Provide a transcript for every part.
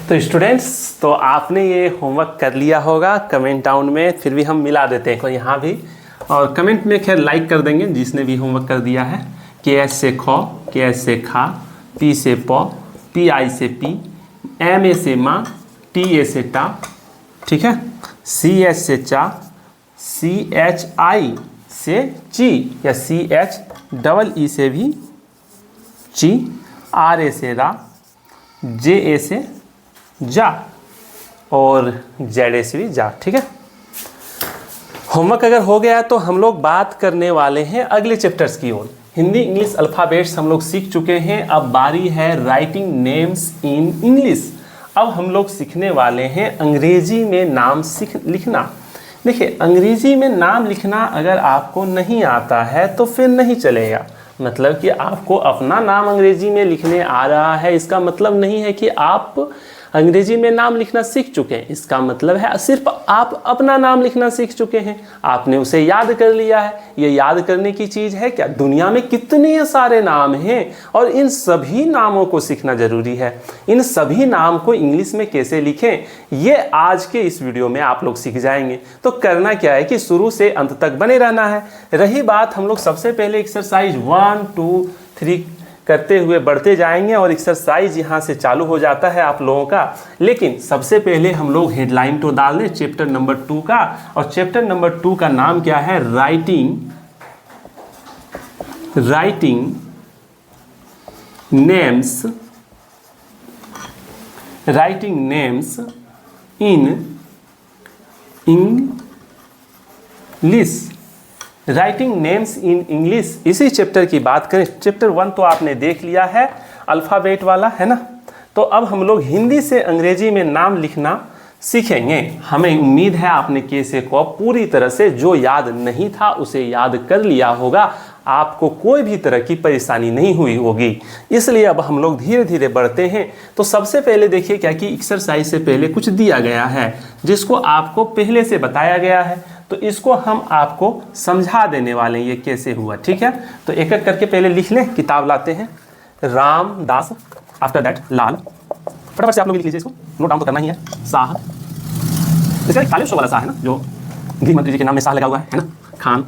तो स्टूडेंट्स, तो आपने ये होमवर्क कर लिया होगा कमेंट डाउन में, फिर भी हम मिला देते हैं यहाँ भी, और कमेंट में खैर लाइक कर देंगे जिसने भी होमवर्क कर दिया है। के एस से खो, के एस से खा, पी से पौ, पी आई से पी, एम ए से माँ, टी ए से टा, ठीक है, सी एच से चा, सी एच आई से ची या सी एच डबल ई से भी ची, आर ए से रा, जे ए से जा और जेड ए से भी जा। ठीक है, होमवर्क अगर हो गया तो हम लोग बात करने वाले हैं अगले चैप्टर्स की ओर। हिंदी इंग्लिश अल्फ़ाबेट्स हम लोग सीख चुके हैं, अब बारी है राइटिंग नेम्स इन इंग्लिश। अब हम लोग सीखने वाले हैं अंग्रेजी में नाम लिखना। देखिए, अंग्रेजी में नाम लिखना अगर आपको नहीं आता है तो फिर नहीं चलेगा। मतलब कि आपको अपना नाम अंग्रेजी में लिखने आ रहा है, इसका मतलब नहीं है कि आप अंग्रेजी में नाम लिखना सीख चुके हैं। इसका मतलब है सिर्फ आप अपना नाम लिखना सीख चुके हैं, आपने उसे याद कर लिया है। ये याद करने की चीज़ है क्या? दुनिया में कितने सारे नाम हैं और इन सभी नामों को सीखना जरूरी है। इन सभी नाम को इंग्लिश में कैसे लिखें, ये आज के इस वीडियो में आप लोग सीख जाएंगे। तो करना क्या है कि शुरू से अंत तक बने रहना है। रही बात, हम लोग सबसे पहले एक्सरसाइज 1, 2, 3 करते हुए बढ़ते जाएंगे और एक्सरसाइज यहाँ से चालू हो जाता है आप लोगों का। लेकिन सबसे पहले हम लोग हेडलाइन तो डाल दें चैप्टर नंबर 2 का, और चैप्टर नंबर 2 का नाम क्या है? Writing names in English. Writing names in English, इसी चैप्टर की बात करें। चैप्टर 1 तो आपने देख लिया है, अल्फ़ाबेट वाला है ना। तो अब हम लोग हिंदी से अंग्रेजी में नाम लिखना सीखेंगे। हमें उम्मीद है आपने कैसे को पूरी तरह से जो याद नहीं था उसे याद कर लिया होगा, आपको कोई भी तरह की परेशानी नहीं हुई होगी। इसलिए अब हम लोग धीरे धीरे बढ़ते हैं। तो सबसे पहले देखिए क्या कि एक्सरसाइज से पहले कुछ दिया गया है जिसको आपको पहले से बताया गया है, तो इसको हम आपको समझा देने वाले हैं ये कैसे हुआ। ठीक है, तो एक एक करके पहले लिख लें। किताब लाते हैं, रामदास, आफ्टर दैट लाल, फटाफट से आप लोग लिख लीजिए, इसको नोट डाउन तो करना ही है। शाह, इसका 41 वाला शाह है ना, जो गृह मंत्री जी के नाम में शाह लगा हुआ है ना। खान,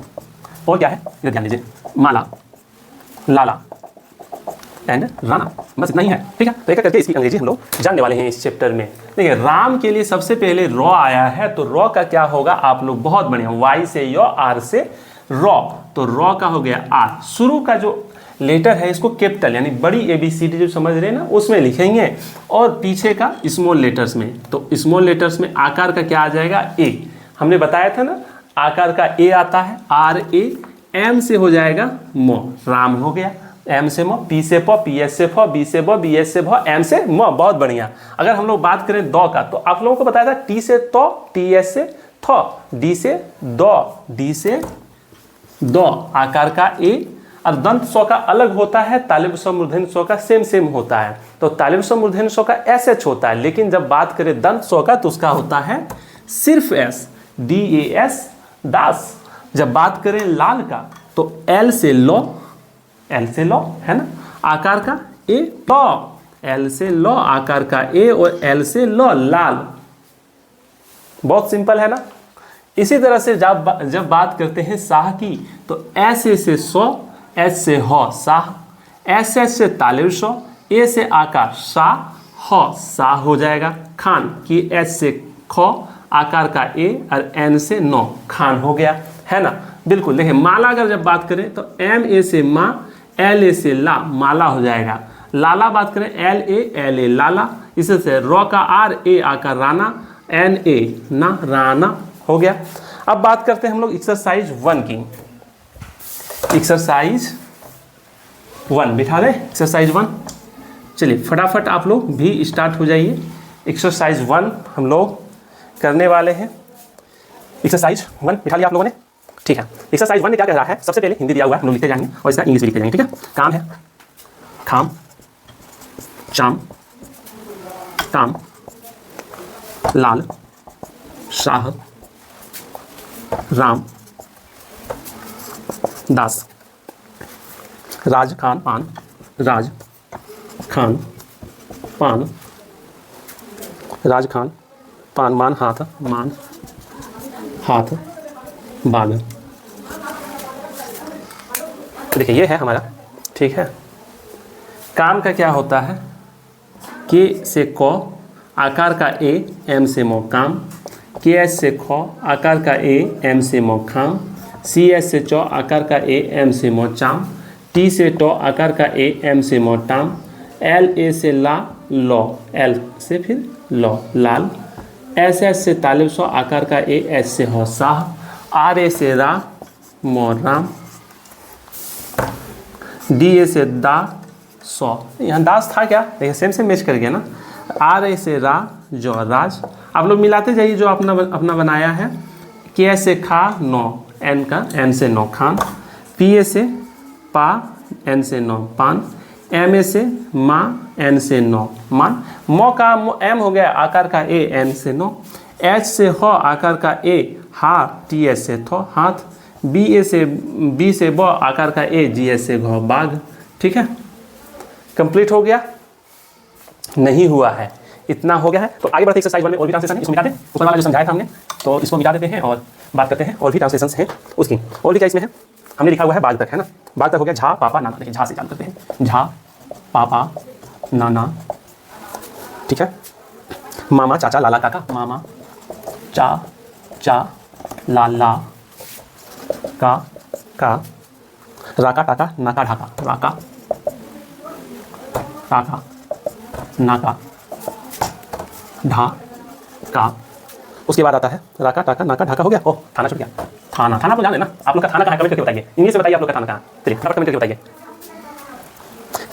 और क्या है इधर ध्यान दीजिए, माला, लाला एंड राणा, बस इतना ही है। ठीक है, तो एक करके इसकी अंग्रेजी हम लोग जानने वाले हैं इस चैप्टर में। देखिए, राम के लिए सबसे पहले रॉ आया है, तो रॉ का क्या होगा आप लोग बहुत बढ़िया, वाई से यो, आर से रॉ, तो रॉ का हो गया आर। शुरू का जो लेटर है इसको कैपिटल यानी बड़ी ABCD जो समझ रहे हैं ना उसमें लिखेंगे, और पीछे का स्मॉल लेटर्स में। तो स्मॉल लेटर्स में आकार का क्या आ जाएगा? ए। हमने बताया था ना आकार का ए आता है, RA। एम से हो जाएगा मो, राम हो गया। एम से मो, पी से पो, PS से फो, बी से बो, BS से भो, एम से मो, बहुत बढ़िया। अगर हम लोग बात करें दो का, तो आप लोगों को बताया था टी से तो, TS से थो, डी से दो, डी से दो, आकार का ए। और दंत स्व का अलग होता है, तालिब स्व मूर्धन्य स्व का सेम होता है। तो तालिब स्व मूर्धन्य स्व का SH होता है, लेकिन जब बात करें दंत स्व का तो उसका होता है सिर्फ S, DAS, दास। जब बात करें लाल का तो L से लो है ना, आकार का ए, लो, L से लो, आकार का ए, और L से लो, लाल। बहुत सिंपल है ना। इसी तरह से जब बात करते हैं शाह की, तो S से सो, H से हो, शाह, SH से तालिब सो, ए से आकार शाह, हो, शाह हो जाएगा। खान की H से खो, आकार का ए, और N से नो, खान हो गया, है ना। बिल्कुल। देखिए, माला अगर जब बात करें तो MA से माँ, LA से ला, माला हो जाएगा। लाला बात करें LA लाला, इसी से रॉ का RA, आकार राना, NA ना, राना हो गया। अब बात करते हैं हम लोग एक्सरसाइज 1 की। एक्सरसाइज 1 बिठा दें, एक्सरसाइज 1। चलिए फटाफट आप लोग भी स्टार्ट हो जाइए। एक्सरसाइज 1 हम लोग करने वाले हैं। एक्सरसाइज 1 बिठा लिया आप लोगों ने? ठीक है। एक्सरसाइज 1 में क्या कह रहा है? सबसे पहले हिंदी दिया हुआ है, हम लोग लिखते जाएंगे और इसका इंग्लिश भी लिखते जाएंगे। ठीक है, काम है खाम, चाम, ताम, लाल, शाह, राम, दास, राज, खान, पान, राज, खान, पान, राज खान, पान, मान हाथ, मान हाथ बाघ। देखिए ये है हमारा, ठीक है। काम का क्या होता है, के से क आकार का ए, एम से मो काम, के एस से ख आकार का ए, एम से मो खाम, सी एस से चौ आकार का ए, एम से मो चाम, टी से टो आकार का ए, एम से मो टाम, एल ए से ला लौ, एल से फिर लौ लाल, एस एस से तालिब सौ आकार का ए, एस से हो साह, आर ए से रा मो राम, डी ए से दा सौ, यहाँ दास था क्या, देखिए सेम से मैच कर गया ना। आर ए से रा जो राज, आप लोग मिलाते जाइए जो अपना बनाया है। के ए से खा नौ, एन का एन से नौ खान, पी ए से पा, एन से नौ पान, एम ए से माँ, एन से नौ मान, मो का एम हो गया आकार का ए, एन से नौ, एच से हो आकार का ए, हा, टी एस से थो हाथ, बी से ब आकार का ए, जी एस से घो बाघ। ठीक है, कंप्लीट हो गया, नहीं हुआ है, इतना हो गया है। तो आगे बढ़ते एक्सरसाइज 1 में और भी ट्रांसलेशन है, इसको मिटा दें, ऊपर वाला जो समझाया था हमने, तो इसको मिटा देते हैं और बात करते हैं और भी ट्रांसलेशंस हैं उसकी। और भी क्या इसमें है, हमने लिखा हुआ है बाघ तक, है ना। बाघ तक हो गया, झा पापा नाना, देखिए झा से चालू करते हैं, झा पापा नाना, ठीक है। मामा चाचा लाला काका, मामा चा लाला का राका टाका नाका ढाका, राका टाका नाका ढा का। उसके बाद आता है राका टाका नाका ढाका, हो गया। ओह थाना छूट गया, थाना आप लोग जान लेना, आप लोग का थाना कहाँ, कमेंट करके बताइए, इंग्लिश में बताइए आप लोग का थाना कहाँ, चलिए फटाफट कमेंट करके बताइए।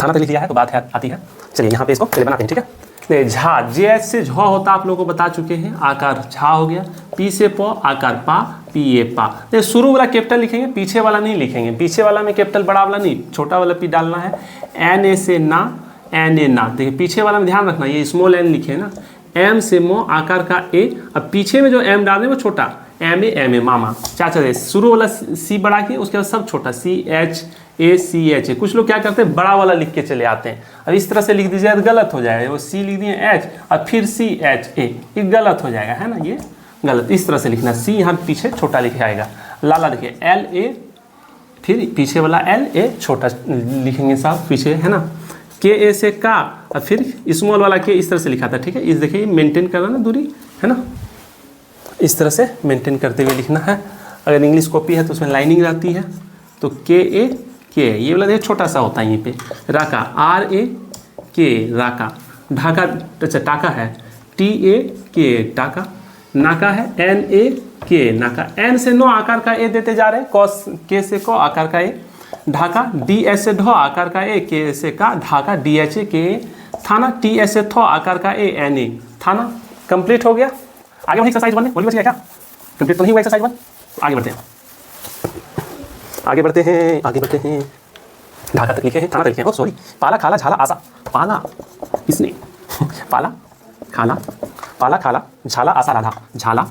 थाना तो लिख दिया है तो बात है आती है, चलिए यहाँ पे इसको पहले बनाते हैं, ठीक है। झा, जे एस से झ होता आप लोगों को बता चुके हैं, आकार झा हो गया। पी से प आकार पा, पी ए पा। तो शुरू वाला कैपिटल लिखेंगे, पीछे वाला नहीं लिखेंगे, पीछे वाला में कैपिटल बड़ा वाला नहीं, छोटा वाला पी डालना है। एन ए से ना, एन ए ना, देखिए पीछे वाला में ध्यान रखना, ये स्मॉल एन लिखे ना। एम से मो आकार का ए, अब पीछे में जो एम डालें वो छोटा, एम ए मामा। चाचा दे, शुरू वाला सी बड़ा किए, उसके बाद सब छोटा, सी एच ए सी एच ए। कुछ लोग क्या करते हैं, बड़ा वाला लिख के चले आते हैं। अब इस तरह से लिख दीजिए तो गलत हो जाएगा, वो सी लिख दिए एच और फिर सी एच ए, ये गलत हो जाएगा, है ना, ये गलत। इस तरह से लिखना, सी यहाँ पीछे छोटा लिखे आएगा। लाला देखिए एल ए, फिर पीछे वाला एल ए छोटा लिखेंगे साहब पीछे, है ना। के ए से का और फिर स्मॉल वाला के इस तरह से लिखा था, ठीक है। इस देखिए मेंटेन करना ना दूरी, है ना, इस तरह से मेंटेन करते हुए लिखना है। अगर इंग्लिश कॉपी है तो उसमें लाइनिंग रहती है, तो के ए के, ये वाला देखिए छोटा सा होता है यहीं पे। राका आर ए के राका, ढाका अच्छा टाका है, टी ए के टाका, नाका है एन ए के नाका। एन से नो आकार का ए देते जा रहे हैं, कॉस के से को आकार का ए, ढाका डी एस से ढो आकार का ए, के से का ढाका डी एच ए के, थाना टी एस से थो आकार का ए, एन ए थाना। कंप्लीट हो गया। आगे बढ़े एक्सरसाइज 1 में, बोलिए बच गया क्या, कंप्लीट तो नहीं हुआ एक्सरसाइज 1, आगे बढ़ते हैं, आगे बढ़ते हैं, आगे बढ़ते हैं। ढाका तक लिखे हैं, थाना तक लिखे हैं, सॉरी। पाला खाला झाला आसा, पाला इसने पाला खाला झाला आसा राधा, झाला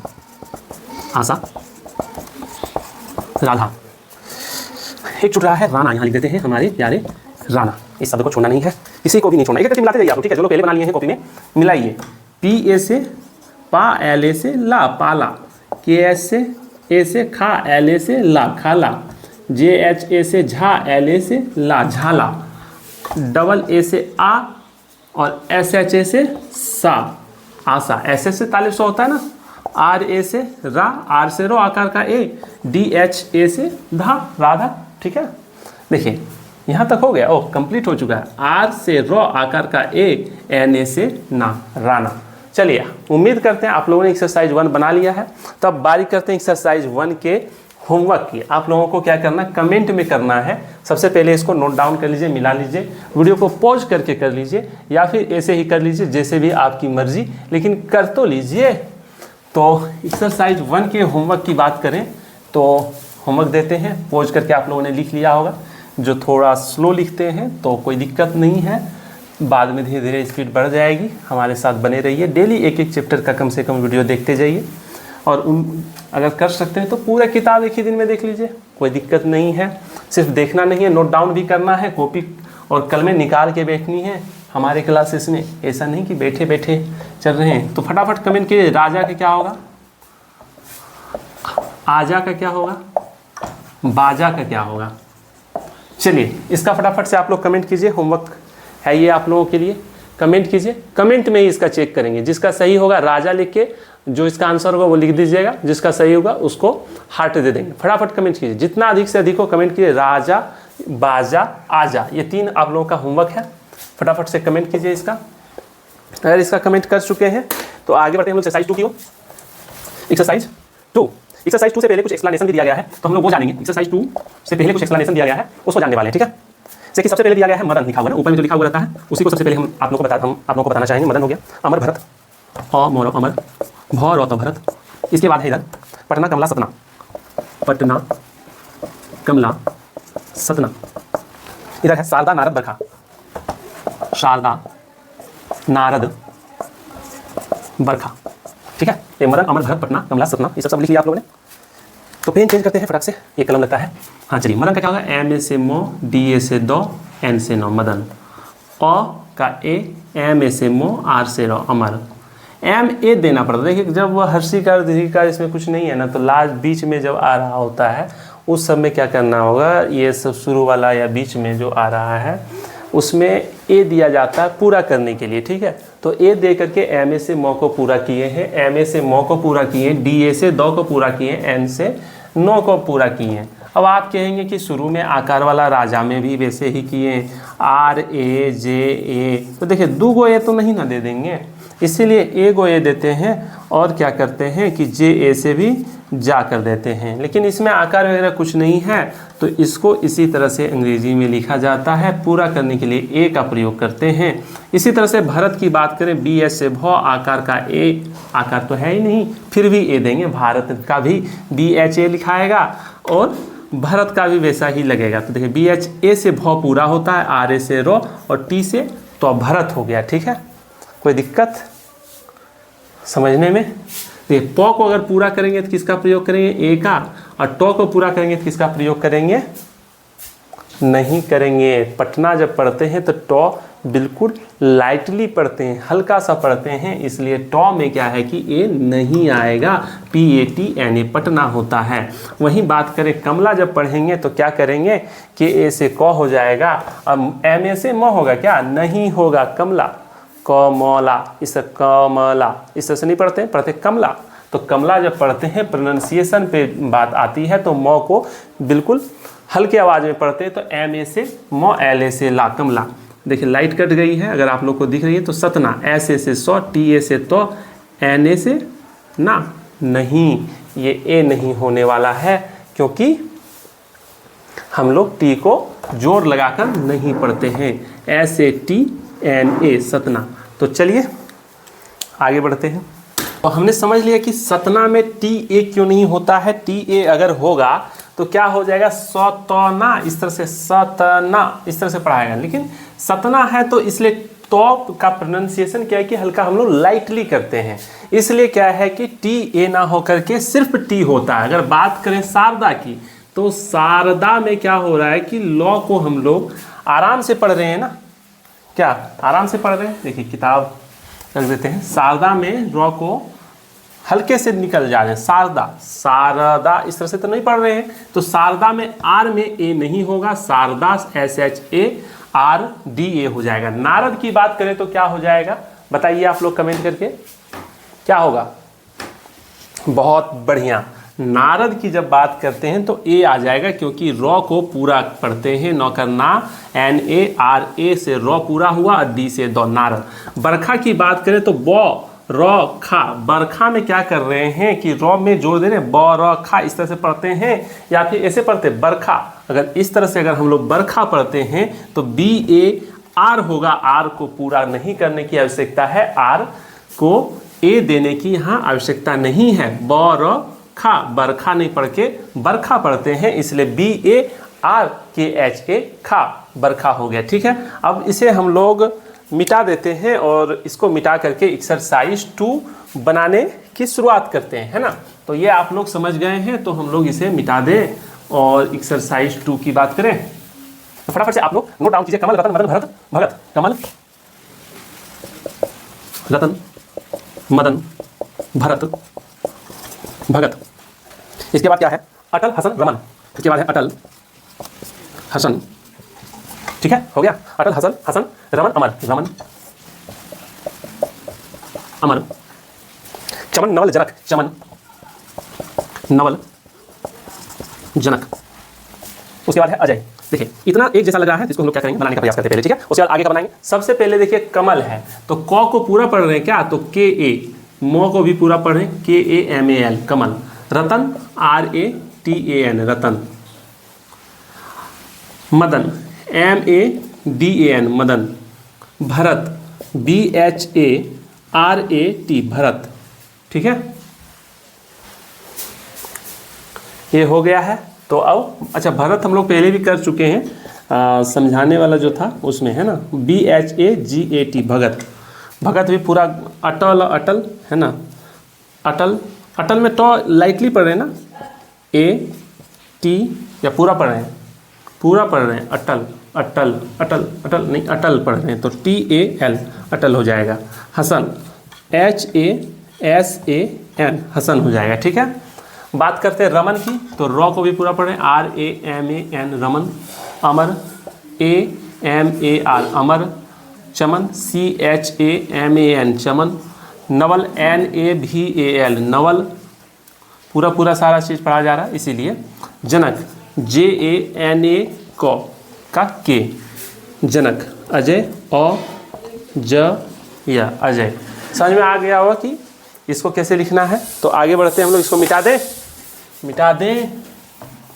आसा राधा। एक छूट रहा है राणा, यहाँ लिख देते हैं हमारे प्यारे राणा। इस शब्द को छोड़ना नहीं है, किसी को भी नहीं छोड़ना, एक करके मिलाते जाइए आप, ठीक है। जो लोग पहले बना लिए हैं कॉपी में मिलाइए। पी ए से पा, एल ए से ला पाला, के एस से ए से खा, एल ए से ला खाला, जे एच ए से झा, एल ए से ला झाला, डबल ए से आ और एस एच ए से सा आसा। एस एस से तालिब सा होता है ना। आर ए से रा, आर से रो आकार का ए, डी एच ए से धा राधा, ठीक है। देखिए यहाँ तक हो गया, ओह कंप्लीट हो चुका है। आर से रो आकार का ए, एन ए से ना राना। चलिए उम्मीद करते हैं आप लोगों ने एक्सरसाइज 1 बना लिया है। तो अब बारी करते हैं एक्सरसाइज 1 के होमवर्क की। आप लोगों को क्या करना है, कमेंट में करना है। सबसे पहले इसको नोट डाउन कर लीजिए, मिला लीजिए, वीडियो को पॉज करके कर लीजिए या फिर ऐसे ही कर लीजिए, जैसे भी आपकी मर्जी, लेकिन कर तो लीजिए। तो एक्सरसाइज 1 के होमवर्क की बात करें तो होमवर्क देते हैं, पॉज करके आप लोगों ने लिख लिया होगा। जो थोड़ा स्लो लिखते हैं तो कोई दिक्कत नहीं है, बाद में धीरे धीरे स्पीड बढ़ जाएगी। हमारे साथ बने रहिए, डेली एक एक चैप्टर का कम से कम वीडियो देखते जाइए। और अगर कर सकते हैं तो पूरा किताब एक ही दिन में देख लीजिए, कोई दिक्कत नहीं है। सिर्फ देखना नहीं है, नोट डाउन भी करना है, कॉपी और कलमें निकाल के बैठनी है, हमारे क्लासेस में, ऐसा नहीं कि बैठे बैठे चल रहे हैं। तो फटाफट कमेंट कीजिए, राजा का क्या होगा, आजा का क्या होगा, बाजा का क्या होगा। चलिए इसका फटाफट से आप लोग कमेंट कीजिए, होमवर्क है ये आप लोगों के लिए। कमेंट कीजिए, कमेंट में ही इसका चेक करेंगे। जिसका सही होगा राजा लिख के जो इसका आंसर होगा वो लिख दीजिएगा, जिसका सही होगा उसको हार्ट दे देंगे। फटाफट कमेंट कीजिए, जितना अधिक से अधिक हो कमेंट कीजिए। राजा, बाजा, आजा, ये 3 आप लोगों का होमवर्क है। फटाफट से कमेंट कीजिए इसका। अगर इसका कमेंट कर चुके हैं तो आगे बढ़ते हैं हम लोग एक्सरसाइज 2 की ओर। एक्सरसाइज 2 से पहले कुछ एक्सप्लेनेशन भी दिया गया है, तो हम लोग वो जानेंगे। एक्सरसाइज 2 से पहले कुछ एक्सप्लेनेशन दिया गया है, उसको जानने वाले हैं, ठीक है। जैसे सबसे पहले दिया गया है मदन, लिखा हुआ है ऊपर में जो लिखा हुआ रहता है उसी को सबसे पहले हम आप लोगों को बताना चाहेंगे। मदन हो गया, अमर भरत, मोर अमर, भौर और भरत। इसके बाद है इधर पटना कमला सतना, पटना कमला सतना। इधर है शारदा नारद बरखा, शारदा नारद बरखा, ठीक है। ये मदन अमर भरत पटना कमला सतना ये सब लिख लिया आप लोगों ने। तो पेन चेंज करते हैं फटाक से, ये कलम लगता है। हाँ चलिए, मदन का क्या होगा, एम ए से मो, डी ए से दो, एन से नो मदन। ओ का ए, एम ए से मो, आर से रो अमर। एम ए देना पड़ता है। देखिए जब वह हर्षिकार दीर्घिकार इसमें कुछ नहीं है ना, तो लास्ट बीच में जब आ रहा होता है उस सब में क्या करना होगा, ये सब शुरू वाला या बीच में जो आ रहा है उसमें ए दिया जाता है पूरा करने के लिए, ठीक है। तो ए दे करके एम ए से मो को पूरा किए हैं, एम ए से मो को पूरा किए, डी ए से दो को पूरा किए, एन से नो को पूरा किए। अब आप कहेंगे कि शुरू में आकार वाला राजा में भी वैसे ही किए, आर ए जे ए। तो देखिए 2 गो ए तो नहीं ना दे देंगे, इसीलिए ए गो ए देते हैं और क्या करते हैं कि जे ए से भी जा कर देते हैं। लेकिन इसमें आकार वगैरह कुछ नहीं है, तो इसको इसी तरह से अंग्रेजी में लिखा जाता है। पूरा करने के लिए ए का प्रयोग करते हैं। इसी तरह से भरत की बात करें, बी एच से भौ, आकार का ए, आकार तो है ही नहीं, फिर भी ए देंगे। भारत का भी बी एच ए लिखाएगा और भरत का भी वैसा ही लगेगा। तो देखिए बी एच ए से भौ पूरा होता है, आर ए से रो और टी से तो भरत हो गया, ठीक है। कोई दिक्कत समझने में? देखिए प को अगर पूरा करेंगे तो किसका प्रयोग करेंगे, ए का, और टो को पूरा करेंगे तो किसका प्रयोग करेंगे, नहीं करेंगे। पटना जब पढ़ते हैं तो टो बिल्कुल लाइटली पढ़ते हैं, हल्का सा पढ़ते हैं, इसलिए टो में क्या है कि ए नहीं आएगा, P A T N A Patna होता है। वहीं बात करें कमला जब पढ़ेंगे तो क्या करेंगे कि ए से क हो जाएगा, अब एम ए से म होगा क्या, नहीं होगा, कमला, कमला, इस कमला इस तरह से नहीं पढ़ते, पढ़ते कमला। तो कमला जब पढ़ते हैं प्रोनाउंसिएशन पे बात आती है तो म को बिल्कुल हल्के आवाज़ में पढ़ते हैं। तो एम ए से म, एल ए से ला, कमला। देखिए लाइट कट गई है, अगर आप लोग को दिख रही है तो सतना, एस ए से सौ, टी ए से तो, एन ए से ना, नहीं, ये ए नहीं होने वाला है क्योंकि हम लोग टी को जोर लगाकर नहीं पढ़ते हैं। S A T N A Satna. तो चलिए आगे बढ़ते हैं। तो हमने समझ लिया कि सतना में टी ए क्यों नहीं होता है। टी ए अगर होगा तो क्या हो जाएगा, सतना, इस तरह से सतना, इस तरह से पढ़ाएगा। लेकिन सतना है तो इसलिए तो का प्रोनाउंसिएशन क्या है कि हल्का हम लोग लाइटली करते हैं, इसलिए क्या है कि टी ए ना होकर के सिर्फ टी होता है। अगर बात करें शारदा की तो शारदा में क्या हो रहा है कि लॉ को हम लोग आराम से पढ़ रहे हैं ना, क्या आराम से पढ़ रहे हैं। देखिए किताब रख देते हैं, शारदा में रॉ को हल्के से निकल जा रहे हैं, शारदा, शारदा इस तरह से तो नहीं पढ़ रहे हैं। तो शारदा में आर में ए नहीं होगा, Sharda S H A R D A हो जाएगा। नारद की बात करें तो क्या हो जाएगा, बताइए आप लोग कमेंट करके, क्या होगा, बहुत बढ़िया। नारद की जब बात करते हैं तो ए आ जाएगा क्योंकि रॉ को पूरा पढ़ते हैं, नौकर ना, एन ए आर ए से रॉ पूरा हुआ और डी से दो, नारद। बरखा की बात करें तो बॉ रॉ खा, बरखा में क्या कर रहे हैं कि रॉ में जोड़ दे रहे हैं, ब रॉ खा, इस तरह से पढ़ते हैं या फिर ऐसे पढ़ते बरखा। अगर इस तरह से अगर हम लोग बरखा पढ़ते हैं तो बी ए आर होगा, आर को पूरा नहीं करने की आवश्यकता है, आर को ए देने की यहाँ आवश्यकता नहीं है। ब रॉ खा, बरखा नहीं पढ़ के बरखा पढ़ते हैं, इसलिए बी ए आर के एच ए खा, बरखा हो गया, ठीक है। अब इसे हम लोग मिटा देते हैं और इसको मिटा करके एक्सरसाइज 2 बनाने की शुरुआत करते हैं, है ना। तो ये आप लोग समझ गए हैं, तो हम लोग इसे मिटा दें और एक्सरसाइज 2 की बात करें। तो फटाफट से आप लोग नोट डाउन कीजिए, कमल, रतन, मदन, भरत, भगत, कमल, रतन, मदन, भरत, भगत। इसके बाद क्या है? अटल, हसन, रमन। इसके बाद है अटल, हसन, ठीक है, हो गया। अटल, हसन, रमन, अमर, रमन, अमर, चमन, नवल, जनक, चमन, नवल, जनक। उसके बाद है अजय। देखिए इतना एक जैसा लग रहा है, जिसको हम लोग क्या करेंगे, बनाने का प्रयास करते हैं पहले, ठीक है। उसके बाद आगे का बनाएंगे। सबसे पहले देखिए कमल है, तो क को पूरा पढ़ रहे हैं क्या, तो के ए, मो को भी पूरा पढ़ रहे हैं, K A M A L, Kamal. Ratan, R A T A N, Ratan. Madan, M A D A N, Madan. Bharat, B H A R A T, Bharat, ठीक है। ये हो गया है। तो अब अच्छा, भरत हम लोग पहले भी कर चुके हैं, समझाने वाला जो था उसमें, है ना, B H A G A T, Bhagat. Bhagat भी पूरा, अटल, अटल है ना, अटल, अटल में तो लाइटली पढ़ रहे हैं ना, ए टी, या पूरा पढ़ रहे हैं, पूरा पढ़ रहे हैं, अटल, अटल, अटल, अटल नहीं, अटल पढ़ रहे हैं, तो टी ए एल, अटल हो जाएगा। Hasan, H A S A N, Hasan हो जाएगा, ठीक है। बात करते हैं रमन की, तो रॉ को भी पूरा पढ़ें, R A M A N, Raman. Amar, A M A R, Amar. Chaman, C H A M A N, Chaman. Naval, N A V A L, Naval. पूरा पूरा सारा चीज़ पढ़ा जा रहा है इसीलिए। जनक, जे ए एन ए को का के, जनक। अजय, अ ज या, अजय। समझ में आ गया होगा कि इसको कैसे लिखना है। तो आगे बढ़ते हैं हम लोग, इसको मिटा दें, मिटा दें,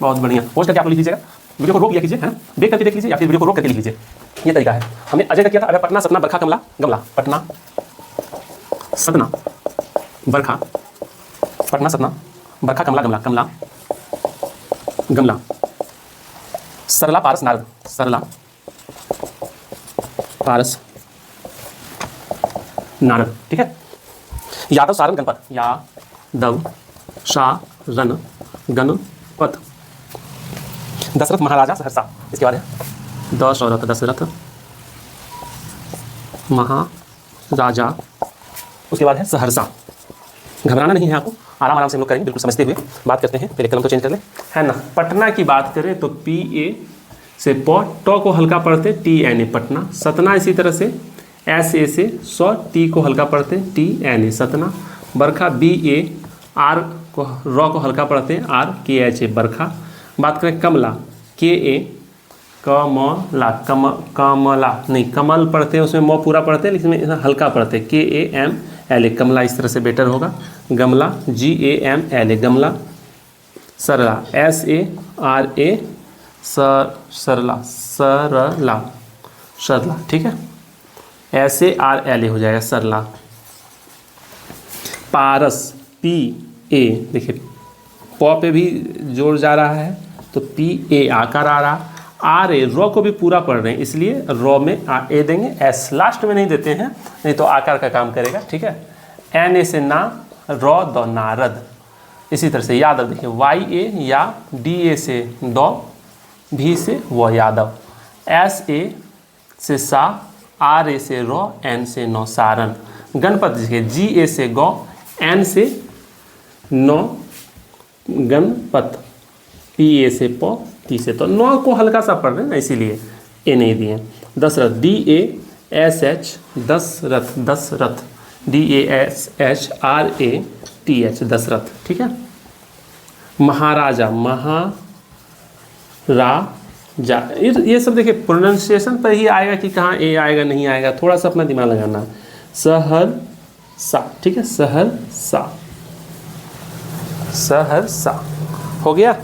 बहुत बढ़िया। पोस्ट करके आप लोग लिख लीजिएगा, वीडियो को रोक लिया कीजिए, है ना, ब्रेक करके देख लीजिए, या फिर वीडियो को रोक करके लिख लीजिए। ये तरीका है। हमने अजय का किया था, अगर पटना, सतना, बरखा, कमला, गमला, पटना, सतना, बरखा, पटना, सतना, बरखा, कमला, गमला, कमला, गमला। सरला, पारस, नारद, सरला, पारस, नारद, ठीक है। यादव, सारन, गणपत, यादव, सारन, गणपत। दशरथ, महाराजा, सहरसा। इसके बाद है दशरथ, दशरथ, महाराजा। उसके बाद है सहरसा। घबराना नहीं है आपको, आराम आराम से हम लोग करेंगे, बिल्कुल समझते हुए बात करते हैं। पहले कलम को चेंज कर ले, है ना। पटना की बात करें तो पी ए से प, टॉ को हल्का पढ़ते T N A, Patna. Satna इसी तरह से, एस ए से सौ, टी को हल्का पढ़ते T N A, Satna. Barkha, B A R को, रॉ को हल्का पढ़ते हैं आर के एच ए, बरखा। बात करें कमला, के ए कमला, कमला नहीं, कमल पढ़ते हैं, उसमें म पूरा पढ़ते हैं, लेकिन इसमें हल्का पढ़ते हैं, K A M L A, कमला, इस तरह से बेटर होगा। गमला, जी ए एम एल ए, गमला। सरला, एस ए आर ए, सरला, सरला, सरला, ठीक है, S A R L A हो जाएगा, सरला। पारस, पी ए, देखिए प पे भी जोर जा रहा है, तो पी ए आकार आ रहा। आर ए, रॉ को भी पूरा पढ़ रहे हैं, इसलिए रॉ में ए देंगे, एस लास्ट में नहीं देते हैं, नहीं तो आकार का काम करेगा, ठीक है। एन ए से ना, रॉ दो, नारद। इसी तरह से यादव, देखिए वाई ए या, डी ए से दो, भी से वो, यादव। एस ए से सा, आर ए से रॉ, एन से नौ, सारन। गणपत, देखिए जी ए से गौ, एन से नौ, गणपत। पी ए से प, टी से तो, नौ को हल्का सा पढ़ रहे हैं ना, इसीलिए ए नहीं दिए। Dashrath, D A S H, Dashrath, Dashrath, D A S H R A T H, Dashrath, ठीक है। महाराजा, महाराजा, ये सब देखिए प्रोनाउंसिएशन पर ही आएगा कि कहाँ ए आएगा नहीं आएगा, थोड़ा सा अपना दिमाग लगाना। सहरसा, ठीक है, सहरसा, सहरसा हो गया।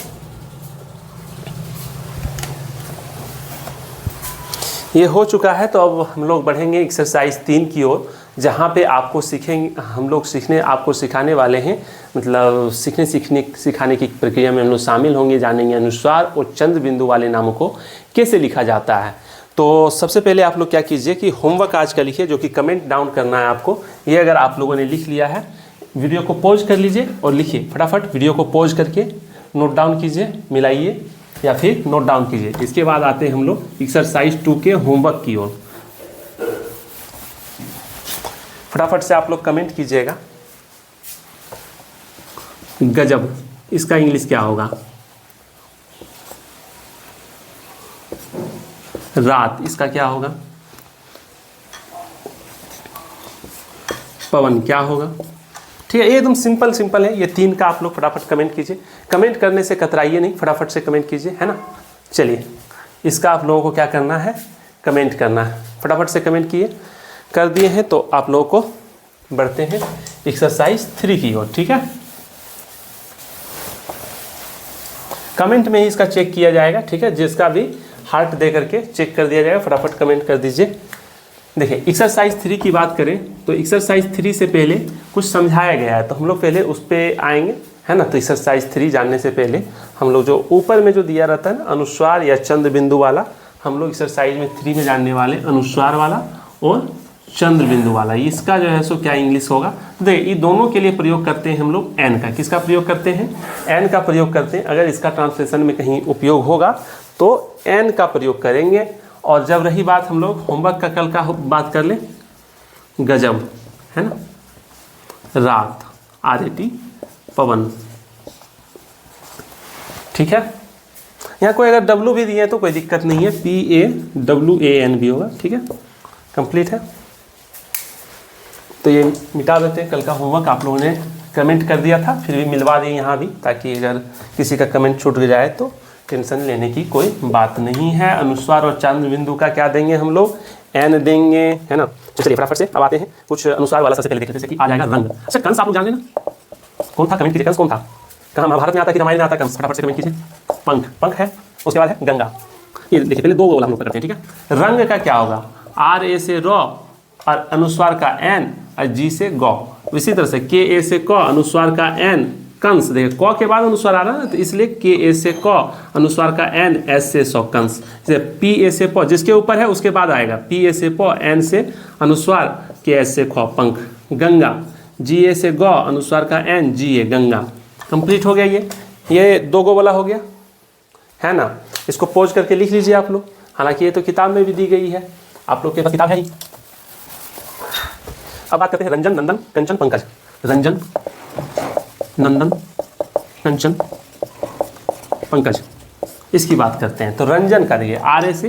ये हो चुका है। तो अब हम लोग बढ़ेंगे एक्सरसाइज 3 की ओर, जहाँ पे आपको सीखेंगे, हम लोग आपको सिखाने वाले हैं, मतलब सिखाने की प्रक्रिया में हम लोग शामिल होंगे, जानेंगे अनुस्वार और चंद्र बिंदु वाले नामों को कैसे लिखा जाता है। तो सबसे पहले आप लोग क्या कीजिए कि होमवर्क आज का लिखिए, जो कि कमेंट डाउन करना है आपको। ये अगर आप लोगों ने लिख लिया है, वीडियो को पॉज कर लीजिए और लिखिए फटाफट, वीडियो को पॉज करके नोट डाउन कीजिए, मिलाइए या फिर नोट डाउन कीजिए। इसके बाद आते हैं हम लोग एक्सरसाइज 2 के होमवर्क की ओर। फटाफट से आप लोग कमेंट कीजिएगा। गजब, इसका इंग्लिश क्या होगा? रात, इसका क्या होगा? पवन क्या होगा? ठीक है, ये एकदम सिंपल सिंपल है। ये 3 का आप लोग फटाफट कमेंट कीजिए। कमेंट करने से कतराइए नहीं, फटाफट से कमेंट कीजिए, है ना। चलिए, इसका आप लोगों को क्या करना है? कमेंट करना है। फटाफट से कमेंट किए, कर दिए हैं तो आप लोगों को बढ़ते हैं एक्सरसाइज 3 की ओर। ठीक है, कमेंट में ही इसका चेक किया जाएगा। ठीक है, जिसका भी हार्ट दे करके चेक कर दिया जाएगा। फटाफट कमेंट कर दीजिए। देखिए, एक्सरसाइज 3 की बात करें तो एक्सरसाइज 3 से पहले कुछ समझाया गया है, तो हम लोग पहले उस पर आएंगे, है ना। तो एक्सरसाइज 3 जानने से पहले हम लोग जो ऊपर में जो दिया रहता है ना अनुस्वार या चंद्र बिंदु वाला, हम लोग एक्सरसाइज में 3 में जानने वाले अनुस्वार वाला और चंद्र बिंदु वाला। इसका जो है सो क्या इंग्लिश होगा? देखिए, ये दोनों के लिए प्रयोग करते हैं हम लोग एन का। किसका प्रयोग करते हैं? एन का प्रयोग करते हैं। अगर इसका ट्रांसलेशन में कहीं उपयोग होगा तो एन का प्रयोग करेंगे। और जब रही बात, हम लोग होमवर्क का कल का बात कर लें, गजब, है ना, रात, RAT, पवन। ठीक है, यहाँ कोई अगर W भी दिए तो कोई दिक्कत नहीं है, PAWAN भी होगा। ठीक है, कंप्लीट है। तो ये मिटा देते हैं। कल का होमवर्क आप लोगों ने कमेंट कर दिया था, फिर भी मिलवा दिए यहाँ भी, ताकि अगर किसी का कमेंट छूट जाए तो टेंशन लेने की कोई बात नहीं है। अनुस्वार और चंद्र बिंदु का क्या देंगे हम लोग? एन देंगे, है ना। तो चलिए फटाफट से अब आते हैं कुछ अनुस्वार वाला। सबसे पहले देखते हैं, जैसे कि आ जाएगा रंग। अच्छा, कंस आप लोग जान लेना कौन था? कमेंट कीजिए, कंस कौन था? कहाँ महाभारत में आता कि रामायण में आता कंस? फटाफट से कमेंट कीजिए। पंख, पंख है। उसके बाद है गंगा। ये देखिए, पहले 2 वाला हम लोग करते हैं। ठीक है, रंग का क्या होगा? RA से र और अनुस्वार का एन और G से गौ। इसी तरह से KA से क, अनुस्वार का एन, कंस। देखिए, क के बाद अनुस्वार आ रहा है ना, तो इसलिए KA से क, अनुस्वार का एन, S से सौ, कंस। जैसे PA से प, जिसके ऊपर है उसके बाद आएगा, PA से प, N से अनुस्वार, KS से ख, पंख। गंगा, GA से गौ, अनुस्वार का एन, GA, गंगा। कंप्लीट हो गया। ये 2 गो वाला हो गया, है ना। इसको पोज करके लिख लीजिए आप लोग। हालांकि ये तो किताब में भी दी गई है, आप लोग के पास किताब है ही। अब बात करते हैं रंजन, नंदन, कंचन, पंकज। रंजन, नंदन, कंचन, पंकज, इसकी बात करते हैं। तो रंजन का देखिए, RA से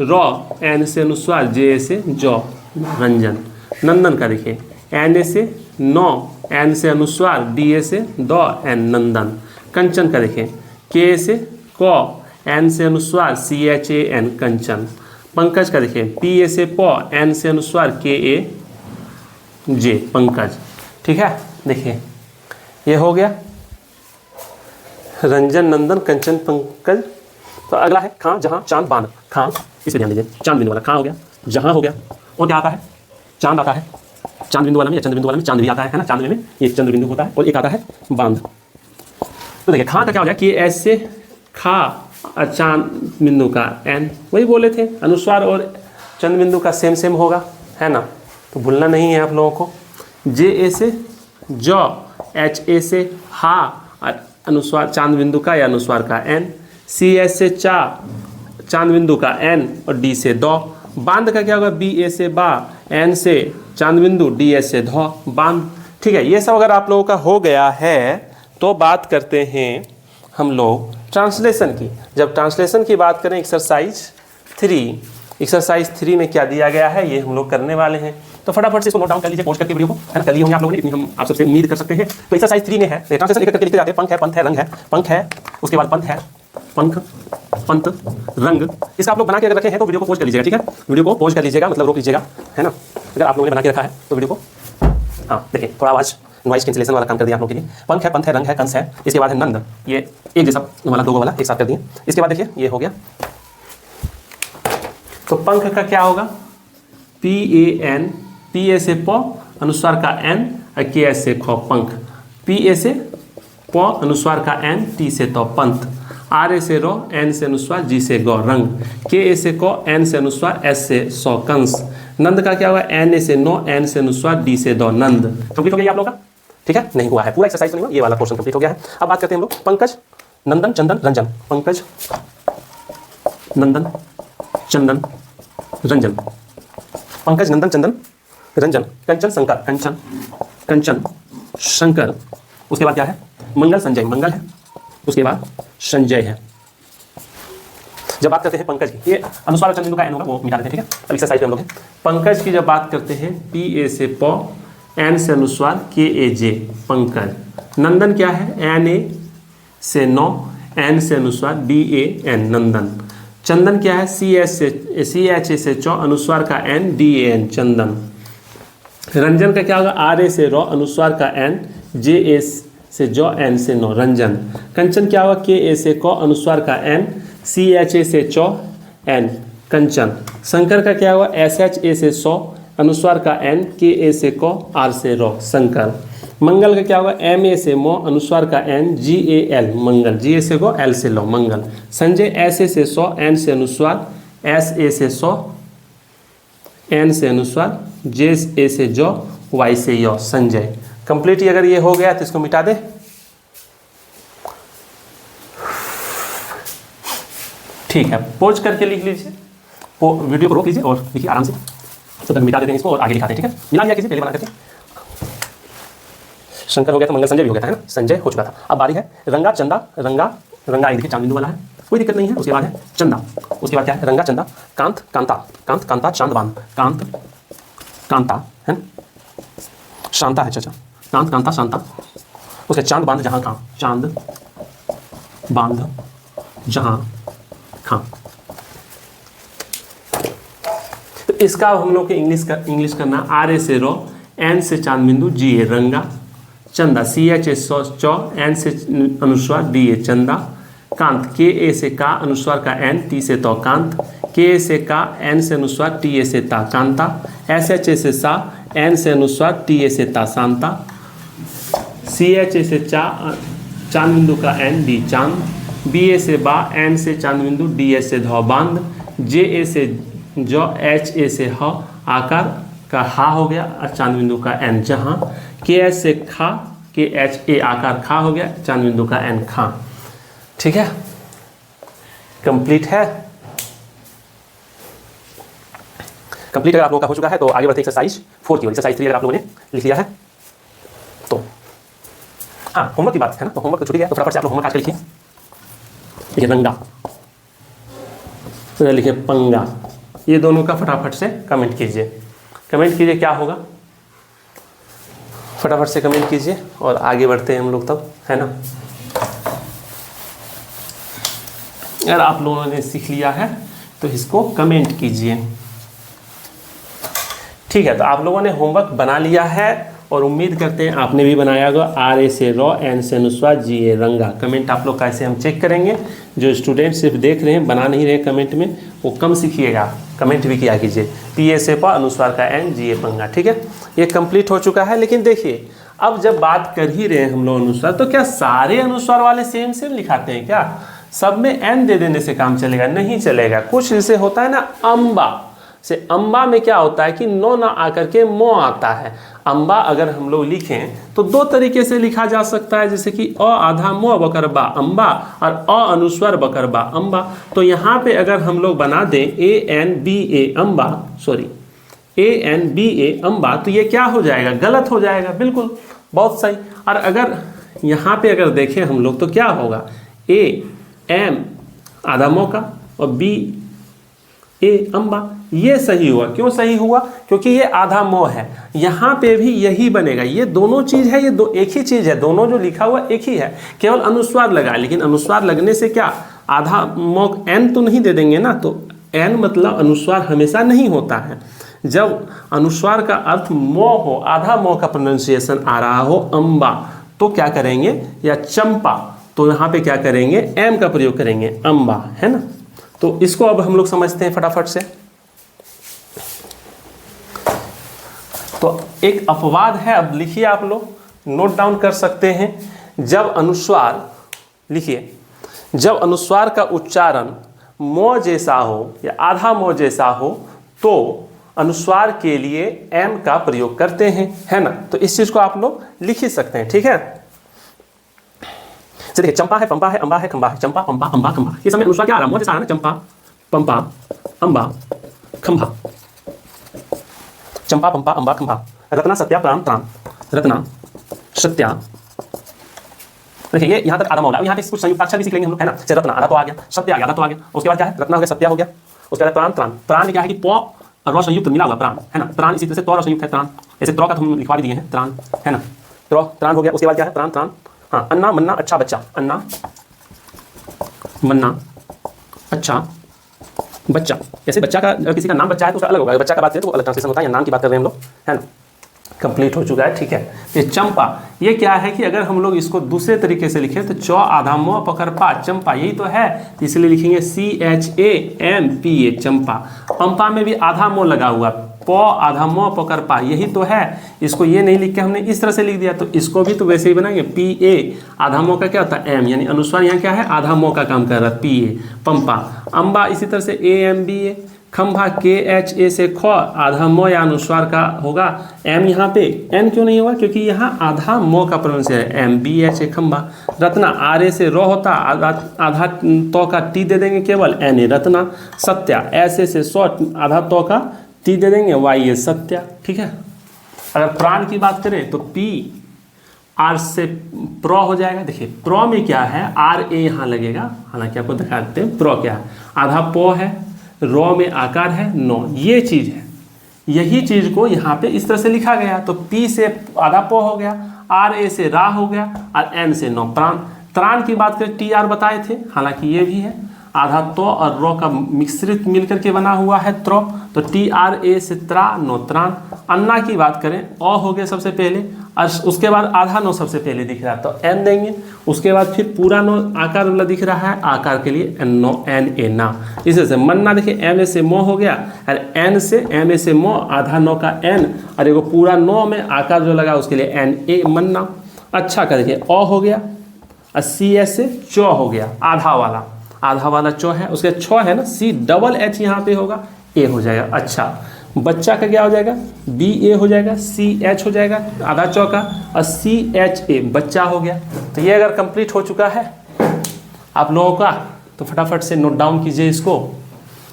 र, N से अनुस्वार, JA से जौ, रंजन। नंदन का देखिए, NA से नौ, N से अनुस्वार, DA से दौ, N, नंदन। कंचन का देखिए, K से क, N से अनुस्वार, CHAN, कंचन। पंकज का देखिए, PA से प, N से अनुस्वार, KA, J, पंकज। ठीक है, देखिए ये हो गया रंजन, नंदन, कंचन, पंकज। तो अगला है खां, जहां, चांद, बांध। खां, इस पे ध्यान दीजिए, चांद बिंदु वाला खां हो गया, जहां हो गया, और क्या आता है? चांद आता है। चांद बिंदु वाला में या चंद्र बिंदु वाला में चांद भी आता है ना। चांद में एक चंद्र बिंदु होता है और एक आता है बांध। तो देखिए, खां का क्या हो जाए कि ऐसे खा और चांद बिंदु का एन, वही बोले थे, अनुस्वार और चंद्र बिंदु का सेम सेम होगा, है ना। तो भूलना नहीं है आप लोगों को। JA से जौ, HA से हा और अनुस्वार चांद बिंदु का या अनुस्वार का एन। CS से चा, चांद बिंदु का एन और D से दौ। बांध का क्या होगा? BA से बा, N से चांद बिंदु, DS से धौ, बांध। ठीक है, ये सब अगर आप लोगों का हो गया है तो बात करते हैं हम लोग ट्रांसलेशन की। जब ट्रांसलेशन की बात करें एक्सरसाइज 3 में क्या दिया गया है ये हम लोग करने वाले हैं। तो फटाफट से इसको नोट डाउन कर लीजिए, पोस्ट करके वीडियो को, है ना। कर लिए होंगे आप लोगों ने, इतनी हम आप सबसे उम्मीद कर सकते हैं। तो एक्सरसाइज 3 में है, ट्रांसलेशन एक करके लिखते जाते हैं। पंख है, पंथ है, रंग है, पंख है, उसके बाद पंथ है, पंख, पंत, रंग। इसका आप लोग बना के अगर रखे हैं तो वीडियो को पोस्ट कर लीजिएगा। ठीक है, वीडियो को पोस्ट कर लीजिएगा, मतलब रोक लीजिएगा, है ना। अगर आप लोगों ने बना के रखा है तो वीडियो को, हाँ देखिए, थोड़ा आवाज़ नॉइस कैंसिलेशन वाला काम कर दिया आप लोगों के लिए। पंख है, पंथ है, रंग है, कंस है, इसके बाद है नंद। ये एक जैसा वाला 2 वाला एक साथ कर दिए। इसके बाद देखिए ये हो गया। तो पंख का क्या होगा? PAN, PA से प, अनुस्वार का N और KS से ख, पंख। PA से प, अनुस्वार का N, T से तो, पंथ। RA से रो, N से अनुस्वार, G से गौ, रंग। KA से क, N से अनुस्वार, S से सौ, कंस। नंद का क्या होगा? NA से नो, N से अनुस्वार, D से दो, नंद। कंप्लीट हो गया आप लोगों का? ठीक है, नहीं हुआ है पूरा एक्सरसाइज, नहीं हुआ, ये वाला पोर्शन कंप्लीट हो गया है। अब बात करते हैं हम लोग पंकज, नंदन, चंदन, रंजन। पंकज, नंदन, चंदन, रंजन। पंकज, नंदन, चंदन, रंजन, कंचन, शंकर, कंचन, कंचन, शंकर। उसके बाद क्या है? मंगल, संजय, मंगल है। उसके बाद संजय है। जब बात करते हैं पंकज की, ये अनुस्वार और चंद्रबिंदु का एन होगा, वो मिटा देते हैं, ठीक है। अब एक्सरसाइज पे हम लोग हैं। पंकज की जब बात करते हैं, पी ए से प, एन से अनुस्वार, के ए जे, पंकज। नंदन क्या है? एन ए से नौ, एन से अनुस्वार, डी ए एन, नंदन। चंदन क्या है? सी एच ए से चौ, अनुस्वार का एन, डी ए एन, चंदन। रंजन का क्या होगा? आर ए से रौ, अनुस्वार का एन, जे ए से जौ, एन से नौ, रंजन। कंचन क्या होगा? के ए से क, अनुस्वार का एन, सी एच ए से चौ, एन, कंचन। शंकर का क्या होगा? एस एच ए से सौ, अनुस्वार का एन, के ए से क, आर से रौ, शंकर। मंगल का क्या होगा? एम ए से मो, अनुस्वार का एन, जी ए एल, मंगल, जी ए से गो, एल से लो, मंगल। संजय एस ए से सौ, एन से अनुस्वार, एस ए से सौ, एन से अनुस्वार, जे ए से जो, वाई से यो, संजय। कंप्लीट अगर ये हो गया तो इसको मिटा दे। ठीक है, पोज करके लिख लीजिए, वीडियो को रोक लीजिए और लिखिए आराम से। तो तक मिटा देते हैं इसको और आगे लिखाते हैं, ठीक है। मिला लिया कीजिए, पहले बना करके। शंकर हो गया था, मंगल, संजय भी हो गया था, है ना, संजय हो चुका था। अब बारी है रंगा, चंदा, रंगा, रंगा एक देखिए चांद बिंदु वाला है, कोई दिक्कत नहीं है। उसके बाद है चंदा, उसके बाद क्या है? रंगा, चंदा, कांत, कांता, कांत, कांता, चांद, बांध, कांत, कांता, है ना, शांता है, चाचा, कांत, कांता, शांता। उसके चांद बांध जहां खां, चांद बांध जहां खां। तो इसका हम लोग के इंग्लिश करना, आर ए से रो, एन से चांद बिंदु, जी ए रंगा, चंदा, सी एच ए चौ, एन से अनुस्वार, डी ए चंदा, कांत, के ए से का, अनुस्वार का एन, टी से तो कांत, के ए से का, एन से अनुस्वार, टी ए से ता, कांता, एस एच ए से सा, एन से अनुस्वार, टी ए से ता, शांता, सी एच ए से चांद बिंदु का एन, डी चांद, बी ए से बा, एन से चांद बिंदु, डी ए से धौ, बांध, जे ए से जो, एच ए से ह, आकार का हा हो गया और चांद बिंदु का एन, जहां, के एच से खा, के एच ए, आकार खा हो गया, चांद बिंदु का एन, खा। ठीक है, कंप्लीट है। कंप्लीट अगर आप लोगों का हो चुका है तो आगे बढ़ते एक्सरसाइज 4 की ओर। एक्सरसाइज 3 अगर आप लोगों ने लिख लिया है तो हाँ, होमवर्क की बात है ना, तो होमवर्क तो छुट्टी है, तो फटाफट से आप लोग होमवर्क आज के लिखिए। लिखिए रंगा, तो लिखिए पंगा, ये दोनों का फटाफट से कमेंट कीजिए। कमेंट कीजिए क्या होगा, फटाफट से कमेंट कीजिए और आगे बढ़ते हैं हम लोग तब, है ना। अगर आप लोगों ने सीख लिया है तो इसको कमेंट कीजिए। ठीक है, तो आप लोगों ने होमवर्क बना लिया है और उम्मीद करते हैं आपने भी बनाया होगा। आर ए से रॉ, एन से अनुस्वार, जी ए रंगा। कमेंट आप लोग कैसे हम चेक करेंगे? जो स्टूडेंट सिर्फ देख रहे हैं, बना नहीं रहे कमेंट में, वो कम सीखिएगा, कमेंट भी किया कीजिए। पी ए से पा, अनुस्वार का एन, जी ए पंगा। ठीक है, ये कंप्लीट हो चुका है। लेकिन देखिए, अब जब बात कर ही रहे हैं हम लोग अनुस्वार, तो क्या सारे अनुस्वार वाले सेम सेम लिखाते हैं क्या? सब में एन दे देने से काम चलेगा? नहीं चलेगा। कुछ जैसे होता है ना, अम्बा से, अम्बा में क्या होता है कि नो ना आकर के मो आता है। अम्बा अगर हम लोग लिखें तो दो तरीके से लिखा जा सकता है, जैसे कि अ आधा मो बकरबा अम्बा और अ अनुस्वार बकरबा अम्बा। तो यहाँ पे अगर हम लोग बना दें A N B A Amba, sorry A N B ए अम्बा, तो ये क्या हो जाएगा? गलत हो जाएगा। बिल्कुल, बहुत सही। और अगर यहाँ पे अगर देखें हम लोग तो क्या होगा? ए एम आधा मो का और बी ए अम्बा, ये सही हुआ। क्यों सही हुआ? क्योंकि ये आधा मो है। यहाँ पे भी यही बनेगा। ये दोनों चीज़ है, ये दो एक ही चीज़ है, दोनों जो लिखा हुआ एक ही है, केवल अनुस्वार लगा। लेकिन अनुस्वार लगने से क्या, आधा मो एन तो नहीं दे देंगे ना, तो एन मतलब अनुस्वार हमेशा नहीं होता है। जब अनुस्वार का अर्थ मो हो, आधा मो का प्रोनाउंसिएशन आ रहा हो, अम्बा, तो क्या करेंगे? या चंपा, तो यहाँ पे क्या करेंगे? एम का प्रयोग करेंगे, अम्बा, है ना। तो इसको अब हम लोग समझते हैं फटाफट से। तो एक अपवाद है, अब लिखिए, आप लोग नोट डाउन कर सकते हैं। जब अनुस्वार, लिखिए, जब अनुस्वार का उच्चारण मो जैसा हो या आधा मो जैसा हो, तो अनुस्वार के लिए एम का प्रयोग करते हैं, है ना। तो इस चीज को आप लोग लिख ही सकते हैं। ठीक है, देखिए, चंपा है, पंपा है, अंबा है, खंबा है, चंपा पंपा अंबा खंबा। ये समय अनुस्वार क्या आ रहा है? मो जैसा आ रहा है ना, चंपा पंपा अंबा खंबा। चंपा पंपा अंबा खंभा, रत्ना सत्या प्राण त्राण, रत्ना सत्या। देखिए ये यहाँ तक आधा मौला, यहाँ पे कुछ संयुक्ताक्षर भी सीख लेंगे हम लोग, है ना। जैसे रत्ना आधा तो आ गया, सत्य आ गया आधा तो आ गया, उसके बाद क्या है, रत्ना हो गया, सत्या हो गया, उसके बाद प्राण त्राण। प्राण क्या है कि प और र संयुक्त मिला हुआ प्राण, है ना। प्राण इसी तरह से तौर संयुक्त है त्राण, ऐसे त्रौ का तो हम लिखवा भी दिए हैं त्राण, है ना। त्राण हो गया, उसके बाद क्या है, प्राण त्राण। हाँ, अन्ना मन्ना अच्छा बच्चा, अन्ना मन्ना अच्छा बच्चा। जैसे बच्चा का अगर किसी का नाम बच्चा है तो उसका अलग होगा, बच्चा का बात करें तो अलग ट्रांसलेशन होता है, या नाम की बात कर रहे हैं हम लोग, है ना। कंप्लीट हो चुका है, ठीक है। ये चंपा, ये क्या है कि अगर हम लोग इसको दूसरे तरीके से लिखें तो चौ आधा मो पकड़ पा, चंपा यही तो है, इसलिए लिखेंगे CHAMPA चंपा। पंपा में भी आधा मो लगा हुआ, प आधा मो पकड़ पा, यही तो है। इसको ये नहीं लिख के हमने इस तरह से लिख दिया, तो इसको भी तो वैसे ही बनाएंगे, PA आधा मो का क्या होता है M, यानी अनुस्वार यहाँ क्या है, आधा मो का काम कर रहा है, PA पंपा। अम्बा इसी तरह से AMBA। खंभा KHA से ख, आधा मो या अनुस्वार का होगा, M यहाँ पे N क्यों नहीं होगा, क्योंकि यहाँ आधा मो का प्रोनाउंसिएशन है, MBHA खंभा। रत्ना RA से रो होता, आधा तो का T दे देंगे केवल, NA रत्ना। सत्या SA से शॉर्ट, आधा तो का T दे देंगे, YA सत्या, ठीक है। अगर प्राण की बात करें तो P R से प्रो हो जाएगा। देखिए प्रो में क्या है, RA यहाँ लगेगा, हालांकि आपको दिखा देते हैं प्रो क्या है, आधा पो है, रॉ में आकार है, नो, ये चीज है। यही चीज को यहाँ पे इस तरह से लिखा गया, तो P से आधा पो हो गया, RA से रा हो गया, और N से नो प्राण। त्राण की बात करें TR बताए थे, हालांकि ये भी है, आधा तो और रो का मिश्रित मिलकर के बना हुआ है त्रो, तो TRA से त्रा, नो त्राण। अन्ना की बात करें, अ हो गया सबसे पहले, और उसके बाद आधा नो सबसे पहले दिख रहा है तो N देंगे, उसके बाद फिर पूरा नो आकार वाला दिख रहा है, आकार के लिए नो NA ना। इस तरह से मन्ना देखिए MA से मो हो गया, और N से MA से मो, आधा नो का N, और एगो पूरा नो में आकार जो लगा उसके लिए NA मन्ना। अच्छा कर देखिए अ हो गया, और CS से चौ हो गया, आधा वाला चौ है, उसके छ है ना, CH यहाँ पे होगा, A हो जाएगा। अच्छा बच्चा का क्या हो जाएगा, BA हो जाएगा, CH हो जाएगा आधा चौ का, और CHA बच्चा हो गया। तो ये अगर कंप्लीट हो चुका है आप लोगों का, तो फटाफट से नोट डाउन कीजिए इसको।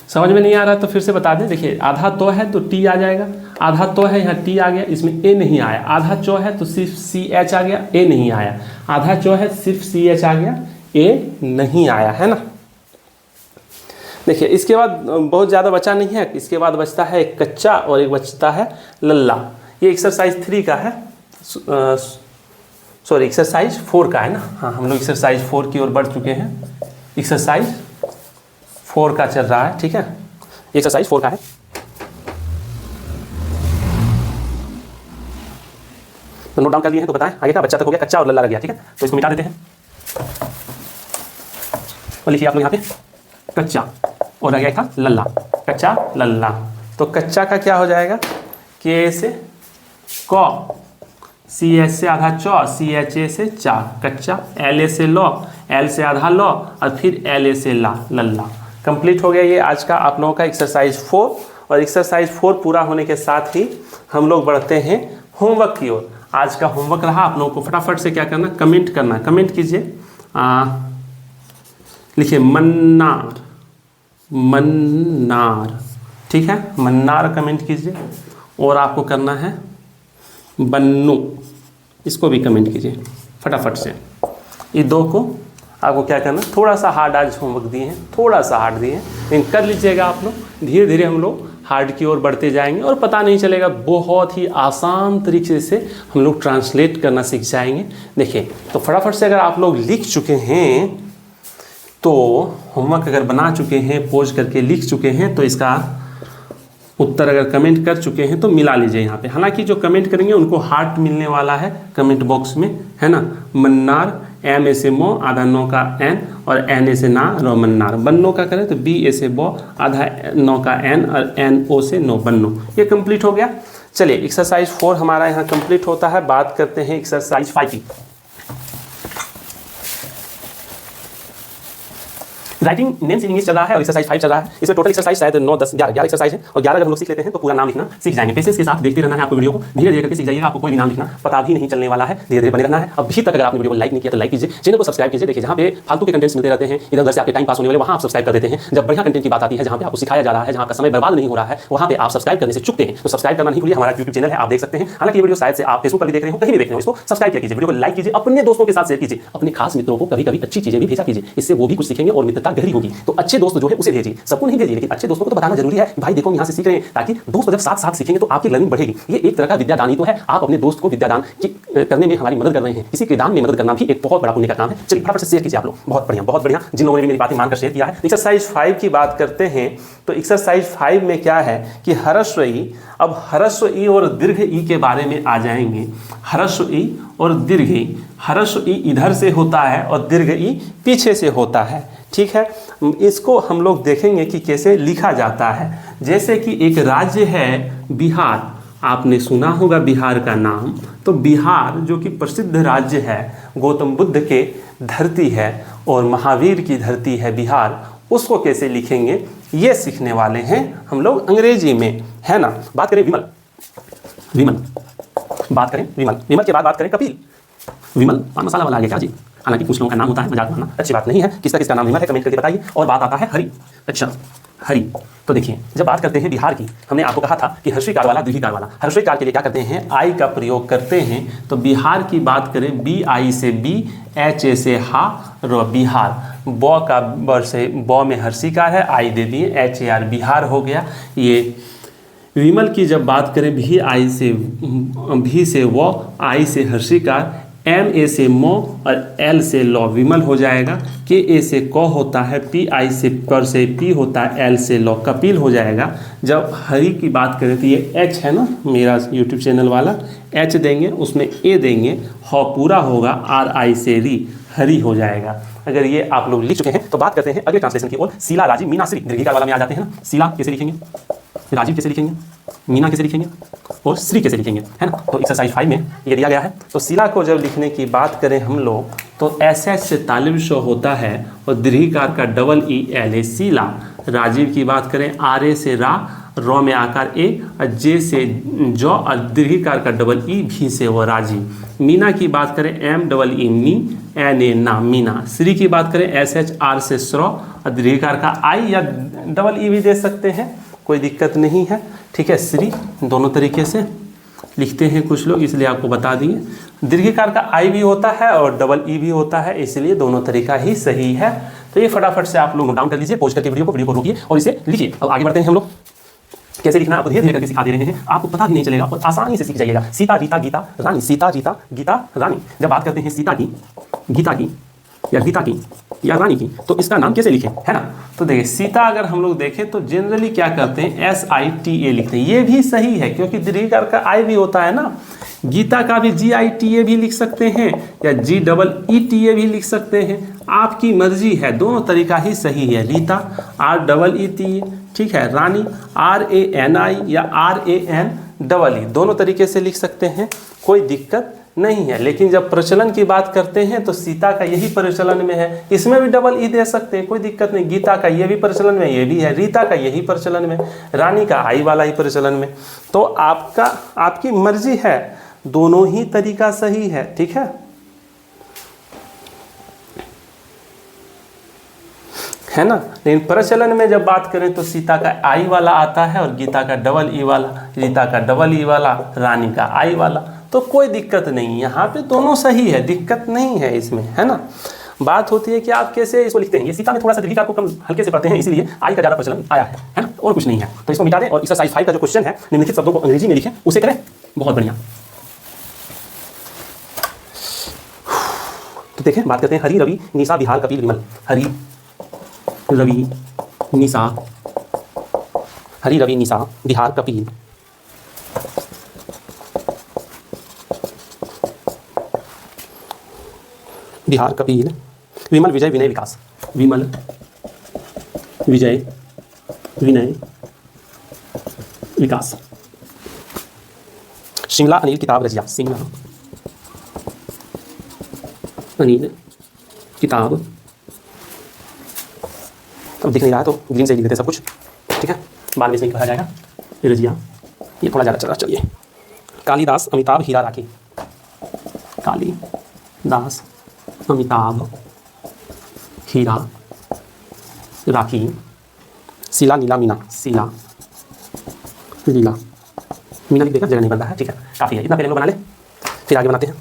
समझ में नहीं आ रहा तो फिर से बता दें। देखिए आधा तो है तो T आ जाएगा, आधा तो है यहाँ T आ गया, इसमें A नहीं आया। आधा चौ है तो सिर्फ CH आ गया, A नहीं आया। आधा चौ है सिर्फ CH आ गया, A नहीं आया, है ना। देखिए इसके बाद बहुत ज़्यादा बचा नहीं है, इसके बाद बचता है एक कच्चा और एक बचता है लल्ला। ये एक्सरसाइज 3 का है, सॉरी एक्सरसाइज 4 का है ना। हाँ हम लोग एक्सरसाइज 4 की ओर बढ़ चुके हैं, एक्सरसाइज 4 का चल रहा है, ठीक है। एक्सरसाइज 4 का है, तो नोट डाउन कर लिए हैं तो बताएं आगे का। बच्चा तक हो गया, कच्चा और लल्ला लग गया, ठीक है। तो इसको मिटा देते हैं और लिखिए आप लोग यहाँ पे कच्चा और रह गया था लल्ला, कच्चा लल्ला। तो कच्चा का क्या हो जाएगा, के से क, CH से आधा चौ, CHA से चा, कच्चा। LA से लो, L से आधा लो, और फिर LA से ला, लल्ला। कंप्लीट हो गया ये आज का आप लोगों का एक्सरसाइज 4। और एक्सरसाइज 4 पूरा होने के साथ ही हम लोग बढ़ते हैं होमवर्क की ओर। आज का होमवर्क रहा आप लोगों को फटाफट से क्या करना, कमेंट करना। कमेंट कीजिए, लिखिए मन्नार, मन्नार, ठीक है, मन्नार कमेंट कीजिए। और आपको करना है बन्नू, इसको भी कमेंट कीजिए फटाफट से। ये दो को आपको क्या करना, थोड़ा सा हार्ड आज होमवर्क दिए हैं, थोड़ा सा हार्ड दिए हैं, लेकिन कर लीजिएगा आप लोग। धीरे धीरे हम लोग हार्ड की ओर बढ़ते जाएंगे और पता नहीं चलेगा, बहुत ही आसान तरीके से हम लोग ट्रांसलेट करना सीख जाएंगे। देखिए तो फटाफट से अगर आप लोग लिख चुके हैं, तो होमवर्क अगर बना चुके हैं, पोज करके लिख चुके हैं, तो इसका उत्तर अगर कमेंट कर चुके हैं तो मिला लीजिए यहाँ पे। हालांकि जो कमेंट करेंगे उनको हार्ट मिलने वाला है कमेंट बॉक्स में, है ना। मन्नार, M से मो, आधा नो का N, और N से ना, रो मन्नार। बन्नो का करें तो B से बो, आधा नो का N, और NO से नो, बन्नो। ये कंप्लीट हो गया। चलिए एक्सरसाइज 4 हमारा यहाँ कंप्लीट होता है। बात करते हैं एक्सरसाइज 5 की। राइटिंग नेम्स इन इंग्लिश चल रहा है और एक्सरसाइज 5 चल रहा है। इसमें टोटल एक्सरसाइज शायद 9 10 11 एक्सरसाइज है और 11 अगर हम लोग सीख लेते हैं तो पूरा नाम लिखना सीख जाएंगे। पेशेंस के साथ देखते रहना है आपको वीडियो को, धीरे धीरे करके सीख जाइएगा। आपको कोई भी नाम लिखना पता भी नहीं चलने वाला है, धीरे धीरे बने रहना है। अभी तक अगर आपने वीडियो को लाइक नहीं किया तो लाइक कीजिए, चैनल को सब्सक्राइब कीजिए। देखिए जहाँ पे फालतू के कंटेंट्स मिलते रहते हैं, इधर उधर से आपके टाइम पास होने वाले, वहाँ आप सब्सक्राइब कर देते हैं। जब बढ़िया कंटेंट की बात आती है, जहाँ पे आपको सिखाया जा रहा है, जहाँ का समय बर्बाद नहीं हो रहा है, वहाँ पे आप सब्सक्राइब करने से चुकते हैं। तो सब्सक्राइब करना नहीं भूलिए, हमारा यूट्यूब चैनल है, आप देख सकते हैं। हालांकि ये वीडियो शायद से आप फेसबुक पर भी देख रहे हो, कहीं भी देख रहे हो, इसको सब्सक्राइब कीजिए, वीडियो को लाइक कीजिए, अपने दोस्तों के साथ शेयर कीजिए, अपने खास मित्रों को कभी कभी अच्छी चीजें भी भेजा कीजिए, इससे वो भी कुछ सीखेंगे और मित्रता गहरी होगी। तो अच्छे दोस्त जो है उसे भेजिए, सबको नहीं भेजिए, लेकिन अच्छे दोस्तों को तो बताना जरूरी है भाई देखो यहाँ से सीख रहे हैं, ताकि दोस्त जब साथ साथ सीखेंगे तो आपकी लर्निंग बढ़ेगी। ये एक तरह का विद्यादान ही तो है, आप अपने दोस्त को विद्यादान करने में हमारी मदद कर रहे हैं। इसी के दान में मदद करना भी एक बहुत बड़ा पुण्य का काम है। चलिए फटाफट से शेयर कीजिए आप लोग, बहुत बढ़िया बहुत बढ़िया, जिन लोगों ने भी मेरी बातें मानकर शेयर किया है। एक्सरसाइज 5 की बात करते हैं तो एक्सरसाइज 5 में क्या है कि ह्रस्व ई, अब ह्रस्व ई और दीर्घ ई के बारे में आ जाएंगे। ह्रस्व ई और दीर्घ ई, ह्रस्व ई इधर से होता है और दीर्घ ई पीछे से होता है, ठीक है। इसको हम लोग देखेंगे कि कैसे लिखा जाता है। जैसे कि एक राज्य है बिहार, आपने सुना होगा बिहार का नाम, तो बिहार जो कि प्रसिद्ध राज्य है, गौतम बुद्ध के धरती है और महावीर की धरती है बिहार, उसको कैसे लिखेंगे ये सीखने वाले हैं हम लोग अंग्रेजी में, है ना। बात करें विमल, विमल बात करें विमल, विमल के बाद बात करें कपिल। विमल पान मसाला वाला आ गया क्या जी? हालांकि कुछ लोगों का नाम होता है, मजाक बनाना अच्छी बात नहीं है। किसका नाम विमल है कमेंट करके बताइए। और बात आता है हरि, अच्छा हरि, तो देखिए जब बात करते हैं बिहार की, हमने आपको कहा था कि ह्रस्वीकार वाला दीर्घिकार वाला, ह्रस्वीकार के लिए क्या करते हैं आई का प्रयोग करते हैं। तो बिहार की बात करें बी आई से बी, एच ए से हा, रो बिहार, बौ का ब से बौ में हर्षिकार है, आई दे दिए, एच ए आर बिहार हो गया। ये विमल की जब बात करें भी आई से भी से वो, आई से हर्षिकार, एम ए से मो और एल से लौ, विमल हो जाएगा। के ए से क होता है, पी आई से कर से पी होता है, एल से लौ, कपिल हो जाएगा। जब हरि की बात करें तो ये एच है ना मेरा यूट्यूब चैनल वाला, एच देंगे उसमें ए देंगे, ह पूरा होगा, आर आई से री, हरि हो जाएगा। अगर ये आप लोग लिख चुके हैं तो बात करते हैं अगले ट्रांसलेशन की ओर। शीला, राजीव, मीना, श्री, दीर्घिकार वाला में आ जाते हैं ना। शीला कैसे लिखेंगे, राजीव कैसे लिखेंगे, मीना कैसे लिखेंगे और श्री कैसे लिखेंगे, है ना। तो एक्सरसाइज 5 में ये दिया गया है। तो शीला को जब लिखने की बात करें हम लोग तो एस एच से तालिब शो होता है और दीर्घिकार का double E L A, Sheela. Rajiv की बात करें आर ए से रा, रॉ में आकार ए और जे से जौ और दीर्घिकार का डबल ई भी से वो, राजीव। मीना की बात करें एम डबल ई मी, एन ए ना, मीना। श्री की बात करें एस एच आर से श्रो और दीर्घिकार का आई या डबल ई भी दे सकते हैं, कोई दिक्कत नहीं है, ठीक है। श्री दोनों तरीके से लिखते हैं कुछ लोग, इसलिए आपको बता दिए। दीर्घिकार का आई भी होता है और डबल ई भी होता है, इसलिए दोनों तरीका ही सही है। तो ये फटाफट से आप लोग नोट डाउन कर लीजिए, पॉज करके वीडियो को रोकिए और इसे लिखिए। अब आगे बढ़ते हैं हम लोग, कैसे लिखना है आपको धीरे धीरे करके सिखा दे रहे हैं, आपको पता भी नहीं चलेगा और आसानी से सीख जाइएगा। सीता गीता गीता रानी, सीता गीता गीता रानी। जब बात करते हैं सीता की, गीता की या गीता की या रानी की, तो इसका नाम कैसे लिखें, है ना। तो देखिए सीता अगर हम लोग देखें तो जनरली क्या करते हैं एस आई टी ए लिखते हैं, ये भी सही है क्योंकि दीर्घिकार का आई भी होता है ना। गीता का भी जी आई टी ए भी लिख सकते हैं या जी डबल ई टी ए भी लिख सकते हैं, आपकी मर्जी है, दोनों तरीका ही सही है। Rita R double E T A, ठीक है। Rani R A N I या R A N double E, दोनों तरीके से लिख सकते हैं, कोई दिक्कत नहीं है। लेकिन जब प्रचलन की बात करते हैं तो सीता का यही प्रचलन में है, इसमें भी डबल ई दे सकते हैं, कोई दिक्कत नहीं। गीता का ये भी प्रचलन में, ये भी है। रीता का यही प्रचलन में, रानी का आई वाला ही प्रचलन में। तो आपकी मर्जी है, दोनों ही तरीका सही है, ठीक है। है ना। लेकिन प्रचलन में जब बात करें तो सीता का आई वाला आता है और गीता का डबल ई वाला, रीता का डबल ई वाला, रानी का आई वाला। तो कोई दिक्कत नहीं, यहाँ पे दोनों सही है, दिक्कत नहीं है इसमें, है ना। बात होती है कि आप कैसे इसको लिखते हैं। ये सीता में थोड़ा सा दीर्घिकार को कम हल्के से पढ़ते हैं, इसलिए आई का ज़्यादा प्रचलन आया है ना, और कुछ नहीं है। तो इसको मिटा दें और एक्सरसाइज 5 का जो क्वेश्चन है निम्नलिखित शब्दों को अंग्रेजी में लिखें, उसे करें, बहुत बढ़िया। तो देखें बात करते हैं हरी, रवि, निशा, बिहार, कपिल, विमल। हरी, रवि, निशा, हरी, रवि, निशा, बिहार, कपिल। बिहार, कपिल, विमल, विजय, विनय, विकास। विमल, विजय, विनय, विकास। शिमला, अनिल, किताब, रजिया। शिमला, अनिल, किताब, अब दिख नहीं रहा है तो ग्रीन से लिख देते सब कुछ, ठीक है, बाद में इसमें कहा जाएगा रजिया, ये थोड़ा ज़्यादा चल रहा। चलिए, कालिदास अमिताभ हीरा राखी, कालिदास अमिताभ हीरा राखी, शीला नीला मीना, शीला लीला मीना लिख देगा, जगह नहीं बनता है, ठीक है, काफ़ी है, इतना पहले हम लोग बना ले, फिर आगे बनाते हैं।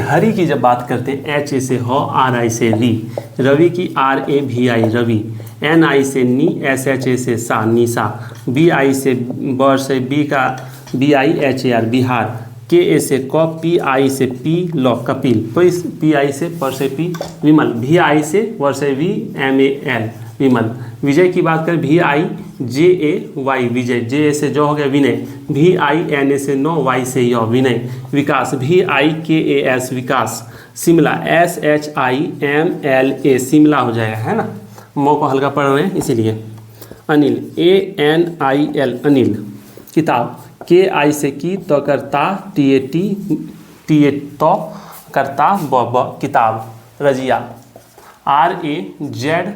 हरि की जब बात करते हैं, एच ए से हो, आर आई से री, रवि की आर ए भी आई रवि, एन आई से नी, एस एच ए से सा निशा, बी आई से बर से बी का B I H A R Bihar, K A से क, पी आई से पी लौ कपिल, पी आई से पर से पी विमल, भी आई से वर से वी एम ए एल विमल, विजय की बात करें भी आई जे ए वाई विजय, जे ए से जो हो गया विनय, भी आई एन ए से नो, वाई से यो विनय, विकास भी आई के A S Vikas, Shimla S H I am L A Shimla हो जाएगा, है ना, मो को हल्का पढ़ रहे हैं इसीलिए। अनिल ए एन आई एल अनिल, किताब के आई से की तो करता, टी ए तो करता ब किताब, Razia R A Z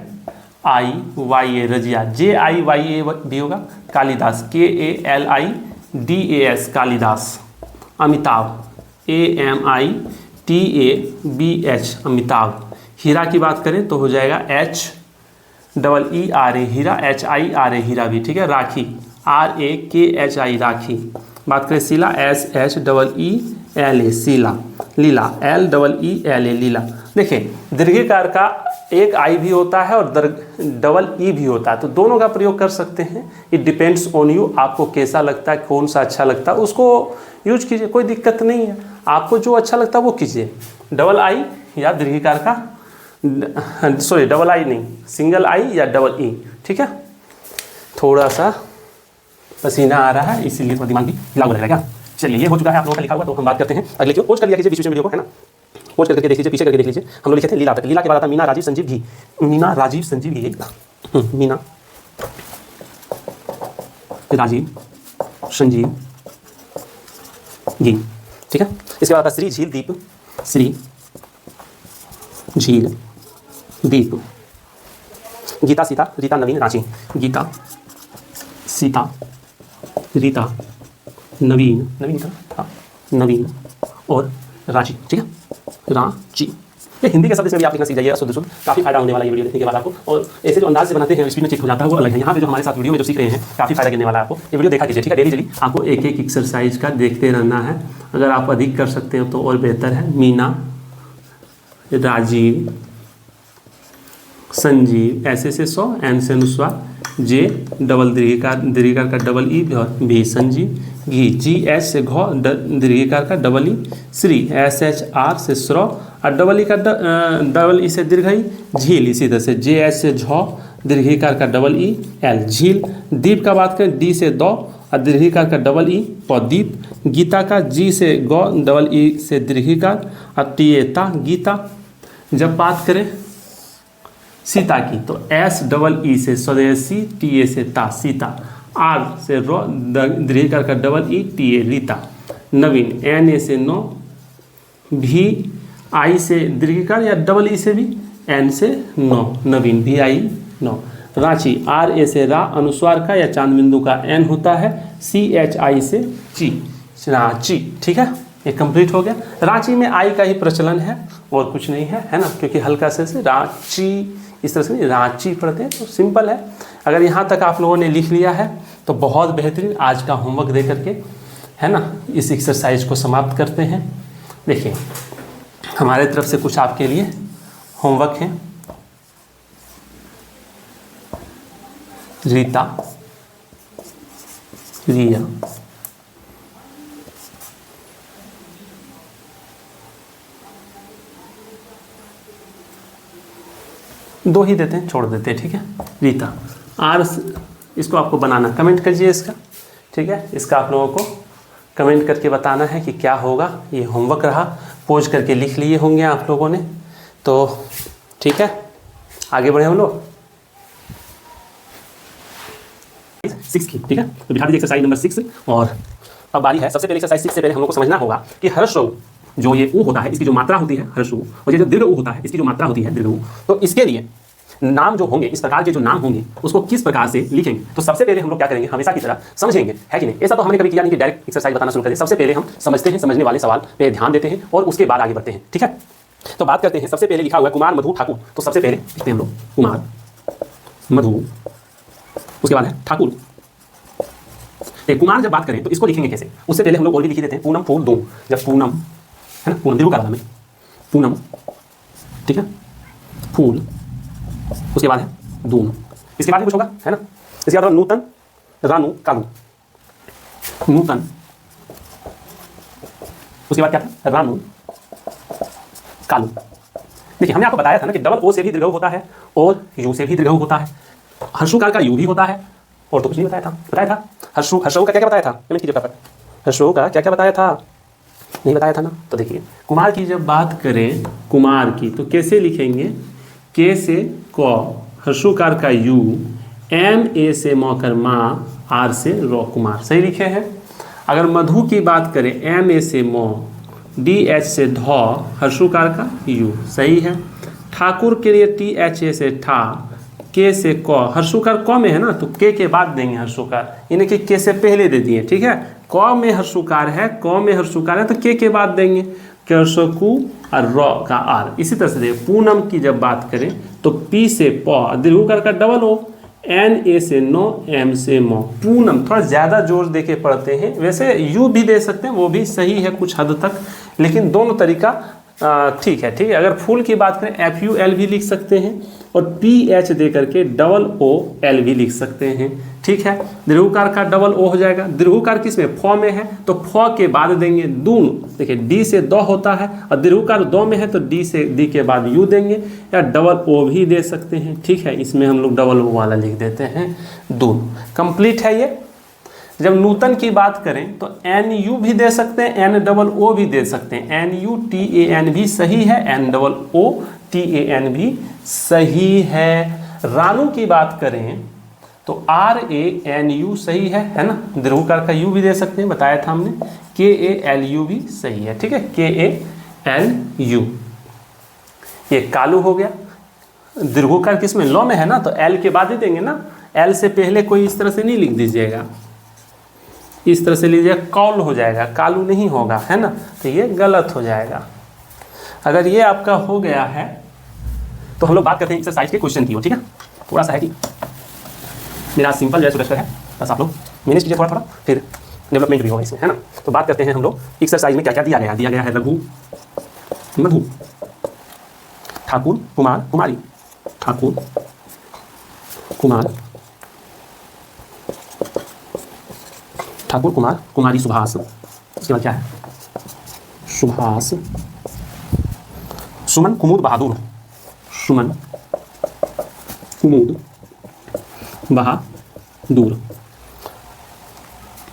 I Y A Razia, J I Y A भी होगा, Kalidas K A L I D A S Kalidas, Amitabh A M I T A B H Amitabh, Heera की बात करें तो हो जाएगा H double E R A Heera, H I R A Heera भी, ठीक है, राखी आर ए के एच आई राखी, बात करें Sheela S H double E L A Sheela, Leela L double E L A Leela. देखिए दीर्घिकार का एक आई भी होता है और डबल ई भी होता है, तो दोनों का प्रयोग कर सकते हैं, इट डिपेंड्स ऑन यू, आपको कैसा लगता है, कौन सा अच्छा लगता है उसको यूज कीजिए, कोई दिक्कत नहीं है, आपको जो अच्छा लगता है वो कीजिए, डबल आई या दीर्घिकार का, सॉरी डबल आई नहीं, सिंगल आई या डबल ई, ठीक है। थोड़ा सा पसीना आ रहा है इसीलिए थोड़ा दिमाग भी हिला हो रहेगा क्या। चलिए ये हो चुका है आप लोगों का लिखा हुआ, तो हम बात करते हैं अगले की ओर। पोस्ट कर लिया कीजिए बीच में वीडियो को, है ना, पोस्ट करके देख लीजिए, पीछे करके देख लीजिए। हम लोग लिखे थे लीला तक, लीला के बाद आता मीना राजीव संजीव घी, मीना राजीव संजीव घी, मीना राजीव संजीव घी, ठीक है। इसके बाद आता श्री झील दीप, श्री झील दीप, गीता सीता रीता नवीन रांची, गीता सीता रीता नवीन, नवीन का हाँ नवीन और रांची, ठीक है, रांची। ये हिंदी के शब्द इसमें भी आप लिखना सीख जाइए, शुद्ध शुद्ध, काफ़ी फायदा होने वाला ये वीडियो देखने के बाद आपको। और ऐसे जो अंदाज से बनाते हैं स्पीड में चेक हो जाता है वो अलग है। यहाँ पे जो हमारे साथ वीडियो में जो सीख रहे हैं काफ़ी फायदा करने वाला है आपको, ये वीडियो देखा कीजिए, ठीक है। डेली आपको एक एक एक्सरसाइज का देखते रहना है, अगर आप अधिक कर सकते हो तो और बेहतर है। मीना राजीव संजीव, ऐसे से 100, एन से अनुस्वार, जे डबल दीर्घिकार का डबल ई भी संजीव, घी जी एच से घ दीर्घिकार का double E, Shri S H are से श्र और डबल ई का डबल ई से दीर्घ ई, झील इसी तरह से जे एच से झ दीर्घिकार का डबल ई एल, झील। दीप का बात करें डी से दो और दीर्घिकार का डबल ई दीप, गीता का जी से गौ डबल ई से दीर्घिकार और टी ए ता गीता। जब बात करें सीता की तो एस डबल ई से स्वदेशी, टी ए से ता सीता, आर से रो दीर्घिकार का double E T A Rita. Naveen N A से नो, भी आई से दीर्घिकार या डबल ई से भी, एन से नो नवीन, भी I know. Ranchi R A से रा अनुस्वार का या चांद बिंदु का एन होता है, सी एच आई से ची रांची, ठीक है। ये कंप्लीट हो गया। रांची में आई का ही प्रचलन है और कुछ नहीं है ना, क्योंकि हल्का से रांची इस तरह से रांची पढ़ते हैं तो सिंपल है। अगर यहाँ तक आप लोगों ने लिख लिया है तो बहुत बेहतरीन। आज का होमवर्क दे करके, है ना, इस एक्सरसाइज को समाप्त करते हैं। देखिए हमारे तरफ से कुछ आपके लिए होमवर्क है। रीता, रिया, दो ही देते हैं, छोड़ देते हैं, ठीक है। रीता आर, इसको आपको बनाना, कमेंट करिए इसका, ठीक है। इसका आप लोगों को कमेंट करके बताना है कि क्या होगा। ये होमवर्क रहा, पोज करके लिख लिए होंगे आप लोगों ने, तो ठीक है। आगे बढ़े हम लोग 6 की, ठीक है। तो बिठा दीजिए एक्सरसाइज नंबर 6। और अब बारी है, सबसे पहले एक्सरसाइज 6 से पहले हम लोग को समझना होगा कि हर्ष जो ये ऊ होता है, इसकी जो मात्रा होती है हर्ष ऊ, और ये जो दीर्घ ऊ होता है इसकी जो मात्रा होती है दीर्घ ऊ, तो इसके लिए नाम जो होंगे, इस प्रकार के जो नाम होंगे उसको किस प्रकार से लिखेंगे। तो सबसे पहले हम लोग क्या करेंगे, हमेशा की तरह समझेंगे, है कि नहीं। ऐसा तो हमने कभी किया नहीं कि डायरेक्ट एक्सरसाइज बताना शुरू करें। सबसे पहले हम समझते हैं, समझने वाले सवाल पे ध्यान देते हैं और उसके बाद आगे बढ़ते हैं, ठीक है। तो बात करते हैं, सबसे पहले लिखा हुआ है कुमार मधु ठाकुर। तो सबसे पहले लिखते हैं हम लोग कुमार मधु, उसके बाद है ठाकुर। कुमार जब बात करें तो इसको लिखेंगे कैसे, उससे पहले हम लोग और भी लिख देते हैं। पूनम फूल दूं, जब पूनम है ना, पूनम दीर्घ का में पूनम, ठीक है, फूल, उसके बाद है दून, इसके बाद कुछ होगा, है ना। इसके बाद नूतन रानू कालू, नूतन, उसके बाद क्या था, रानू कालू। देखिए हमने आपको बताया था ना कि डबल ओ से भी दीर्घ होता है और यू से भी दीर्घ होता है, हर्षुकार का यू भी होता है, और तो कुछ नहीं बताया था। हर्षु का क्या क्या बताया था, पेमेंट कीजिए फटाफट। हर्षु का क्या क्या बताया था, नहीं बताया था ना। तो देखिए कुमार की जब बात करें, कुमार की तो कैसे लिखेंगे, के से क, हर्षुकार का यू, एम ए से मौकर माँ, आर से रो, कुमार, सही लिखे हैं। अगर मधु की बात करें, एम ए से मो, डी एच से ध, हर्षुकार का यू, सही है। ठाकुर के लिए टी एच ए से ठा, के से क, हर्षुकार क में है ना, तो के बाद देंगे हर्षुकार, यानी कि के से पहले दे दिए, ठीक है। क में हर्षुकार है, क में हर्षुकार है तो के बाद देंगे, कर्षकु और र का आर। इसी तरह से देखिए पूनम की जब बात करें तो पी से प, दीर्घकार का डबल ओ, एन ए से नो, एम से मो, पूनम। थोड़ा ज़्यादा जोर देके पढ़ते हैं, वैसे यू भी दे सकते हैं, वो भी सही है कुछ हद तक, लेकिन दोनों तरीका ठीक है, ठीक है। अगर फूल की बात करें, एफ यू एल भी लिख सकते हैं और पी एच दे करके डबल ओ एल भी लिख सकते हैं, ठीक है। दीर्घकार का डबल ओ हो जाएगा, दीर्घकार किस में, फ में है तो फ के बाद देंगे दून। देखिए डी से द होता है और दीर्घकार दो में है तो डी से डी के बाद यू देंगे, या डबल ओ भी दे सकते हैं, ठीक है। इसमें हम लोग डबल ओ वाला लिख देते हैं दून। कंप्लीट है ये। जब नूतन की बात करें तो एन यू भी दे सकते हैं, एन डबल ओ भी दे सकते हैं, N U T A N भी सही है, N double O T A N भी सही है। रानू की बात करें तो आर ए एन यू सही है ना, दीर्घकार का यू भी दे सकते हैं, बताया था हमने। के ए एल यू भी सही है, ठीक है, के ए एल यू। ये कालू हो गया, दीर्घकार किसमें, लॉ में है ना, तो एल के बाद ही देंगे ना, एल से पहले कोई इस तरह से नहीं लिख दीजिएगा, इस तरह से लीजिएगा, कौल हो जाएगा, कालू नहीं होगा, है ना, तो ये गलत हो जाएगा। अगर ये आपका हो गया है तो हम लोग बात करते हैं एक्सरसाइज के क्वेश्चन की हो, ठीक है। थोड़ा सा है कि मेरा सिंपल जैसे रजिस्टर है, बस आप लोग मैनेज कीजिए थोड़ा थोड़ा, फिर डेवलपमेंट भी होगा इसमें, है ना। तो बात करते हैं हम लोग एक्सरसाइज में क्या क्या दिया गया है, रघु मधु, ठाकुर कुमार कुमारी, ठाकुर कुमार, ठाकुर कुमार कुमारी सुभाष, उसके बाद क्या है, सुभाष, सुमन कुमुद बहादुर, सुमन कुमुद बहादुर,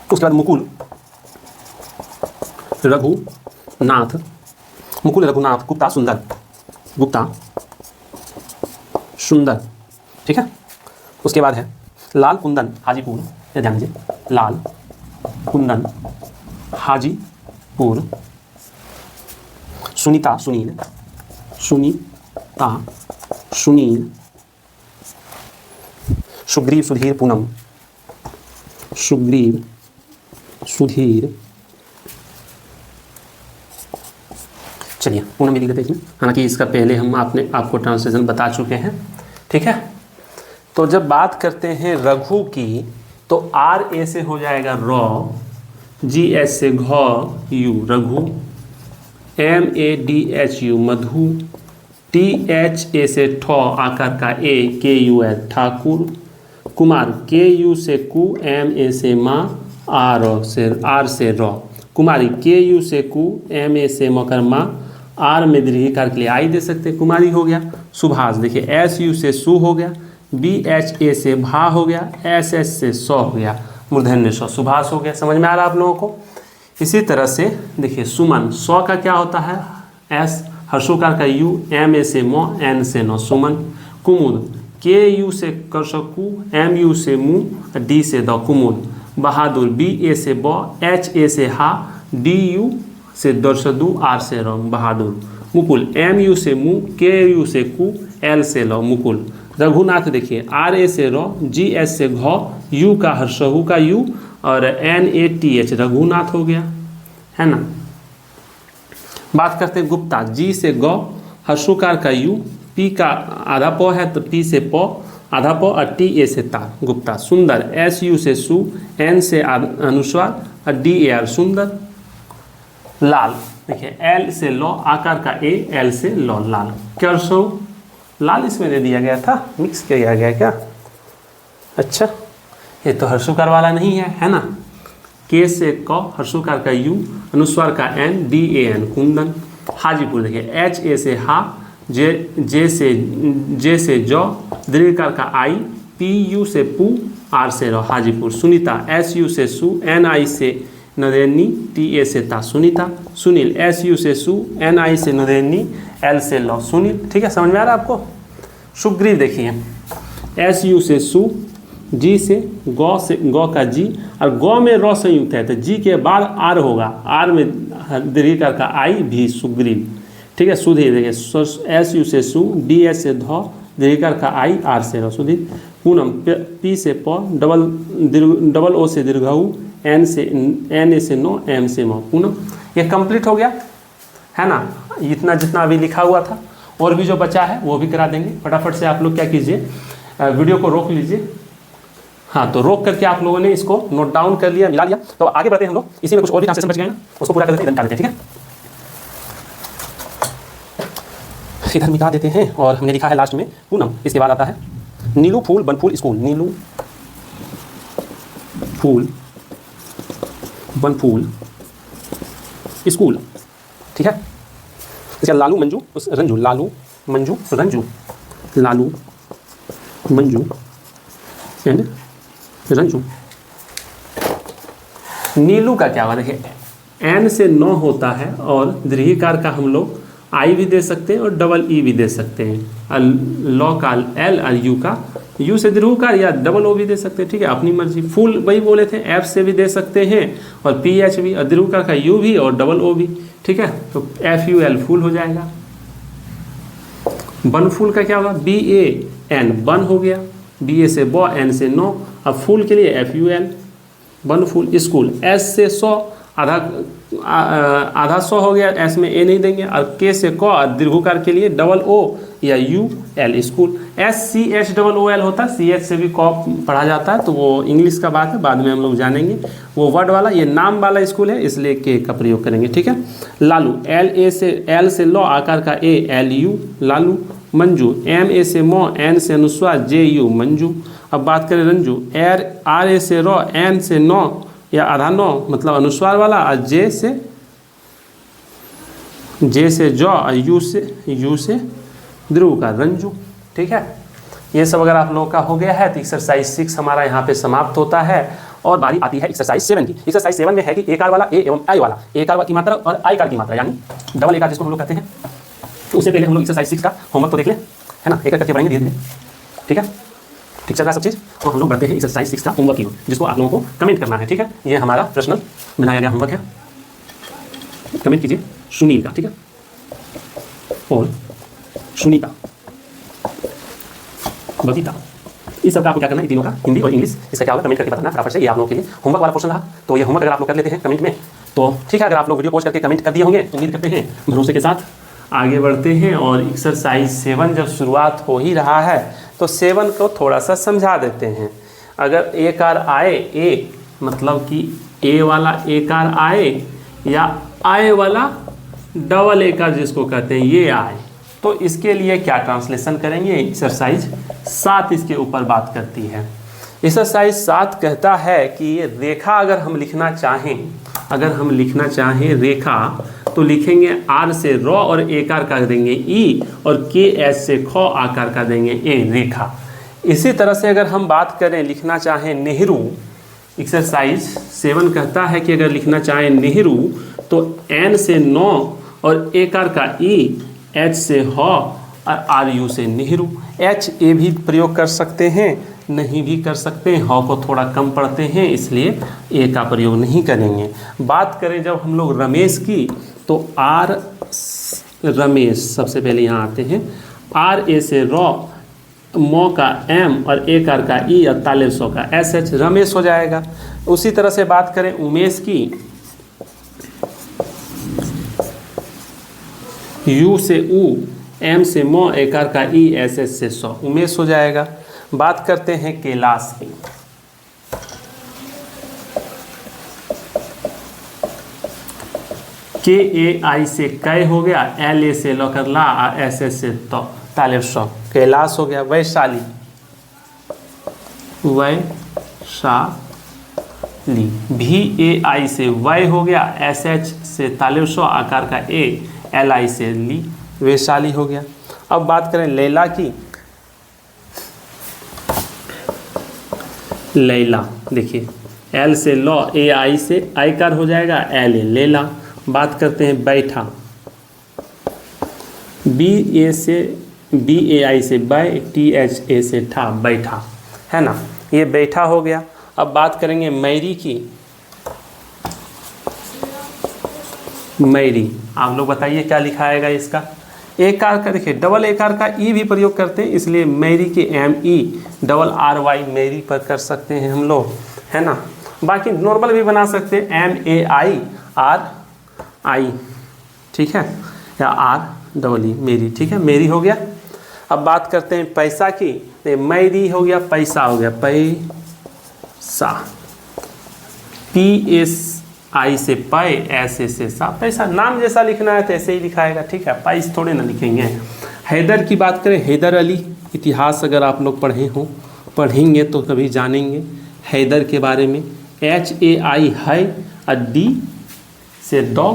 उसके बाद मुकुल रघुनाथ, मुकुल रघुनाथ गुप्ता सुंदर, गुप्ता सुंदर, ठीक है। उसके बाद है लाल कुंदन हाजीपुर, ये ध्यान दीजिए, लाल कुंदन हाजीपुर, सुनीता सुनील, सुनीता सुनील, सुग्रीव सुधीर पूनम, सुग्रीव सुधीर, चलिए पूनम भी लिख देते हैं, हालांकि इसका पहले हम आपको ट्रांसलेशन बता चुके हैं, ठीक है। तो जब बात करते हैं रघु की तो आर ए से हो जाएगा रॉ, जी एच से घ U Raghu, M A D H U Madhu, T H A से ठ आकार का ए के यू एल ठाकुर, कुमार के यू से कु, एम ए से माँ, आर से रॉ, कुमारी के यू से कु, एम ए से मकर माँ, आर में दीर्घिकार के लिए आई दे सकते, कुमारी हो गया। सुभाष देखिए एस यू से सु हो गया, बी एच ए से भा हो गया, एस एस से सौ हो गया, मूर्धन्य सौ, सुभाष हो गया। समझ में आ रहा आप लोगों को। इसी तरह से देखिए सुमन, सौ का क्या होता है, एस, हर्षोकार का यू, एम ए से मो, एन से नो, सुमन। कुमुद के यू से कर्षकु, एम यू से मु, डी से द, कुमुद। बहादुर बी ए से ब, एच ए से हा, डी यू से दर्शदू, आर से रम, बहादुर। मुकुल एम यू से मु, के यू से कु, एल से ल, मुकुल। रघुनाथ देखिए आर ए से रॉ, जी एस से घौ, यू का हर्षहु का यू और N A T H Raghunath हो गया, है ना। बात करते हैं गुप्ता, जी से गौ, हर्षुकार का यू, पी का आधा पौ है तो पी से पौ आधा पौ और टी ए से ता गुप्ता। सुंदर, एस यू से सु, एन से अनुस्वार और डी ए आर सुंदर। लाल देखिए एल से लौ, आकार का ए, एल से लौ लाल। कर्सो लाल इसमें दे दिया गया था, मिक्स किया गया क्या? अच्छा ये तो हर्षुकार वाला नहीं है ना। के से क, हर्षुकार का यू, अनुस्वार का N, D A N Kundan. Hajipur देखिए एच ए से हा, जे से जौ, दीर्घकार का आई, पी यू से पू, आर से रो हाजीपुर। सुनीता एस यू से सु, एन आई से नदेनी, टी ए से ता सुनीता। सुनील एस यू से सु, एन आई से नदेनी, एल से लो सुनील। ठीक है, समझ में आ रहा है आपको। सुग्रीव देखिए एस यू से सु, जी से गौ का जी और गौ में रौ संयुक्त है तो जी के बाद आर होगा, आर में दीर्घकार का आई भी सुग्रीव। ठीक है, सुधीर देखिए एस यू से सु, डी एस से धौ, दीर्घकार का आई, आर से रो सुधीर। पूनम पी से प, डबल ओ से दीर्घऊ, एन ए से नो, एम से मो पूनम। ये कंप्लीट हो गया है ना, इतना जितना अभी लिखा हुआ था। और भी जो बचा है वो भी करा देंगे। फटाफट से आप लोग क्या कीजिए, वीडियो को रोक लीजिए। हाँ, तो रोक करके आप लोगों ने इसको नोट डाउन कर लिया, मिला लिया। तो आगे बढ़ते हैं हम लोग। इसी में कुछ और भी ट्रांसलेशन बच गए ना, उसको पूरा कर देते हैं, इधर मिटा देते हैं। ठीक है, इधर मिटा देते हैं। और हमने लिखा है लास्ट में पूनम, इसके बाद आता है नीलू फूल बनफूल स्कूल। नीलू फूल बनफूल स्कूल। ठीक है, इसका लालू मंजू रंजू, लालू मंजू रंजू, लालू मंजू एंड रंजू। नीलू का क्या हुआ देखिए, एन से नौ होता है और दीर्घिकार का हम लोग आई भी दे सकते हैं और डबल ई भी दे सकते हैं। लॉ का एल और यू का यू से दीर्घकार या डबल ओ भी दे सकते हैं। ठीक है, अपनी मर्जी। फूल वही बोले थे, एफ से भी दे सकते हैं और पी एच भी, और दीर्घकार का यू भी और डबल ओ भी। ठीक है, तो एफ यू एल फूल हो जाएगा। बन फूल का क्या होगा, बी ए एन बन हो गया, बी ए से बॉ, एन से नो। अब फूल के लिए एफ यू एल बन फूल। स्कूल एस से 100 आधा 100 हो गया, एस में ए नहीं देंगे। और के से क, दीर्घकार के लिए डबल ओ या U L school. S C H double O L होता है, सी एच से भी क पढ़ा जाता है, तो वो इंग्लिश का बात है, बाद में हम लोग जानेंगे। वो वर्ड वाला, ये नाम वाला स्कूल है, इसलिए के का प्रयोग करेंगे। ठीक है, लालू एल से लॉ, आकार का A, L U Lalu. Manju M A से मो, एन से अनुस्वार, जे यू मंजू। अब बात करें रंजू, आर ए से रॉ, एन से नौ या आधा नौ मतलब अनुस्वार वाला, और जे से जौ और यू से ध्रुव का रंजू। ठीक है, ये सब अगर आप लोगों का हो गया है तो एक्सरसाइज 6 हमारा यहाँ पे समाप्त होता है। और बारी आती है एक्सरसाइज 7 की। एक्सरसाइज 7 में है कि एकार वाला ए एवं आई वाला, एकार की मात्रा और आई कार की मात्रा, यानी डबल एकार जिसको हम लोग कहते हैं। तो उससे पहले हम लोग एक्सरसाइज 6 का होमवर्क तो देख लें, है ना, एक करके पढ़ेंगे धीरे धीरे। ठीक है, ठीक चल रहा है सब चीज़। तो हम लोग बढ़ते हैं एक्सरसाइज 6 का होमवर्क की, जिसको आप लोगों को कमेंट करना है। ठीक है, ये हमारा पर्सनल बनाया गया होमवर्क है। कमेंट कीजिए सुनील का, ठीक है, और सुनीता, बबीता, इस सब का आपको क्या करना है, तीनों का हिंदी और इंग्लिश, इसका क्या होगा कमेंट करके बताना फटाफट से। ये आप लोगों के लिए होमवर्क वाला पोर्शन रहा। तो ये होमवर्क अगर आप लोग कर लेते हैं कमेंट में तो ठीक है। अगर आप लोग वीडियो पोस्ट करके कमेंट कर दिए होंगे, उम्मीद करते हैं भरोसे के साथ आगे बढ़ते हैं। और एक्सरसाइज 7 जब शुरुआत हो ही रहा है तो 7 को थोड़ा सा समझा देते हैं। अगर ए कार आए, ए मतलब कि ए वाला ए कार आए या आए वाला डबल ए कार जिसको कहते हैं ये आए, तो इसके लिए क्या ट्रांसलेशन करेंगे। एक्सरसाइज 7 इसके ऊपर बात करती है। एक्सरसाइज 7 कहता है कि ये रेखा अगर हम लिखना चाहें, रेखा तो लिखेंगे आर से रॉ और एकार का देंगे ई, और के एस से ख आकार का देंगे ए, रेखा। इसी तरह से अगर हम बात करें लिखना चाहें नेहरू, एक्सरसाइज 7 कहता है कि अगर लिखना चाहें नेहरू तो एन से 9 और एकार का ई, एच से ह और आर यू से नेहरू। एच ए भी प्रयोग कर सकते हैं, नहीं भी कर सकते हैं, ह को थोड़ा कम पढ़ते हैं इसलिए ए का प्रयोग नहीं करेंगे। बात करें जब हम लोग रमेश की तो रमेश सबसे पहले यहाँ आते हैं। आर ए से रॉ, मो का एम और ए कार का ई और तालेब सो का एस एच, रमेश हो जाएगा। उसी तरह से बात करें उमेश की, यू से ऊ, एम से मो, ए कार का ई, एस एच से सो, उमेश हो जाएगा। बात करते हैं कैलाश की, के ए आई से कै हो गया, एल ए से लकर ला, एस एस से तो, तालेब सो, कैलाश हो गया। वैशाली, वैशाली, भी ए आई से वै हो गया, एस एच से तालेब सो, आकार का ए, एल आई से ली, वैशाली हो गया। अब बात करें लैला की, लैला देखिए एल से लॉ, ए आई से आयकार हो जाएगा, एल ए लैला। बात करते हैं बैठा, बी ए से, बी ए आई से बै, टी एच ए से ठा, बैठा, है ना, ये बैठा हो गया। अब बात करेंगे मैरी की, मैरी, आप लोग बताइए क्या लिखा आएगा इसका। एकार का देखिए डबल एकार का ई भी प्रयोग करते हैं, इसलिए मैरी के M E double R Y Mary पर कर सकते हैं हम लोग, है ना। बाकी नॉर्मल भी बना सकते हैं, एम ए आई आर आई, ठीक है, या आर डबल ई मेरी, ठीक है, मेरी हो गया। अब बात करते हैं पैसा की, तो मैरी हो गया, पैसा हो गया, पैसा, पी एस आई से पै, ऐसे से सा, पैसा। नाम जैसा लिखना है तो ऐसे ही लिखाएगा, ठीक है, पैस थोड़े ना लिखेंगे। हैदर की बात करें, हैदर अली, इतिहास अगर आप लोग पढ़े हों, पढ़ेंगे तो कभी जानेंगे हैदर के बारे में। एच ए आई है और डी से डॉ,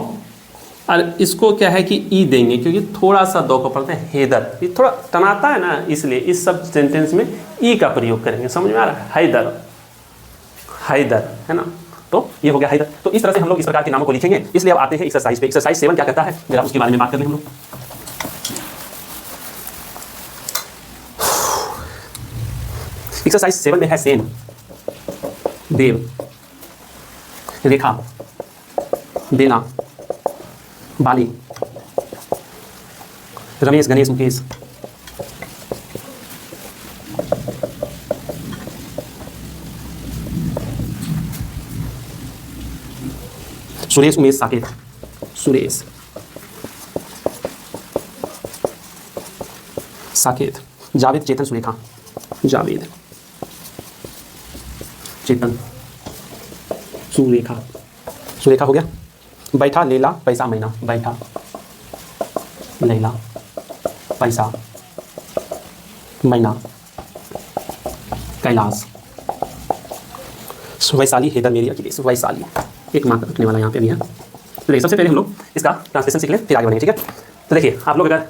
और इसको क्या है कि ई देंगे क्योंकि थोड़ा सा दो को पढ़ते हैं, हैदर, ये थोड़ा टनाता है ना, इसलिए इस सब सेंटेंस में ई का प्रयोग करेंगे। समझ में आ रहा है, हैदर, हैदर, है ना। तो ये हो गया हैदर। तो इस तरह से हम लोग इस प्रकार के नामों को लिखेंगे। इसलिए अब आते हैं एक्सरसाइज पे। एक्सरसाइज 7 क्या करता है, जरा उसके बारे में बात कर लें हम लोग। एक्सरसाइज 7 में है सेन, देव, रेखा, बेला, बाली, रमेश, गणेश, मुकेश, सुरेश, उमेश, साकेत, सुरेश, साकेत, जावेद, चेतन, सुरेखा, जावेद, चेतन, सुरेखा, सुरेखा हो गया। बैठा, लैला, पैसा, महीना, बैठा, लैला, पैसा, महीना, कैलाश, वैशाली, हैदर, मेरी, अखिलेश, वैशाली, एक मार्क रखने वाला यहाँ पे भी है। तो देखिए सबसे पहले हम लोग इसका ट्रांसलेशन सीख लें, फिर आगे बढ़ेंगे, ठीक है। तो देखिए आप लोग अगर,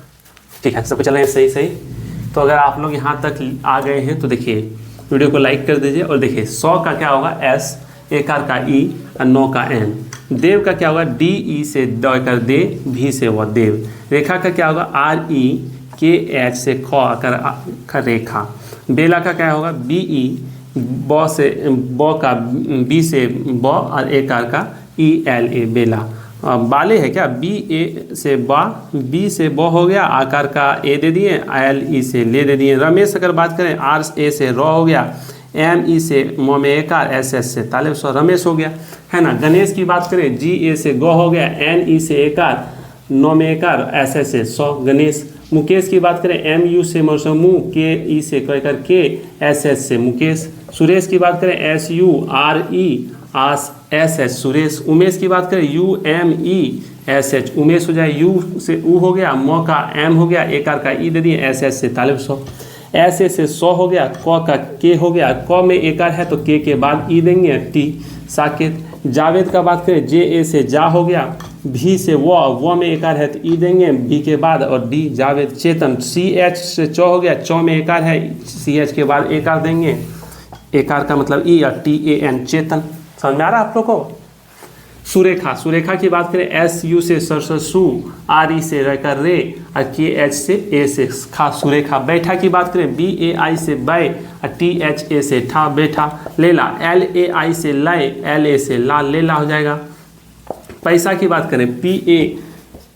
ठीक है, सब कुछ चल रहे हैं सही सही, तो अगर आप लोग यहाँ तक आ गए हैं तो देखिए वीडियो को लाइक कर दीजिए। और देखिए 100 का क्या होगा, एस, एकार का ई और 9 का एन। देव का क्या होगा, डी ई से ड कर दे, भी से वह देव। रेखा का क्या होगा, आर ई के एच से ख कर रेखा। बेला का क्या होगा, बी ई ब से ब का, बी से ब और ए कार का ई एल ए, बेला। बाले है क्या, बी ए से बा, बी से ब हो गया, आकार का ए दे दिए, एल ई से ले दे दिए। रमेश अगर बात करें, आर ए से र हो गया, एम ई से म में एकार, एस एस से तालेब सो, रमेश हो गया, है ना। गणेश की बात करें, जी ए से ग हो गया, एन ई से एकार, 9 में एकार, एस एस से सौ, गणेश। मुकेश की बात करें, एम यू से मौसमू, के ई से कर के, एस एस से मुकेश। सुरेश की बात करें, एस यू आर ई आस, एस एच, सुरेश। उमेश की बात करें, U M E S H, Umesh हो जाए, यू से ऊ हो गया, म का एम हो गया, ए कार का ई दे दिए, एस एच से तालेब सौ, एस ए से 100 हो गया, क का के हो गया, क में एकार है तो के बाद ई देंगे, टी, साकेत। जावेद का बात करें, जे ए से जा हो गया, भी से व में एकार है तो ई देंगे, भी के बाद, और डी, जावेद। चेतन, सी एच से चौ हो गया, चौ में एकार है, सी एच के बाद एकार देंगे, एकार का मतलब ई, और टी ए एन, चेतन। समझ में आ रहा है आप लोग को। सुरेखा, सुरेखा की बात करें, एस यू से सु, आर ई से कर रे, और के एच से ए से खा, सुरेखा। बैठा की बात करें, बी ए आई से बै, और टी एच ए से ठा, बैठा। लेला, एल ए आई से लय, एल ए से ला, लेला हो जाएगा। पैसा की बात करें, पी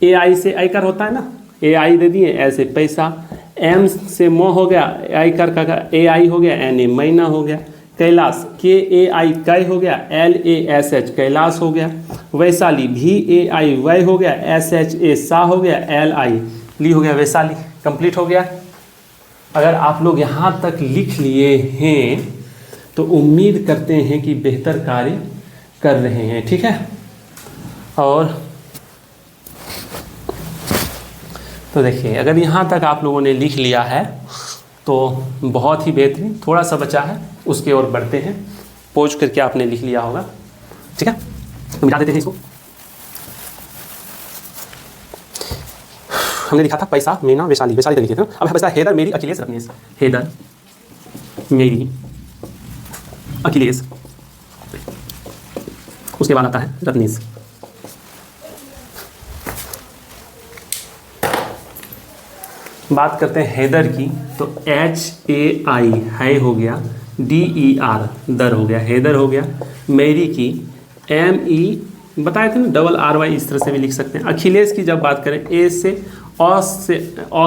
ए आई से आयकर होता है ना, ए आई दे दिए, ऐसे पैसा। एम से मो हो गया, आई कर का ए आई हो गया, एन ए मैना हो गया। कैलाश के ए आई कै हो गया, L A S H Kailash हो गया। वैशाली भी ए आई वै हो गया, एस एच ए सा हो गया, एल आई ली हो गया, वैशाली। कंप्लीट हो गया। अगर आप लोग यहाँ तक लिख लिए हैं तो उम्मीद करते हैं कि बेहतर कार्य कर रहे हैं, ठीक है। और तो देखिए अगर यहाँ तक आप लोगों ने लिख लिया है तो बहुत ही बेहतरीन। थोड़ा सा बचा है, उसकी ओर बढ़ते हैं। पोज करके आपने लिख लिया होगा, ठीक है। तो मिटा देते हैं इसको। हमने लिखा था पैसा, मीना, वैशाली, वैशाली लिखे थे। अब बचता है हेदर, मेरी, अखिलेश, रत्नेश। हेदर, मेरी, अखिलेश, उसके बाद आता है रत्नेश। बात करते हैं हैदर की, तो एच ए आई है हो गया, डी ई आर दर हो गया, हैदर हो गया। मेरी की एम ई बताए थे ना, डबल आर वाई इस तरह से भी लिख सकते हैं। अखिलेश की जब बात करें, ए से अ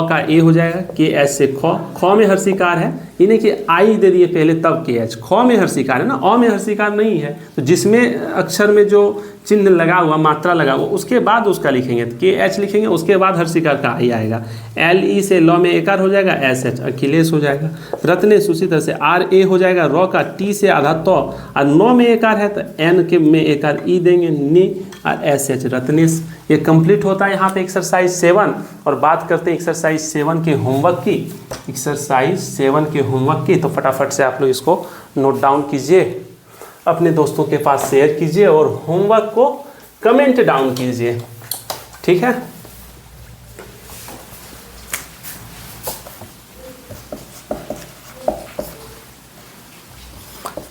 का ए हो जाएगा, के एच से ख में हर्षिकार है, इन्हें कि आई दे दिए पहले तब के एच। ख में हर्षिकार है ना, अ में हर्षिकार नहीं है, तो जिसमें अक्षर में जो चिन्ह लगा हुआ, मात्रा लगा हुआ, उसके बाद उसका लिखेंगे, तो के एच लिखेंगे, उसके बाद हर्षिकार का आई आएगा। एल ई से ल में एकार हो जाएगा, एस एच अखिलेश हो जाएगा। रत्नेश उसी तरह से आर ए हो जाएगा, र का टी से आधा तो, और नौ में एकार है तो एन के में एकार ई देंगे, नी, और एस एच रत्नेश। ये कंप्लीट होता है यहाँ पे एक्सरसाइज 7। और बात करते हैं एक्सरसाइज 7 के होमवर्क की। एक्सरसाइज 7 के होमवर्क की, तो फटाफट से आप लोग इसको नोट डाउन कीजिए, अपने दोस्तों के पास शेयर कीजिए और होमवर्क को कमेंट डाउन कीजिए, ठीक है।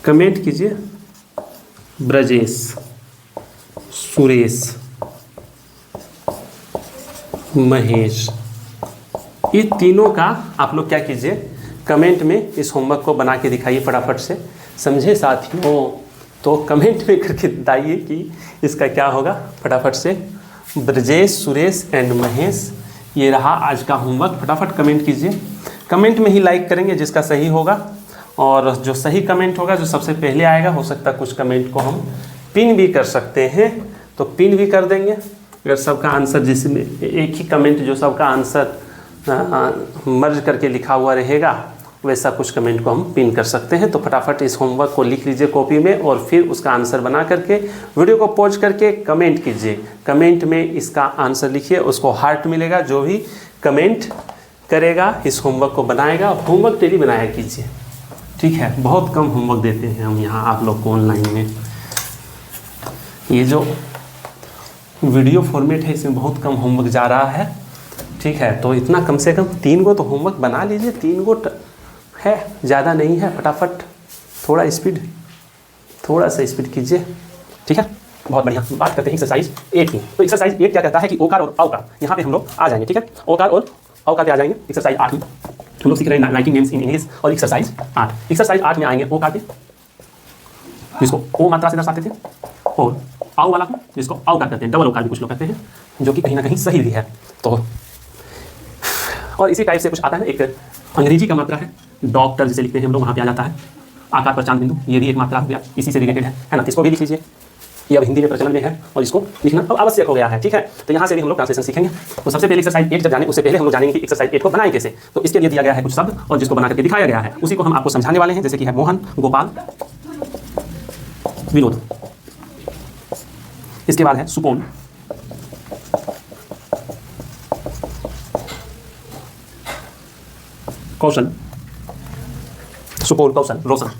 कमेंट कीजिए ब्रजेश, सुरेश, महेश, ये तीनों का आप लोग क्या कीजिए, कमेंट में इस होमवर्क को बना के दिखाइए फटाफट से। समझे साथियों? तो कमेंट में करके बताइए कि इसका क्या होगा फटाफट से। ब्रजेश, सुरेश एंड महेश, ये रहा आज का होमवर्क। फटाफट कमेंट कीजिए। कमेंट में ही लाइक करेंगे जिसका सही होगा, और जो सही कमेंट होगा, जो सबसे पहले आएगा, हो सकता है कुछ कमेंट को हम पिन भी कर सकते हैं, तो पिन भी कर देंगे। अगर सबका आंसर जिसमें एक ही कमेंट जो सबका आंसर मर्ज करके लिखा हुआ रहेगा, वैसा कुछ कमेंट को हम पिन कर सकते हैं। तो फटाफट इस होमवर्क को लिख लीजिए कॉपी में, और फिर उसका आंसर बना करके वीडियो को पॉज करके कमेंट कीजिए। कमेंट में इसका आंसर लिखिए, उसको हार्ट मिलेगा। जो भी कमेंट करेगा इस होमवर्क को बनाएगा। होमवर्क डेली बनाया कीजिए, ठीक है। बहुत कम होमवर्क देते हैं हम यहाँ आप लोग को ऑनलाइन में। ये जो वीडियो फॉर्मेट है इसमें बहुत कम होमवर्क जा रहा है, ठीक है। तो इतना कम से कम 3 गो तो होमवर्क बना लीजिए। 3 गो है, ज़्यादा नहीं है। फटाफट थोड़ा सा स्पीड कीजिए, ठीक है। बहुत बढ़िया। बात करते हैं एक्सरसाइज 8 की। तो एक्सरसाइज 8 क्या कहता है कि ओकार और औकार, यहाँ पे हम लोग आ जाएंगे, ठीक है। ओकार और औकार पे आ जाएंगे। एक्सरसाइज 8 में हम लोग सीख रहे हैं राइटिंग नेम्स इन इंग्लिश, और एक्सरसाइज 8। एक्सरसाइज 8 में आएंगे ओकार पे, जिसको ओ मात्रा से दर्शाते थे, और आओ वाला को जिसको औकार कहते हैं, डबल औकार भी कुछ लोग कहते हैं, जो कि कहीं ना कहीं सही भी है। तो और इसी टाइप से कुछ आता है। एक अंग्रेजी का मात्रा है, डॉक्टर जिसे लिखते हैं हम लोग, वहाँ पे आ जाता है आकार पर चांद बिंदु, ये भी एक मात्रा हो गया, इसी से रिलेटेड है ना। इसको भी लिख लीजिए, ये अब हिंदी में प्रचलन में है और इसको लिखना अब आवश्यक हो गया है, ठीक है। तो यहाँ से भी हम लोग ट्रांसलेशन सीखेंगे। तो सबसे पहले एक्सरसाइज 8 जब जाने उससे पहले हम लोग जानेंगे कि एक्सरसाइज 8 को बनाएं कैसे। तो इसके लिए दिया गया है कुछ शब्द, और जिसको बना करके दिखाया गया है उसी को हम आपको समझाने वाले हैं। जैसे कि है मोहन, गोपाल, विनोद। इसके बाद है सुपोल, कौशल, सुपोल, कौशल, रोशन।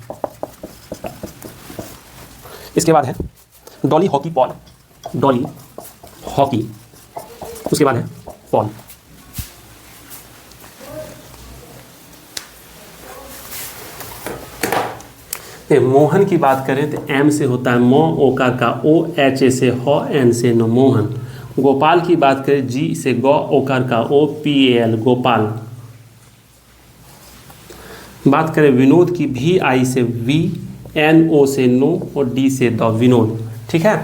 इसके बाद है Dolly, hockey, Paul, Dolly, hockey. उसके बाद है पॉल। मोहन की बात करें तो एम से होता है मो, ओकार का ओ, एच ए से हो, एन से नो, मोहन। गोपाल की बात करें जी से गौ, ओकार का ओ, पी ए एल, गोपाल। बात करें विनोद की भी आई से वी, एन ओ से नो, और डी से द, विनोद, ठीक है।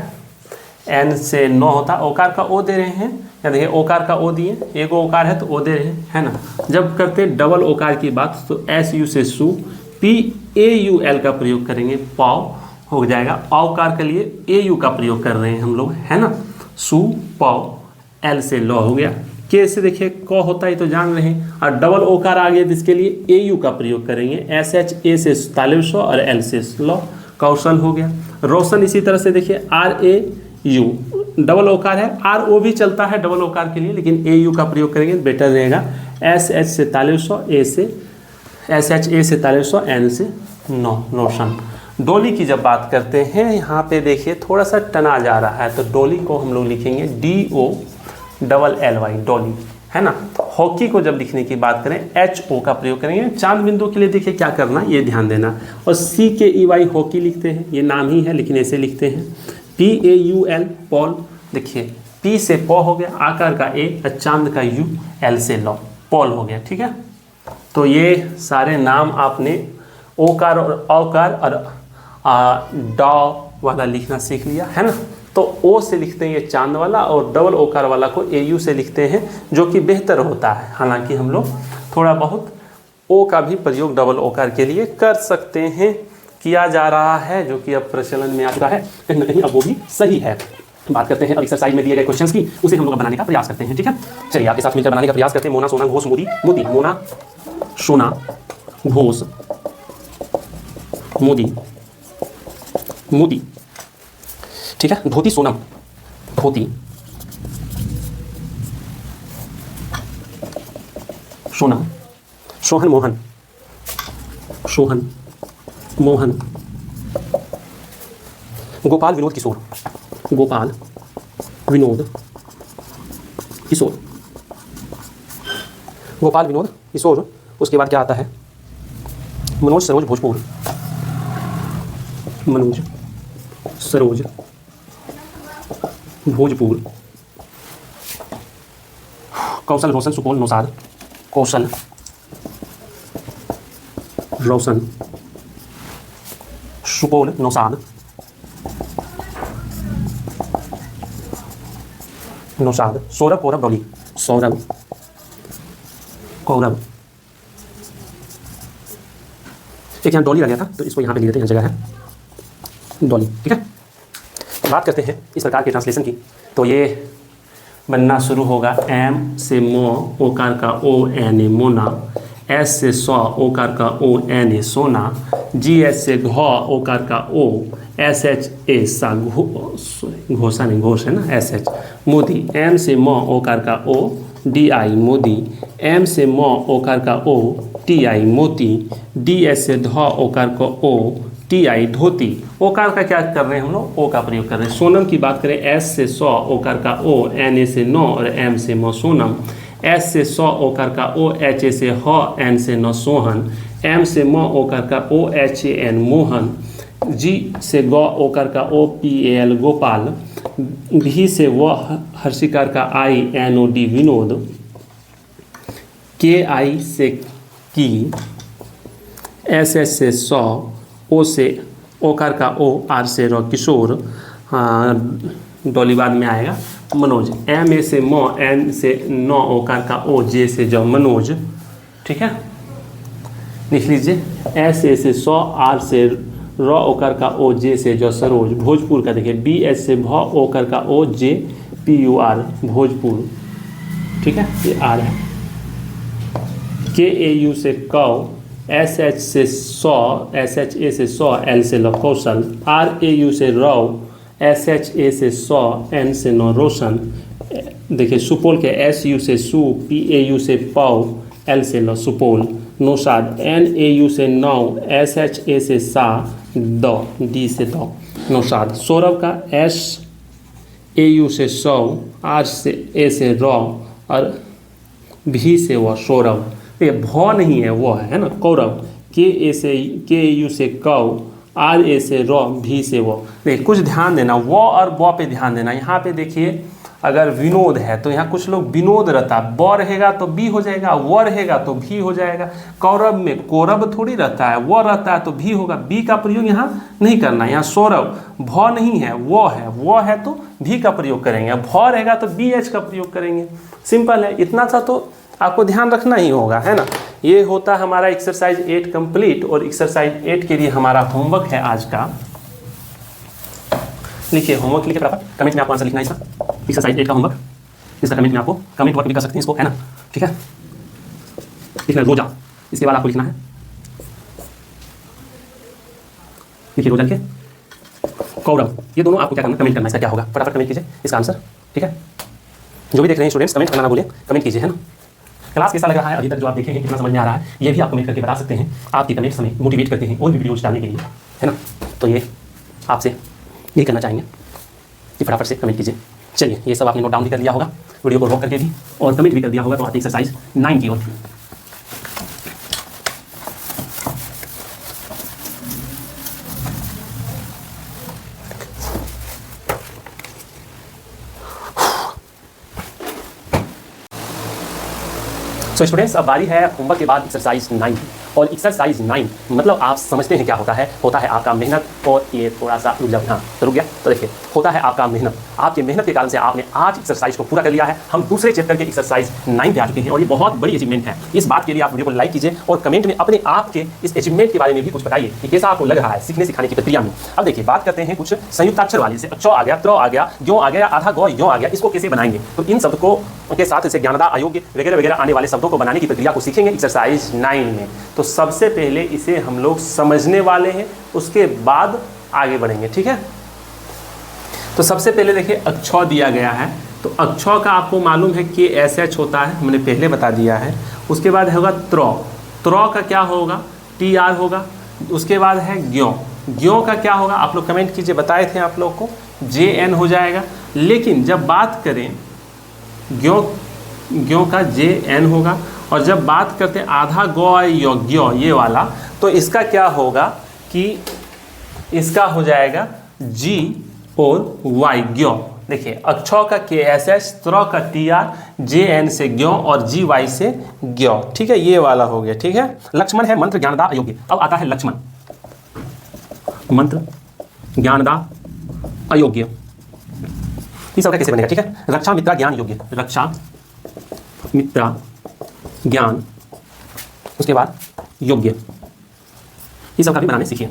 एन से नौ होता, ओकार का ओ दे रहे हैं, या देखिए ओकार का ओ दिए, एक ओकार है तो ओ दे रहे हैं, है ना। जब करते हैं डबल ओकार की बात तो एस यू से सु, पी ए यू एल का प्रयोग करेंगे, पाव हो जाएगा। औकार के लिए ए यू का प्रयोग कर रहे हैं हम लोग, है ना। सु पाव, एल से लॉ हो गया, के से देखिए क होता है तो जान रहे हैं, और डबल ओकार आ गया जिसके लिए ए यू का प्रयोग करेंगे, एस एच ए से तालिब और एल से लॉ, कौशल हो गया। रोशन इसी तरह से देखिए आर ए यू, डबल ओकार है, आर ओ भी चलता है डबल ओकार के लिए, लेकिन ए यू का प्रयोग करेंगे बेटर रहेगा। एस एच से तालिब ए से, एस एच ए से तालिब एन से नो, नोशन। डोली की जब बात करते हैं यहाँ पे देखिए थोड़ा सा टना जा रहा है, तो डोली को हम लोग लिखेंगे D O double L Y, Dolly, है ना। हॉकी को जब लिखने की बात करें एच ओ का प्रयोग करेंगे। चांद बिंदु के लिए देखिए क्या करना, ये ध्यान देना। और सी के ई वाई हॉकी लिखते हैं, ये नाम ही है लेकिन ऐसे लिखते हैं। P A U L Paul, देखिए पी से पौ हो गया, आकार का ए और चांद का यू, एल से लॉ, पॉल हो गया, ठीक है। तो ये सारे नाम आपने ओकार और औकार और डॉ वाला लिखना सीख लिया, है ना। तो ओ से लिखते हैं ये चांद वाला, और डबल ओकार वाला को ए यू से लिखते हैं, जो कि बेहतर होता है। हालांकि हम लोग थोड़ा बहुत ओ का भी प्रयोग डबल ओकार के लिए कर सकते हैं, किया जा रहा है, जो कि अब प्रचलन में आ चुका है, कहीं ना कहीं अब वो भी सही है। बात करते हैं अब एक्सरसाइज में दिए गए क्वेश्चंस की, उसे हम लोग बनाने का प्रयास करते हैं, ठीक है। चलिए आपके साथ मिलकर बनाने का प्रयास करते हैं। मोना सोना घोष मोदी मोती, मोना सोना घोष मोदी मोदी, ठीक है। धोती सोनम, धोती सोनम, सोहन मोहन, सोहन मोहन, गोपाल विनोद किशोर, गोपाल विनोद किशोर, गोपाल विनोद किशोर। उसके बाद क्या आता है, मनोज सरोज भोजपुर, मनोज सरोज भोजपुर, कौशल रोशन सुपौल नौसाद, कौशल रोशन सुपौल नौसाद, नौसाद। सौरभ कौरव डॉली, सौरभ कौरव, एक यहाँ डॉली रह गया था तो इसको यहाँ पे लिख देते हैं, जगह है डॉली, ठीक है। बात करते हैं इस प्रकार के ट्रांसलेशन की, तो ये बनना शुरू होगा एम से मो, ओकार का O N A Mona, S से सौ, ओकार का ओ एन ए सोना, जी एस से घ, ओकार का ओ, एस एच ए सा, घोषा नहीं घोष है ना, एस एच, मोदी, एम से म, ओकार का ओ, डी आई मोदी, एम से म, ओकार का ओ, टी आई मोती, डी एस से ध, ओकार का ओ, टी आई धोती। ओकार का क्या कर रहे हैं हम लोग, ओ का प्रयोग कर रहे हैं। सोनम की बात करें एस से सौ, ओकार का ओ, एन ए से नो और एम से म, सोनम। एस से सौ, ओकार का ओ, एच ए से ह, एन से न, सोहन। एम से म, ओकार का ओ, एच ए एन, मोहन। जी से ग, ओकार का ओ, पी ए एल, गोपाल। भी से व, हर्षिकार का आई, एन ओ डी, विनोद। के आई से की, एस एस से सौ, ओ से ओकार का ओ, आर से र, किशोर। डॉली बाद में आएगा मनोज। एम ए से म, एन से नौ, ओकार का ओ, जे से ज, मनोज, ठीक है। लिख लीजिए एस ए से सौ, आर से र, ओकार का ओ, जे से ज, सरोज। भोजपुर का देखिए बी एस से भ, ओकार का O, J P U R, Bhojpur, ठीक है, ये आर है। के ए यू से कौ, एस एच से सौ, एस एच ए से सौ, एल से ल, कौशल। आर ए यू से रौ, एस एच ए से सौ, एन से नौ, रोशन। देखिए सुपौल के एस यू से सु, पी ए यू से पौ, एल से ल, Supaul. Naushad, N A U से नौ, एस एच ए से सा, द, डी से द, नौशाद। सौरभ का एस ए यू से सौ, आर से ए से रौ और भी से व, सौरभ। ये भ नहीं है, वो है ना, कौरव। के ए से, के यू से कौ, आर ए से र, भी से वो। देखिए कुछ ध्यान देना, वो और ब पे ध्यान देना। यहाँ पे देखिए अगर विनोद है तो यहाँ कुछ लोग विनोद रहता है, ब रहेगा तो बी हो जाएगा, व रहेगा तो भी हो जाएगा। कौरव में कौरव थोड़ी रहता है, व रहता है तो भी होगा, बी का प्रयोग यहाँ नहीं करना है। यहाँ सौरभ भ नहीं है, वो है तो भी का प्रयोग करेंगे, भ रहेगा तो बी एच का प्रयोग करेंगे। सिंपल है, इतना सा तो आपको ध्यान रखना ही होगा, है ना। ये होता है हमारा एक्सरसाइज 8 कंप्लीट। और एक्सरसाइज 8 के लिए हमारा होमवर्क है आज का, लिखिए होमवर्क लिखिए फटाफट, कमेंट में आपको आंसर लिखना है इसका, एक्सरसाइज 8 का होमवर्क। इसका कमेंट में आपको कमेंट वर्क भी कर सकते हैं इसको, है ना, ठीक है। लिखना रोजा, इसके बाद आपको लिखना है, लिखिए रोजा के कौरव, ये दोनों आपको क्या करना, कमेंट करना है, इसका क्या होगा, फटाफट कमेंट कीजिए इसका आंसर, ठीक है। जो भी देख रहे हैं स्टूडेंट्स, कमेंट करना ना भूलें, कमेंट कीजिए, है ना। क्लास कैसा लग रहा है अभी तक जो आप देखेंगे, कितना समझ में आ रहा है, ये भी आप कमेंट करके बता सकते हैं। आपकी कमेंट्स हमें मोटिवेट करते हैं और भी वीडियोज डालने के लिए, है ना। तो ये आपसे यही करना चाहेंगे कि फटाफट से कमेंट कीजिए। चलिए, ये सब आपने नोट डाउन भी कर लिया होगा, वीडियो को रोक करके भी, और कमेंट भी कर दिया होगा। तो आते एक्सरसाइज 9 की ओर। तो स्टूडेंट्स, अब बारी है होमवर्क के बाद एक्सरसाइज 9 की। और एक्सरसाइज 9 मतलब आप समझते हैं क्या होता है आपका मेहनत। और ये थोड़ा सा रुक गया, तो देखिए होता है आपका मेहनत। आपके मेहनत के कारण से आपने आज एक्सरसाइज को पूरा कर लिया है। हम दूसरे चैप्टर के एक्सरसाइज 9 पे आ चुके हैं और ये बहुत बड़ी अचीवमेंट है। इस बात के लिए आप वीडियो को लाइक कीजिए और कमेंट में अपने आप के इस अचीवमेंट के बारे में भी कुछ बताइए कि कैसा आपको लग रहा है सीखने सिखाने की प्रक्रिया में। अब देखिए, बात करते हैं कुछ संयुक्ताक्षर वाले से। च आ गया, त्र आ गया, ग्यों आ गया, आधा गौ यो आ गया, इसको कैसे बनाएंगे। तो इन शब्द को के साथ इसे ज्ञानदा, अयोग्य वगैरह वगैरह आने वाले शब्दों को बनाने की प्रक्रिया को सीखेंगे एक्सरसाइज 9 में। तो सबसे पहले इसे हम लोग समझने वाले हैं, उसके बाद आगे बढ़ेंगे, ठीक है। तो सबसे पहले देखिए अक्षौ दिया गया है। तो अक्षौ का आपको मालूम है कि SH होता है, हमने पहले बता दिया है। उसके बाद होगा त्र, त्र का क्या होगा, TR होगा। उसके बाद है ज्यों, ज्यों का क्या होगा, आप लोग कमेंट कीजिए, बताए थे आप लोग को, JN हो जाएगा। लेकिन जब बात करें ज्यों, ज्यों का JN होगा। और जब बात करते हैं आधा गौ योग्य, ये वाला, तो इसका क्या होगा कि इसका हो जाएगा G और Y, ज्ञो। देखिए अक्षौ का KSH, त्र का TR, JN से ज्ञो और GY से ज्ञो, ठीक है, ये वाला हो गया, ठीक है। लक्ष्मण है मंत्र ज्ञानदा अयोग्य। अब आता है लक्ष्मण, मंत्र ज्ञानदा अयोग्य, ये सबका कैसे बनेगा, ठीक है। रक्षा मित्रा ज्ञान योग्य, रक्षा मित्रा ज्ञान, उसके बाद योग्य, ये सब का भी बनाने सीखिए,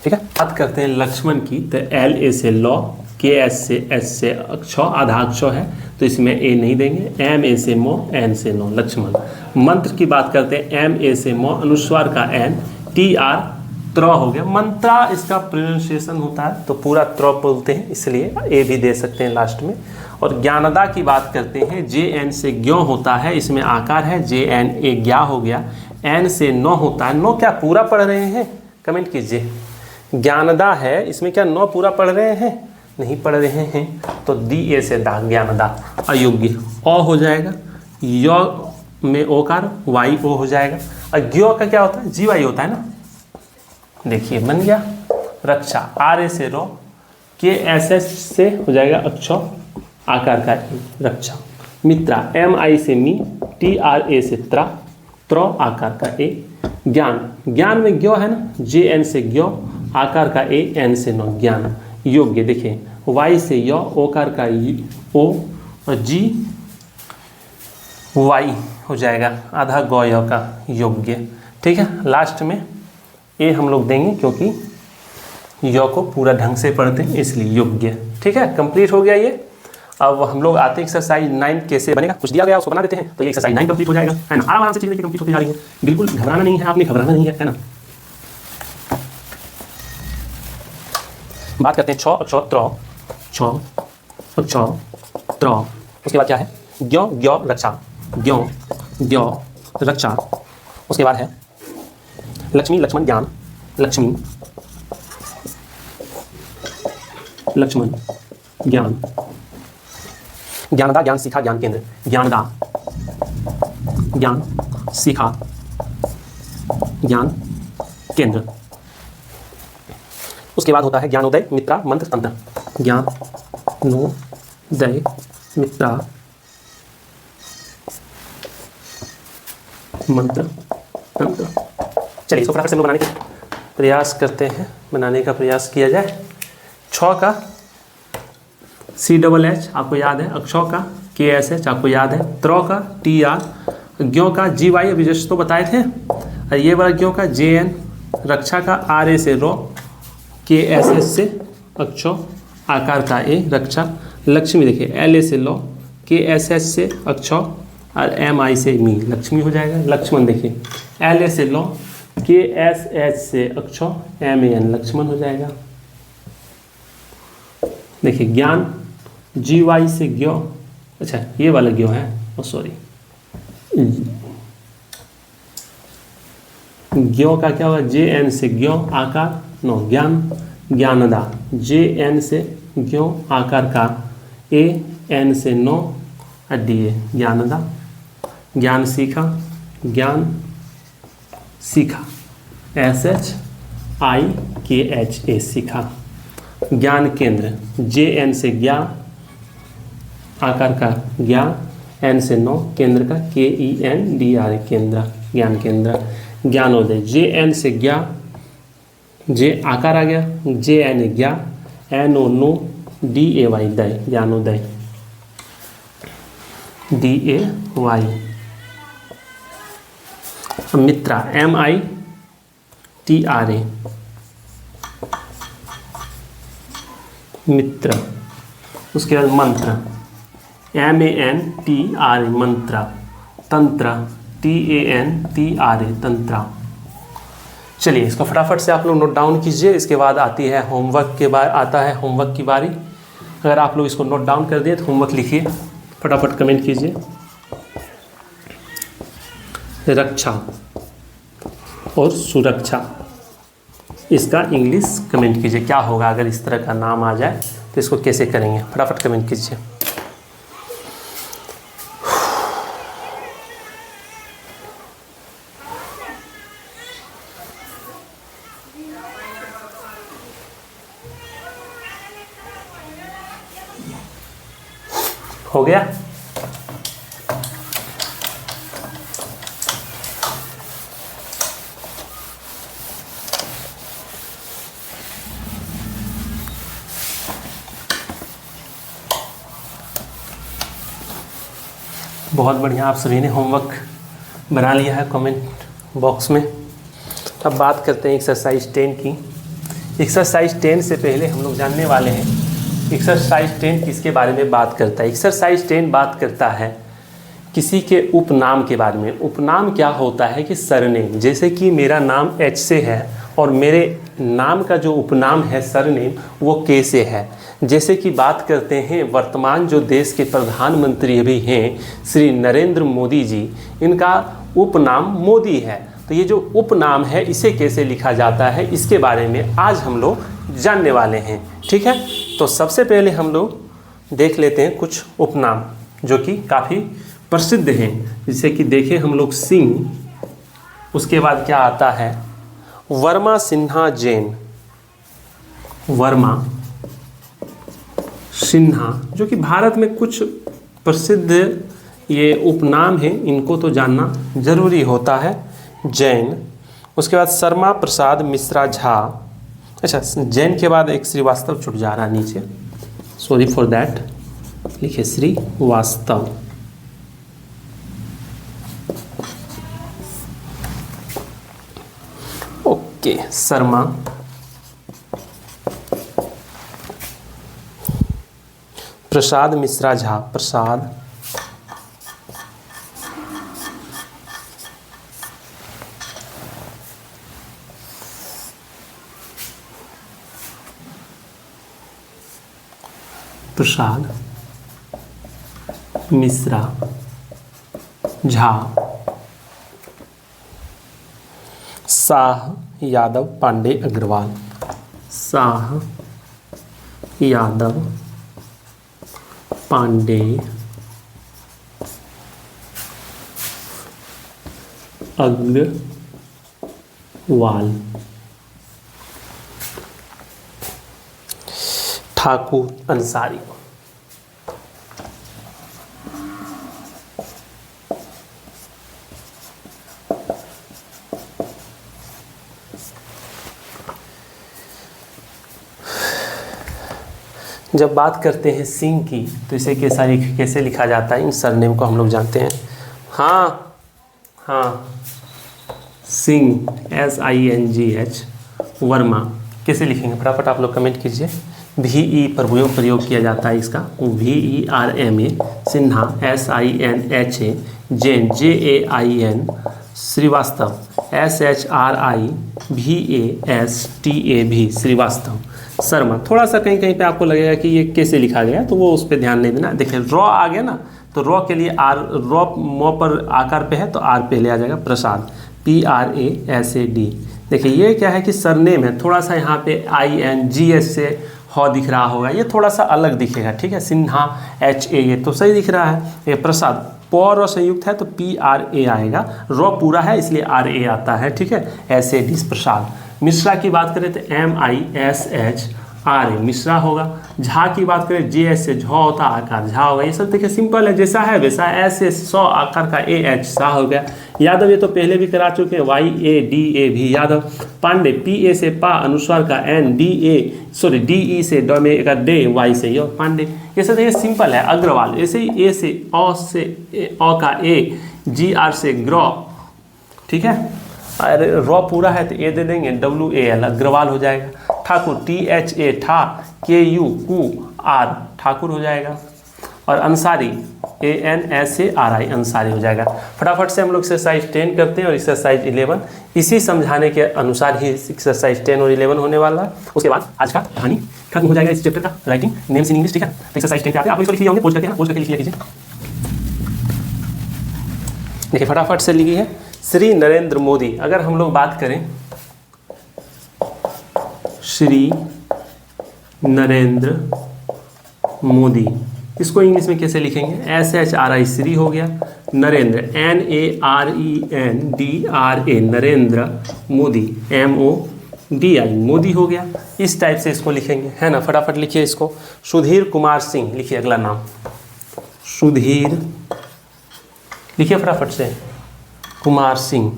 ठीक है। बात करते हैं लक्ष्मण की। तो LA से लौ, KS से S से अक्षौ, आधा अक्षौ है तो इसमें A नहीं देंगे। MA से मो, N से नो, लक्ष्मण। मंत्र की बात करते हैं, MA से मो, अनुस्वार का N, TR त्र हो गया। मंत्रा इसका प्रोनाउंसिएशन होता है तो पूरा त्र बोलते हैं, इसलिए A भी दे सकते हैं लास्ट में। और ज्ञानदा की बात करते हैं, JN से ज्ञो होता है, इसमें आकार है, JN A ज्ञा हो गया। N से नो होता है, नो क्या पूरा पढ़ रहे हैं, कमेंट कीजिए। ज्ञानदा है, इसमें क्या नो पूरा पढ़ रहे हैं, नहीं पढ़ रहे हैं, तो DA से दा, ज्ञानदा अयोग्य। अ हो जाएगा, य में ओकार, YO हो जाएगा। और ज्ञो का क्या होता है, GY होता है ना, देखिए बन गया। रक्षा, RA से रो, KSH से हो जाएगा अक्षौ, आकार का रक्षा। मित्रा, MI से मी, TRA से त्रा, त्र आकार का A। ज्ञान, ज्ञान में ज्ञो है ना, JN से ज्ञो, आकार का A, N से नो, ज्ञान। योग्य, देखिए Y से यो, ओकार का O और GY हो जाएगा, आधा गौ यो का योग्य, ठीक है। लास्ट में A हम लोग देंगे क्योंकि यो को पूरा ढंग से पढ़ते हैं, इसलिए योग्य, ठीक है। कंप्लीट हो गया ये। अब हम लोग आते हैं एक्सरसाइज 9 कैसे बनेगा, कुछ दिया गया उसको बना देते हैं, तो ये एक्सरसाइज 9 कंप्लीट हो जाएगा, है ना। आराम से चीजें कंप्लीट होती जा रही है, बिल्कुल घबराना नहीं है, आपने घबराना नहीं है ना। बात करते हैं छ, अक्षौ, त्र, छ, अक्षौ, त्र, उसके बाद क्या है, ज्ञो, ज्ञो, रक्षा, ज्ञो, ज्ञो, रक्षा। उसके बाद है लक्ष्मी, लक्ष्मण, ज्ञान, लक्ष्मी, लक्ष्मण, ज्ञान, ज्ञानदा, ज्ञान सीखा, ज्ञान केंद्र, ज्ञानदा, ज्ञान सीखा, ज्ञान केंद्र। उसके बाद होता है ज्ञानोदय, मित्रा, मंत्र, तंत्र, ज्ञान नो दय, मित्रा, मंत्र, तंत्र। चलिए इसको फटाफट से हम लोग बनाने का प्रयास करते हैं, बनाने का प्रयास किया जाए। छ का CHH आपको याद है, अक्षौ का KSH आपको याद है, त्र का TR, ज्ञों का GY अभी जस्ट तो बताए थे, और ये वाला ज्ञों का JN, रक्षा का RA से रो, KSH से अक्षौ, आकार का A रक्षा, लक्ष्मी देखिए LA से लो, KSH से अक्षौ और MI से मी, लक्ष्मी हो जाएगा। लक्ष्मण देखिए LA से लो, KSH से अक्षौ, MAN लक्ष्मण हो जाएगा। देखिए ज्ञान GY से ज्ञो, अच्छा ये वाला ज्ञो है, ओ सॉरी, ज्ञो का क्या होगा, JN से ज्ञो, आकार नो, ज्ञान, ज्ञानदा, JN से ज्ञो, आकार का AN से नो, DA ज्ञानदा, ज्ञान सीखा, ज्ञान सीखा, SHIKHA सीखा। ज्ञान केंद्र JN से ज्ञा, आकार का ज्ञा, N से नो, केंद्र का KENDR केंद्र, ज्ञान केंद्र। ज्ञानोदय JN से ज्ञा, J आकार आ गया, JN ज्ञा, NO नो, DAY दय, ज्ञानोदय, DAY। मित्रा MITRA, मित्र। उसके बाद मंत्र MANTRA, मंत्र। तंत्र TANTRA, तंत्र। चलिए इसको फटाफट से आप लोग नोट डाउन कीजिए। इसके बाद आती है होमवर्क के बाद आता है होमवर्क की बारी। अगर आप लोग इसको नोट डाउन कर दिए तो होमवर्क लिखिए, फटाफट कमेंट कीजिए। रक्षा और सुरक्षा, इसका इंग्लिश कमेंट कीजिए, क्या होगा अगर इस तरह का नाम आ जाए तो इसको कैसे करेंगे, फटाफट कमेंट कीजिए। हो गया? बहुत बढ़िया, आप सभी ने होमवर्क बना लिया है कमेंट बॉक्स में। अब बात करते हैं एक्सरसाइज 10 की। एक्सरसाइज 10 से पहले हम लोग जानने वाले हैं एक्सरसाइज 10 किसके बारे में बात करता है। एक्सरसाइज 10 बात करता है किसी के उपनाम के बारे में। उपनाम क्या होता है कि सरनेम, जैसे कि मेरा नाम H से है और मेरे नाम का जो उपनाम है सरनेम वो K से है। जैसे कि बात करते हैं वर्तमान जो देश के प्रधानमंत्री अभी हैं श्री नरेंद्र मोदी जी, इनका उपनाम मोदी है। तो ये जो उपनाम है इसे कैसे लिखा जाता है इसके बारे में आज हम लोग जानने वाले हैं, ठीक है। तो सबसे पहले हम लोग देख लेते हैं कुछ उपनाम जो कि काफ़ी प्रसिद्ध हैं। जैसे कि देखें हम लोग सिंह, उसके बाद क्या आता है वर्मा सिन्हा जैन, वर्मा सिन्हा, जो कि भारत में कुछ प्रसिद्ध ये उपनाम हैं, इनको तो जानना जरूरी होता है। जैन, उसके बाद शर्मा प्रसाद मिश्रा झा। अच्छा, जैन के बाद एक श्रीवास्तव छूट जा रहा है नीचे, सॉरी फॉर दैट, लिखे श्रीवास्तव। ओके, शर्मा, प्रसाद मिश्रा झा, प्रसाद, प्रसाद मिश्रा झा। शाह यादव पांडे अग्रवाल, शाह यादव पांडे अग्रवाल। ठाकुर अंसारी, जब बात करते हैं सिंह की तो इसे कैसे लिखा जाता है, इन सरनेम को हम लोग जानते हैं। हाँ सिंह SINGH, वर्मा कैसे लिखेंगे फटाफट आप लोग कमेंट कीजिए। VE पर प्रयोग किया जाता है इसका, VERMA, Sinha SINHA, Jain JAIN, Srivastava SHRIVASTAV, Srivastava, Sharma. थोड़ा सा कहीं कहीं पे आपको लगेगा कि ये कैसे लिखा गया, तो वो उस पर ध्यान नहीं देना। देखिए रॉ आ गया ना, तो रॉ के लिए आर, रॉ मो पर आकार पे है तो आर पहले आ जाएगा, प्रसाद PRASAD। देखिए ये क्या है कि सरनेम है, थोड़ा सा यहाँ पे INGS से ह दिख रहा होगा, ये थोड़ा सा अलग दिखेगा, ठीक है। सिन्हा HA ये तो सही दिख रहा है। ये प्रसाद पौर और संयुक्त है तो PRA आएगा, रॉ पूरा है इसलिए RA आता है, ठीक है। SAD प्रसाद। मिश्रा की बात करें तो MISHRA मिश्रा होगा। झा की बात करें JS से झ होता आकार, झा होगा। ये सब देखिए सिंपल है, जैसा है वैसा। ऐसे 100 आकार का AH सा हो गया। यादव ये तो पहले भी करा चुके हैं, YADA भी यादव। पांडे PA से पा, अनुस्वार का DE से ड में एक डे, Y से यो, पांडे। ये सब देखिए सिंपल है। अग्रवाल ऐसे ही A से अ का A, GR से ग्र, ठीक है। अरे रॉ पूरा है तो ए दे देंगे, WAL अग्रवाल हो जाएगा। ठाकुर THA ठा, KU QR ठाकुर हो जाएगा। और अंसारी ANSARI अंसारी हो जाएगा। फटाफट से हम लोग एक्सरसाइज 10 करते हैं और एक्सरसाइज 11 इसी समझाने के अनुसार ही एक्सरसाइज 10 और 11 होने वाला है। उसके बाद आज का कहानी खत्म हो जाएगा इस चैप्टर का, राइटिंग नेम्स इन इंग्लिश, ठीक है। तो एक्सरसाइज 10 पे आते हैं, आप इसको लिख लिए होंगे, पोज करके ना, पोज करके लिख लिया कीजिए। देखिए फटाफट से लिखी है, श्री नरेंद्र मोदी। अगर हम लोग बात करें श्री नरेंद्र मोदी, इसको इंग्लिश में कैसे लिखेंगे? SHRI श्री हो गया, नरेंद्र NARENDRA नरेंद्र, मोदी MODI मोदी हो गया। इस टाइप से इसको लिखेंगे, है ना। फटाफट लिखिए इसको। सुधीर कुमार सिंह लिखिए अगला नाम, सुधीर लिखिए फटाफट से, कुमार सिंह।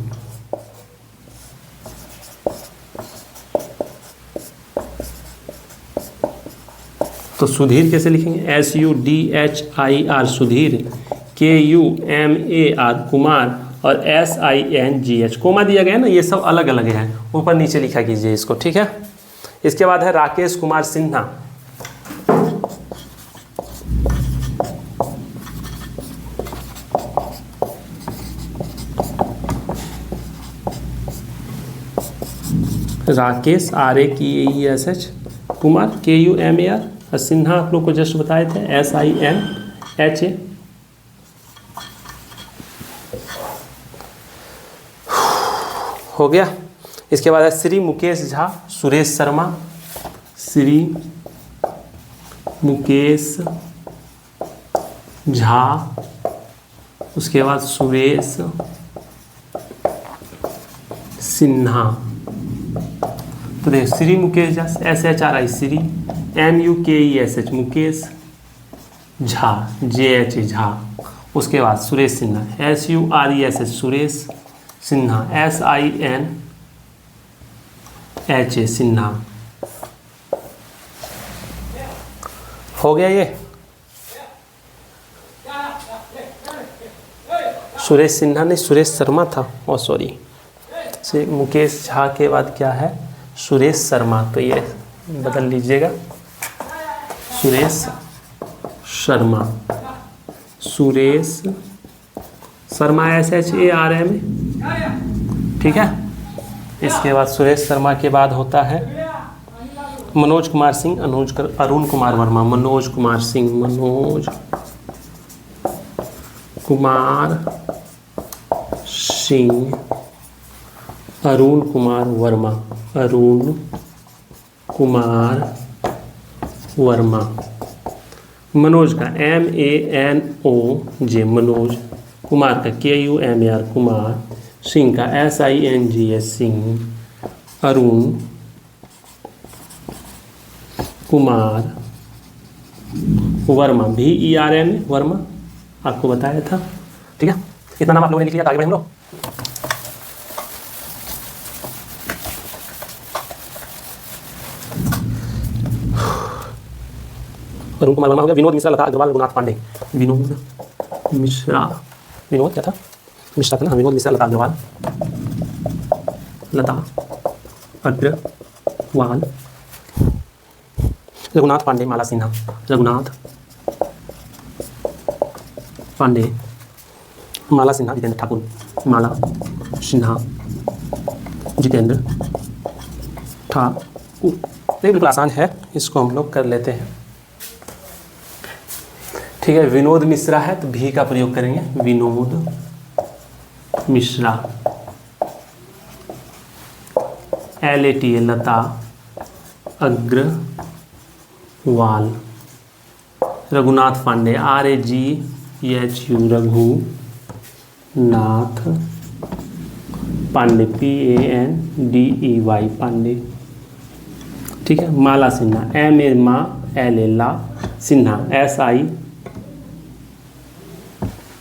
तो सुधीर कैसे लिखेंगे? SUDHIR सुधीर, KUMAR कुमार, और SINGH कोमा दिया गया ना, ये सब अलग अलग है, ऊपर नीचे लिखा कीजिए इसको, ठीक है। इसके बाद है राकेश कुमार सिन्हा। राकेश RAKESH, कुमार KUMAR, और सिन्हा आप लोग को जस्ट बताए थे SINHA। हो गया। इसके बाद है श्री मुकेश झा, सुरेश शर्मा, श्री मुकेश झा, उसके बाद सुरेश सिन्हा। तो देखिए Shri Mukesh Jha SHRI Shri, MUKESH Mukesh, Jha JH Jha, उसके बाद सुरेश सिन्हा SURESH सुरेश सिन्हा, SINHA सिन्हा। हो गया ये। सुरेश सिन्हा नहीं, सुरेश शर्मा था, ओ सॉरी। से मुकेश झा के बाद क्या है? सुरेश शर्मा, तो ये बदल लीजिएगा, सुरेश शर्मा, सुरेश शर्मा SHARM, ठीक है। इसके बाद सुरेश शर्मा के बाद होता है मनोज कुमार सिंह, अरुण कुमार वर्मा, मनोज कुमार सिंह, मनोज कुमार सिंह, अरुण कुमार वर्मा, अरुण कुमार वर्मा। मनोज का MANOJ मनोज, कुमार का KUMAR कुमार, सिंह का SINGH सिंह, अरुण कुमार वर्मा, VERM वर्मा, आपको बताया था, ठीक है। इतना नाम आप लोगों ने लिख लिया, आगे बढ़ें हम लोग। तरुण कुमार वर्मा हो गया, विनोद मिश्रा, लता अग्रवाल, रघुनाथ पांडे। विनोद मिश्रा, विनोद क्या था, मिश्रा था ना, विनोद मिश्रा, लता अग्रवाल, लता अग्रवाल, रघुनाथ पांडे, माला सिन्हा, रघुनाथ पांडे, माला सिन्हा, जितेंद्र ठाकुर, माला सिन्हा, जितेंद्र ठाकुर। ये बिल्कुल आसान है, इसको हम लोग कर लेते हैं। ठीक है, विनोद मिश्रा है तो भी का प्रयोग करेंगे, विनोद मिश्रा, LATA लता अग्रवाल, रघुनाथ पांडे, RAGHU रघुनाथ पांडे, PANDEY पांडे। ठीक है, माला सिन्हा, MA माँ, LA ला, सिन्हा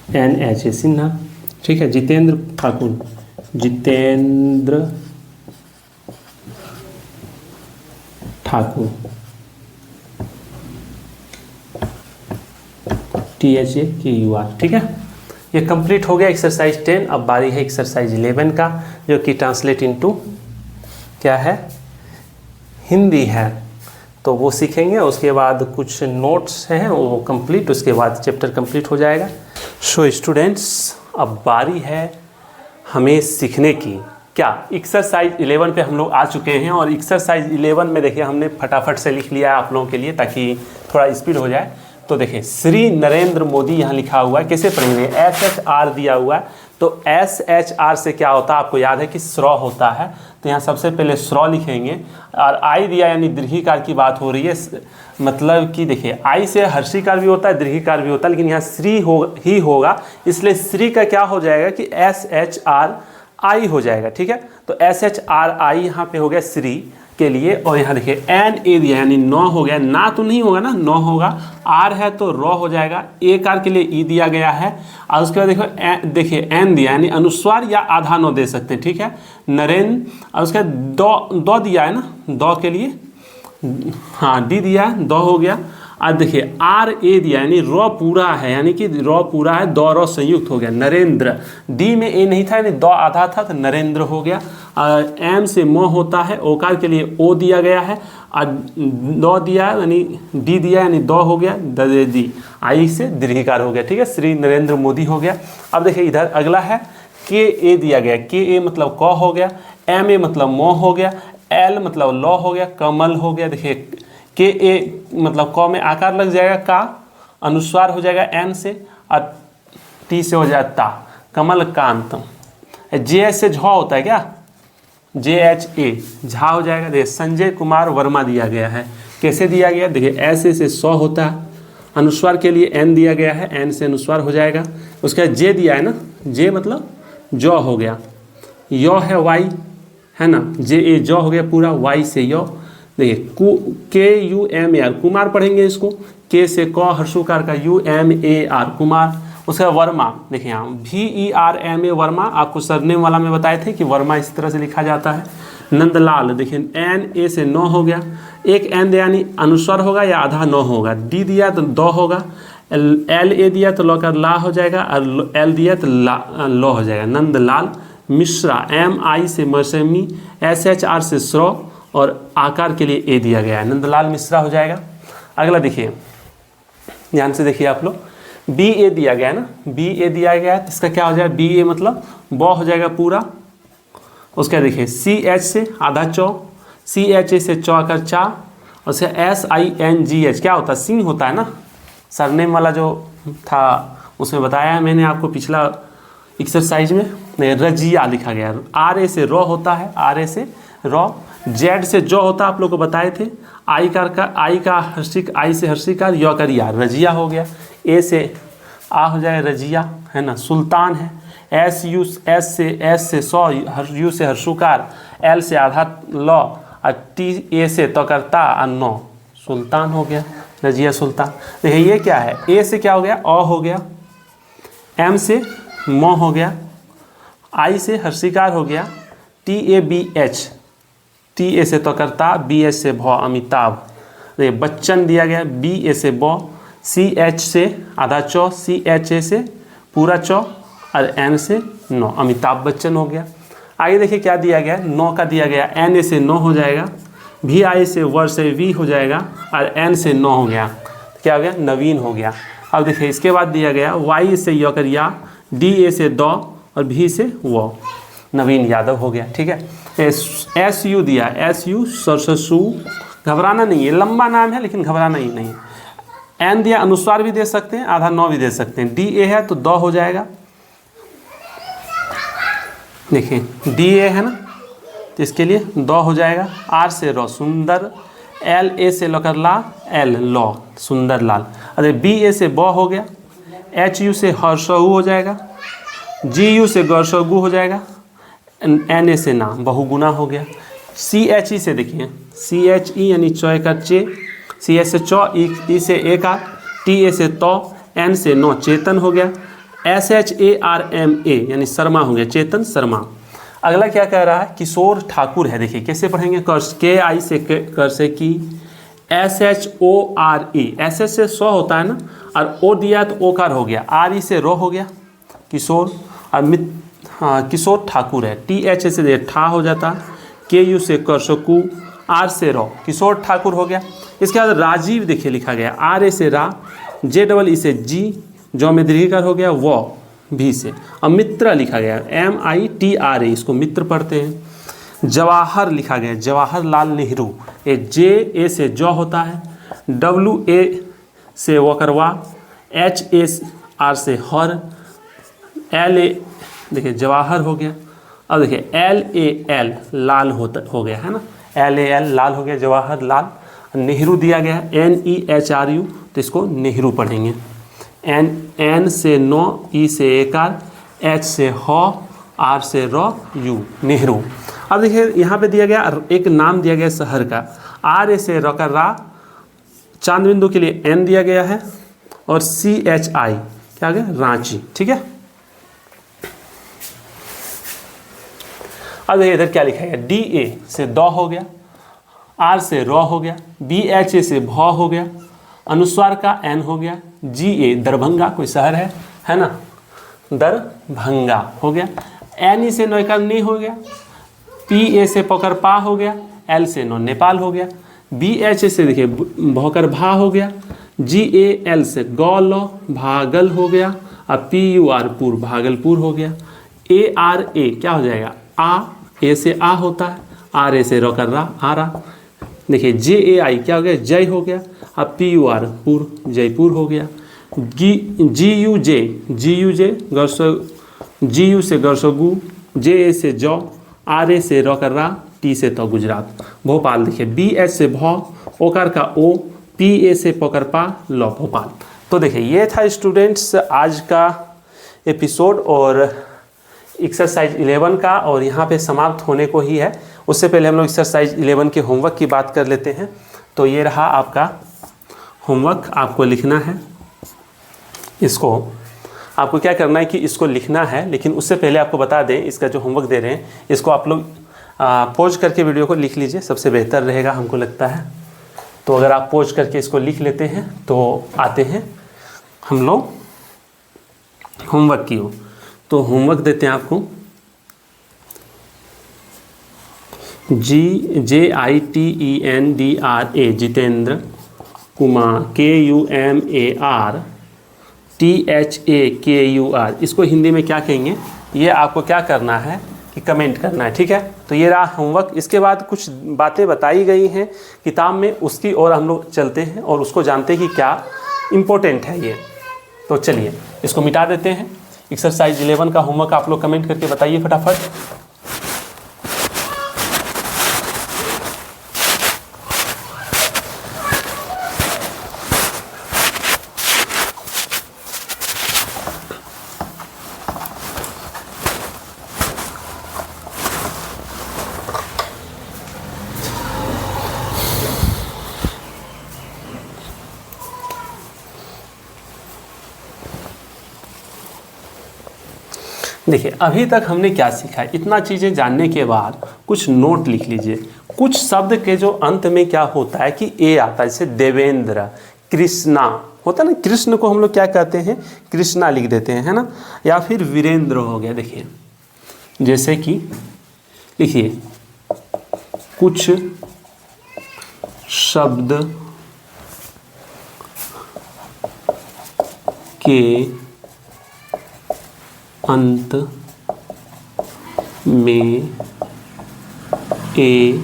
SINHA सिन्हा। ठीक है, जितेंद्र ठाकुर, जितेंद्र ठाकुर, THAKUR। ठीक है, ये कंप्लीट हो गया एक्सरसाइज 10। अब बारी है एक्सरसाइज 11 का, जो कि ट्रांसलेट इनटू क्या है, हिंदी है। तो वो सीखेंगे, उसके बाद कुछ नोट्स हैं वो कंप्लीट, उसके बाद चैप्टर कंप्लीट हो जाएगा। सो स्टूडेंट्स, अब बारी है हमें सीखने की। क्या एक्सरसाइज 11 पे हम लोग आ चुके हैं, और एक्सरसाइज 11 में देखिए हमने फटाफट से लिख लिया है आप लोगों के लिए, ताकि थोड़ा स्पीड हो जाए। तो देखिए श्री नरेंद्र मोदी यहाँ लिखा हुआ है, कैसे पढ़ेंगे, SHR दिया हुआ है। तो SHR से क्या होता है, आपको याद है कि स्र होता है, तो यहाँ सबसे पहले स्र लिखेंगे। और आई दिया यानी दीर्घिकार की बात हो रही है, मतलब कि देखिए आई से हर्षिकार भी होता है, दीर्घिकार भी होता है, लेकिन यहाँ श्री ही होगा, इसलिए श्री का क्या हो जाएगा कि SHRI हो जाएगा। ठीक है, तो SHRI यहाँ पे हो गया श्री के लिए। और यहाँ देखिए NA दिया यानी 9 हो गया, ना तो नहीं होगा ना, 9 होगा, R है तो र हो जाएगा, एकार के लिए ई दिया गया है। और उसके बाद देखिए N दिया यानी अनुस्वार या आधा न दे सकते हैं। ठीक है, नरेंद्र, और उसके बाद दो दिया है ना, दो के लिए हाँ डी दिया है, दो हो गया। और देखिए RA दिया यानी र पूरा है, यानी कि र पूरा है, दो र संयुक्त हो गया, नरेंद्र। डी में ए नहीं था यानी दो आधा था, तो नरेंद्र हो गया। एम से म होता है, ओकार के लिए ओ दिया गया है, और दो दिया यानी डी दिया यानी दो हो गया, दी आई से दीर्घिकार हो गया। ठीक है, श्री नरेंद्र मोदी हो गया। अब देखिए इधर अगला है KA दिया गया, KA मतलब क हो गया, MA मतलब म हो गया, L मतलब ल हो गया, कमल हो गया। देखिए KA मतलब क में आकार लग जाएगा, का अनुस्वार हो जाएगा N से, और T से हो जाता, कमल कांत। JH से झ होता है क्या, JHA झा हो जाएगा। देखिए संजय कुमार वर्मा दिया गया है, कैसे दिया गया, देखिए ऐसे से 100 होता है, अनुस्वार के लिए N दिया गया है, N से अनुस्वार हो जाएगा। उसके बाद J दिया है ना, J मतलब जौ हो गया, यो है Y है ना, JA जौ हो गया पूरा, Y से यो। देखिए KUMAR कुमार पढ़ेंगे इसको, K से क हर्षुकार का, UMAR कुमार। उसके बाद वर्मा, देखिए यहाँ VERMA वर्मा, आपको सरनेम वाला में बताए थे कि वर्मा इस तरह से लिखा जाता है। नंदलाल, देखिए NA से 9 हो गया, एक N यानी अनुस्वार होगा या आधा 9 होगा, D दिया तो 2 होगा, LA दिया तो ल का ला हो जाएगा, और L दिया तो लो हो जाएगा। नंदलाल मिश्रा, MI से मौसमी, SHR से स्रो, और आकार के लिए A दिया गया है, नंदलाल मिश्रा हो जाएगा। अगला देखिए, ध्यान से देखिए आप लोग, BA दिया गया है ना, BA दिया गया है, इसका क्या हो जाएगा, BA मतलब ब हो जाएगा पूरा। उसका देखिए CH से आधा चौ, CHA से चौकर चा, और उसका SINGH क्या होता है, सिंह होता है ना, सरनेम वाला जो था उसमें बताया है मैंने आपको पिछला एक्सरसाइज में। रजिया लिखा गया, RA से रो होता है, RA से रो, Z से जो होता है आप लोग को बताए थे, आई का हर्षिक, आई से हर्षिकार, यो कर या, रजिया हो गया। A से आ हो जाए रजिया है ना, सुल्तान है, S से सौ, यू से हर्षुकार, L से आधा लौ, और TA से तो करता और नौ, सुल्तान हो गया, रजिया सुल्तान। देखिए ये क्या है, A से क्या हो गया, अ हो गया, M से म हो गया, I से हर्षिकार हो गया, TABH, TA से तो करता, BH से भौ अमिताभ, देखिए बच्चन दिया गया, बी ए से बौ, सी एच से आधा चौ, सी एच ए से पूरा चौ और एन से नौ, अमिताभ बच्चन हो गया। आगे देखिए क्या दिया गया, नौ का दिया गया, एन ए से नौ हो जाएगा, वी आई से वर से वी हो जाएगा और एन से नौ हो गया, क्या हो गया, नवीन हो गया। अब देखिए इसके बाद दिया गया वाई से यकर या, डी ए से दौ और भी से वो, नवीन यादव हो गया। ठीक है, एस यू दिया, एस यू सरसू, घबराना नहीं है, लंबा नाम है लेकिन घबराना ही नहीं है। एन दिया, अनुस्वार भी दे सकते हैं, आधा नौ भी दे सकते हैं। डी ए है तो दौ हो जाएगा, देखिए डी ए है ना तो इसके लिए दौ हो जाएगा। आर से रो सुंदर, एल ए से लकर ला, एल लौ सुंदर लाल। अरे बी ए से बौ हो गया, एच यू से हर्षऊ हो जाएगा, जी यू से गौरसगु हो जाएगा, एन ए से ना बहुगुना हो गया। सी एच ई से देखिए, सी एच ई यानी चौय का चे, सी एच से चौ, ई से एक आ, टी ए से तौ, एन से नौ चेतन हो गया। S H A R M A यानी शर्मा हो गया, चेतन शर्मा। अगला क्या कह रहा है, किशोर ठाकुर है। देखिए कैसे पढ़ेंगे, के आई से कर से की, S H O R E, S H से सौ होता है ना और ओ दिया तो ओकार हो गया, आर ई से रो हो गया किशोर। और हाँ किशोर ठाकुर है, टी एच ए से ठा हो जाता, के यू से कर सकू, आर से रो, किशोर ठाकुर हो गया। इसके बाद राजीव देखिए लिखा गया, आर ए से रा, जे डबल ई से जी, जो में दीर्घिकार हो गया वो भी से। अब मित्र लिखा गया, M I T R A, इसको मित्र पढ़ते हैं। जवाहर लिखा गया, जवाहरलाल नेहरू, ए जे ए से जौ होता है, डब्ल्यू ए से वकरवा, एच ए आर से हर, एल ए देखिए जवाहर हो गया। अब देखिए एल ए एल लाल हो गया है ना, एल ए एल लाल हो गया, जवाहर लाल। नेहरू दिया गया, N E H R U, तो इसको नेहरू पढ़ेंगे। एन से नो, ई से एकार, एच से हो, आर से रो, यू नेहरू। अब देखिए यहाँ पे दिया गया एक नाम दिया गया शहर का, आर ए से रकर रा, चांद बिंदु के लिए एन दिया गया है और सी एच आई क्या आ गया, रांची। ठीक है, अब देखिए इधर क्या लिखा है, डी ए से दौ हो गया, आर से रौ हो गया, बी एच ए से भौ हो गया, अनुस्वार का एन हो गया, जी ए दरभंगा कोई शहर है ना, दरभंगा हो गया। एन ई से नौका नहीं हो गया, पी ए से पकड़ पा हो गया, एल से नौ नेपाल हो गया, बी एच ए से देखिए भौकर भा हो गया, जी ए एल से गौलो भागल हो गया और पी यू आर पुर भागलपुर हो गया। ए आर ए क्या हो जाएगा, आ, ए से आ होता है, आर ए से रोकर रा, आ रहा। देखिए जे ए आई क्या हो गया, जय हो गया, अब पी यू आर पुर जयपुर हो गया। जी यू जे गरस, जी यू से गरसगु, जे ए से जौ, आर ए से रोकर रा, टी से तो गुजरात। भोपाल देखिए बी एच से भौ, ओकार का ओ, पी ए से पकड़ पा, लो भोपाल। तो देखिए ये था स्टूडेंट्स आज का एपिसोड और एक्सरसाइज 11 का, और यहाँ पे समाप्त होने को ही है। उससे पहले हम लोग एक्सरसाइज 11 के होमवर्क की बात कर लेते हैं। तो ये रहा आपका होमवर्क, आपको लिखना है इसको। आपको क्या करना है कि इसको लिखना है, लेकिन उससे पहले आपको बता दें इसका जो होमवर्क दे रहे हैं इसको आप लोग पोज करके वीडियो को लिख लीजिए, सबसे बेहतर रहेगा हमको लगता है। तो अगर आप पोज करके इसको लिख लेते हैं तो आते हैं हम लोग होमवर्क की ओर। तो होमवर्क देते हैं आपको, JITENDRA Jitendra Kumar, KUMAR THAKUR, इसको हिंदी में क्या कहेंगे ये आपको क्या करना है कि कमेंट करना है। ठीक है, तो ये रहा होमवर्क। इसके बाद कुछ बातें बताई गई हैं किताब में, उसकी ओर हम लोग चलते हैं और उसको जानते हैं कि क्या इम्पोर्टेंट है ये। तो चलिए इसको मिटा देते हैं। एक्सरसाइज 11 का होमवर्क आप लोग कमेंट करके बताइए फटाफट। देखिए अभी तक हमने क्या सीखा है, इतना चीज़ें जानने के बाद कुछ नोट लिख लीजिए। कुछ शब्द के जो अंत में क्या होता है कि ए आता है, जैसे देवेंद्र, कृष्णा होता है ना, कृष्ण को हम लोग क्या कहते हैं, कृष्णा लिख देते हैं, है ना। या फिर वीरेंद्र हो गया। देखिए जैसे कि लिखिए कुछ शब्द के अंत में ए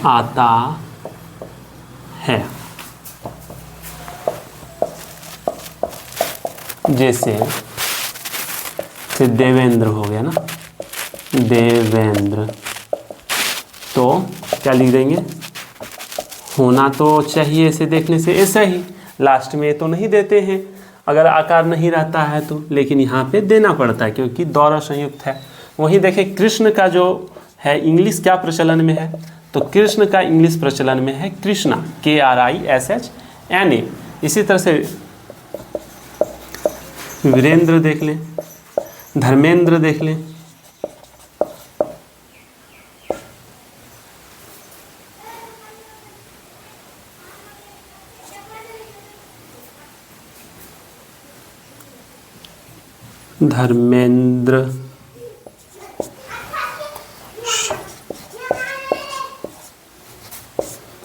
आता है, जैसे देवेंद्र हो गया ना, देवेंद्र, तो क्या लिख देंगे, होना तो चाहिए ऐसे देखने से ऐसा ही, लास्ट में तो नहीं देते हैं अगर आकार नहीं रहता है तो, लेकिन यहाँ पे देना पड़ता है क्योंकि द्वारा संयुक्त है। वहीं देखें कृष्ण का जो है इंग्लिश क्या प्रचलन में है, तो कृष्ण का इंग्लिश प्रचलन में है कृष्णा, KRISHNA। इसी तरह से वीरेंद्र देख लें, धर्मेंद्र देख लें, धर्मेंद्र,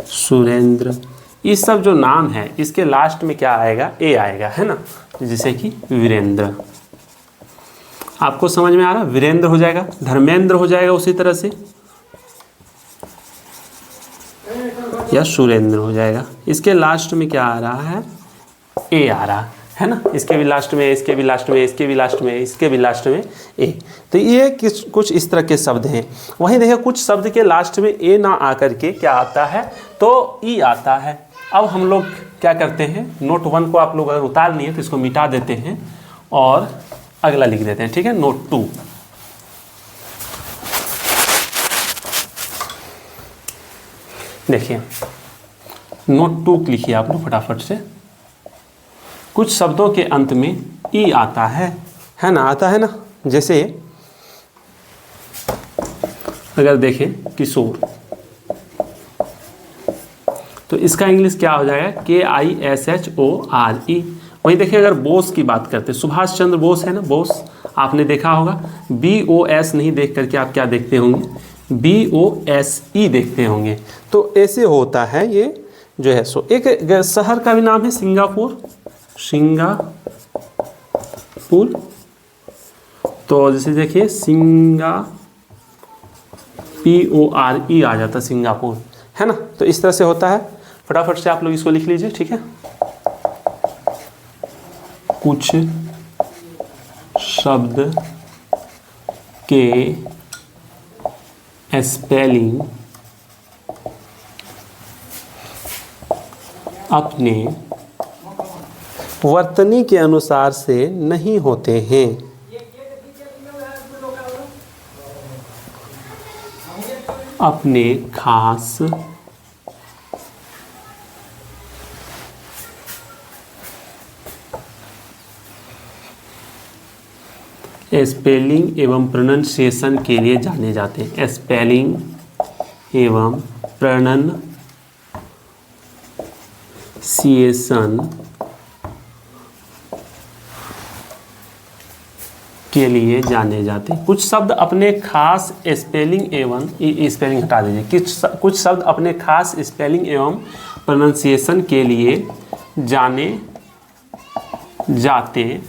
सुरेंद्र, ये सब जो नाम है इसके लास्ट में क्या आएगा, ए आएगा, है ना। जैसे कि वीरेंद्र, आपको समझ में आ रहा, वीरेंद्र हो जाएगा, धर्मेंद्र हो जाएगा उसी तरह से, या सुरेंद्र हो जाएगा। इसके लास्ट में क्या आ रहा है, ए आ रहा है ना। इसके भी लास्ट में, इसके भी लास्ट में, इसके भी लास्ट में, इसके भी लास्ट में ए। तो ये कुछ इस तरह के शब्द हैं। वहीं देखिए कुछ शब्द के लास्ट में ए ना आकर के क्या आता है, तो ई आता है। अब हम लोग क्या करते हैं, नोट 1 को आप लोग अगर उतार लिए तो इसको मिटा देते हैं और अगला लिख देते हैं, ठीक है। नोट 2, देखिए नोट 2 लिखिए आप लोग फटाफट से। कुछ शब्दों के अंत में ई आता है ना, आता है ना। जैसे अगर देखें किशोर, तो इसका इंग्लिश क्या हो जाएगा, KISHORE। वहीं देखिए अगर बोस की बात करते हैं, सुभाष चंद्र बोस है ना, बोस आपने देखा होगा, BOS नहीं देख करके आप क्या देखते होंगे, BOSE देखते होंगे। तो ऐसे होता है ये जो है। सो एक शहर का भी नाम है सिंगापुर, सिंगापुर, तो जैसे देखिए PORE आ जाता सिंगापुर, है ना। तो इस तरह से होता है। फटाफट से आप लोग इसको लिख लीजिए, ठीक है। कुछ शब्द के स्पेलिंग अपने वर्तनी के अनुसार से नहीं होते हैं। अपने खास स्पेलिंग एवं प्रोनंसिएशन के लिए जाने जाते हैं। स्पेलिंग एवं प्रोनंसिएशन के लिए जाने जाते हैं। कुछ शब्द अपने खास स्पेलिंग एवं स्पेलिंग हटा दीजिए, कुछ शब्द अपने खास स्पेलिंग एवं प्रोनंसिएशन के लिए जाने जाते हैं।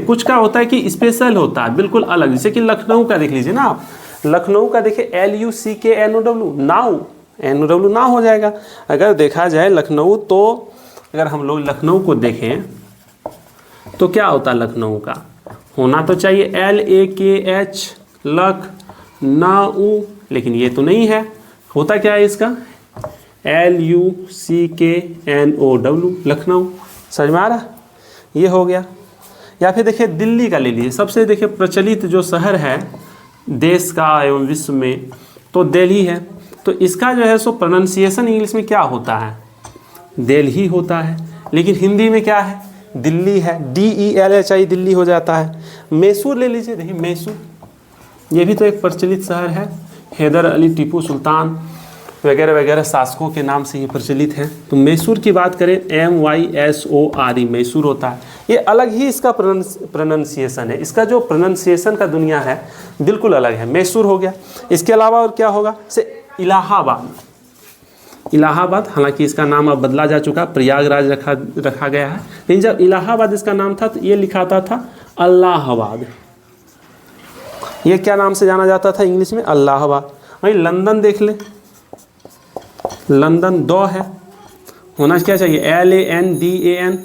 कुछ का होता है कि स्पेशल होता है, बिल्कुल अलग। जैसे कि लखनऊ का देख लीजिए ना आप, लखनऊ का देखिए LUCKNOW, नाउ, NOW ना हो जाएगा। अगर देखा जाए लखनऊ, तो अगर हम लोग लखनऊ को देखें तो क्या होता है, लखनऊ का होना तो चाहिए LAKH, लख नाउ, लेकिन ये तो नहीं है। होता क्या है इसका, LUCKNOW, लखनऊ। समझ में आ रहा, ये हो गया। या फिर देखिए दिल्ली का ले लीजिए, सबसे देखिए प्रचलित जो शहर है देश का एवं विश्व में, तो दिल्ली है। तो इसका जो है सो प्रोनंसिएशन इंग्लिश में क्या होता है, दिल्ली होता है, लेकिन हिंदी में क्या है, दिल्ली है, DELHI, दिल्ली हो जाता है। मैसूर ले लीजिए, देखिए मैसूर, ये भी तो एक प्रचलित शहर है। हैदर अली, टीपू सुल्तान वगैरह वगैरह शासकों के नाम से ये प्रचलित है। तो मैसूर की बात करें, MYSORE मैसूर होता है। ये अलग ही इसका प्रोनाउंसिएशन है, इसका जो प्रोनाउंसिएशन का दुनिया है बिल्कुल अलग है। मैसूर हो गया। इसके अलावा और क्या होगा, से इलाहाबाद। इलाहाबाद, हालांकि इसका नाम अब बदला जा चुका, प्रयागराज रखा गया है, लेकिन जब इलाहाबाद इसका नाम था तो ये लिखाता था अल्लाहाबाद। ये क्या नाम से जाना जाता था इंग्लिश में, अल्लाहाबाद। वहीं लंदन देख ले, लंदन 2 है, होना क्या चाहिए LANDAN,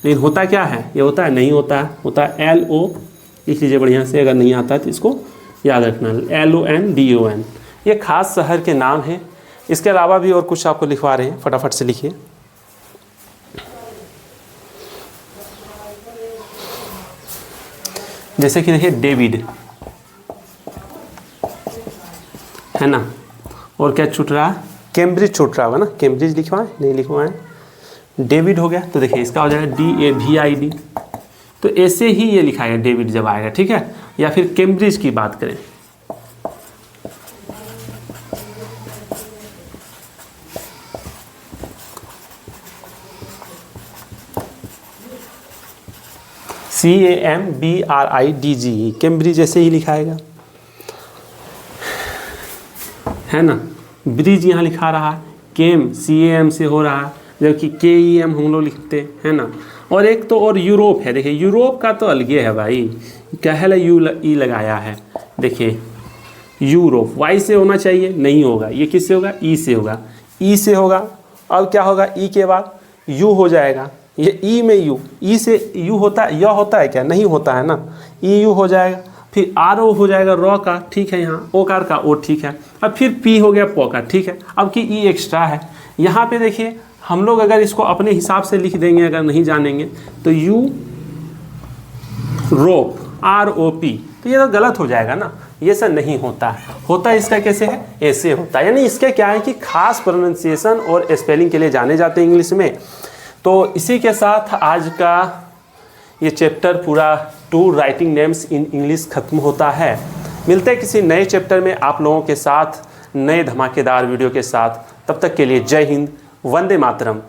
लेकिन होता क्या है, ये होता है नहीं होता है, होता है LO, लिख लीजिए बढ़िया से, अगर नहीं आता है तो इसको याद रखना, LONDON। ये खास शहर के नाम हैं। इसके अलावा भी और कुछ आपको लिखवा रहे हैं, फटाफट से लिखिए। जैसे कि देखिए डेविड है ना, और क्या छूट रहा है, कैम्ब्रिज छूट रहा होगा ना, कैम्ब्रिज लिखवाएं, नहीं लिखवाएं, डेविड हो गया। तो देखिए इसका हो जाएगा DAVID। तो ऐसे ही ये लिखाएगा डेविड जब आएगा, ठीक है। या फिर कैम्ब्रिज की बात करें, CAMBRIDGE, कैम्ब्रिज ऐसे ही लिखाएगा, है ना। ब्रिज यहाँ लिखा रहा है, केम CAM से हो रहा है, जबकि KEM हम लोग लिखते हैं ना। और एक तो और यूरोप है, देखिए यूरोप का तो अलगे है भाई, कहला E लगाया है, देखिए यूरोप Y से होना चाहिए, नहीं होगा, ये किससे होगा, E से होगा, E से होगा। अब क्या होगा, E के बाद U हो जाएगा, ये E में U, E से U होता है, यह होता है क्या, नहीं होता है ना, EU हो जाएगा। फिर RO हो जाएगा रॉ का, ठीक है, यहाँ ओकार का O, ठीक है। अब फिर P हो गया पो का, ठीक है। अब कि E एक्स्ट्रा है यहाँ पे, देखिए हम लोग अगर इसको अपने हिसाब से लिख देंगे, अगर नहीं जानेंगे तो U रोप ROP, तो ये तो गलत हो जाएगा ना, ये सब नहीं होता है। होता है इसका कैसे है, ऐसे होता है। यानी इसके क्या है कि खास प्रोनाउंसिएशन और स्पेलिंग के लिए जाने जाते हैं इंग्लिश में। तो इसी के साथ आज का ये चैप्टर पूरा 2 राइटिंग नेम्स इन इंग्लिश ख़त्म होता है। मिलते हैं किसी नए चैप्टर में आप लोगों के साथ, नए धमाकेदार वीडियो के साथ। तब तक के लिए जय हिंद, वंदे मातरम।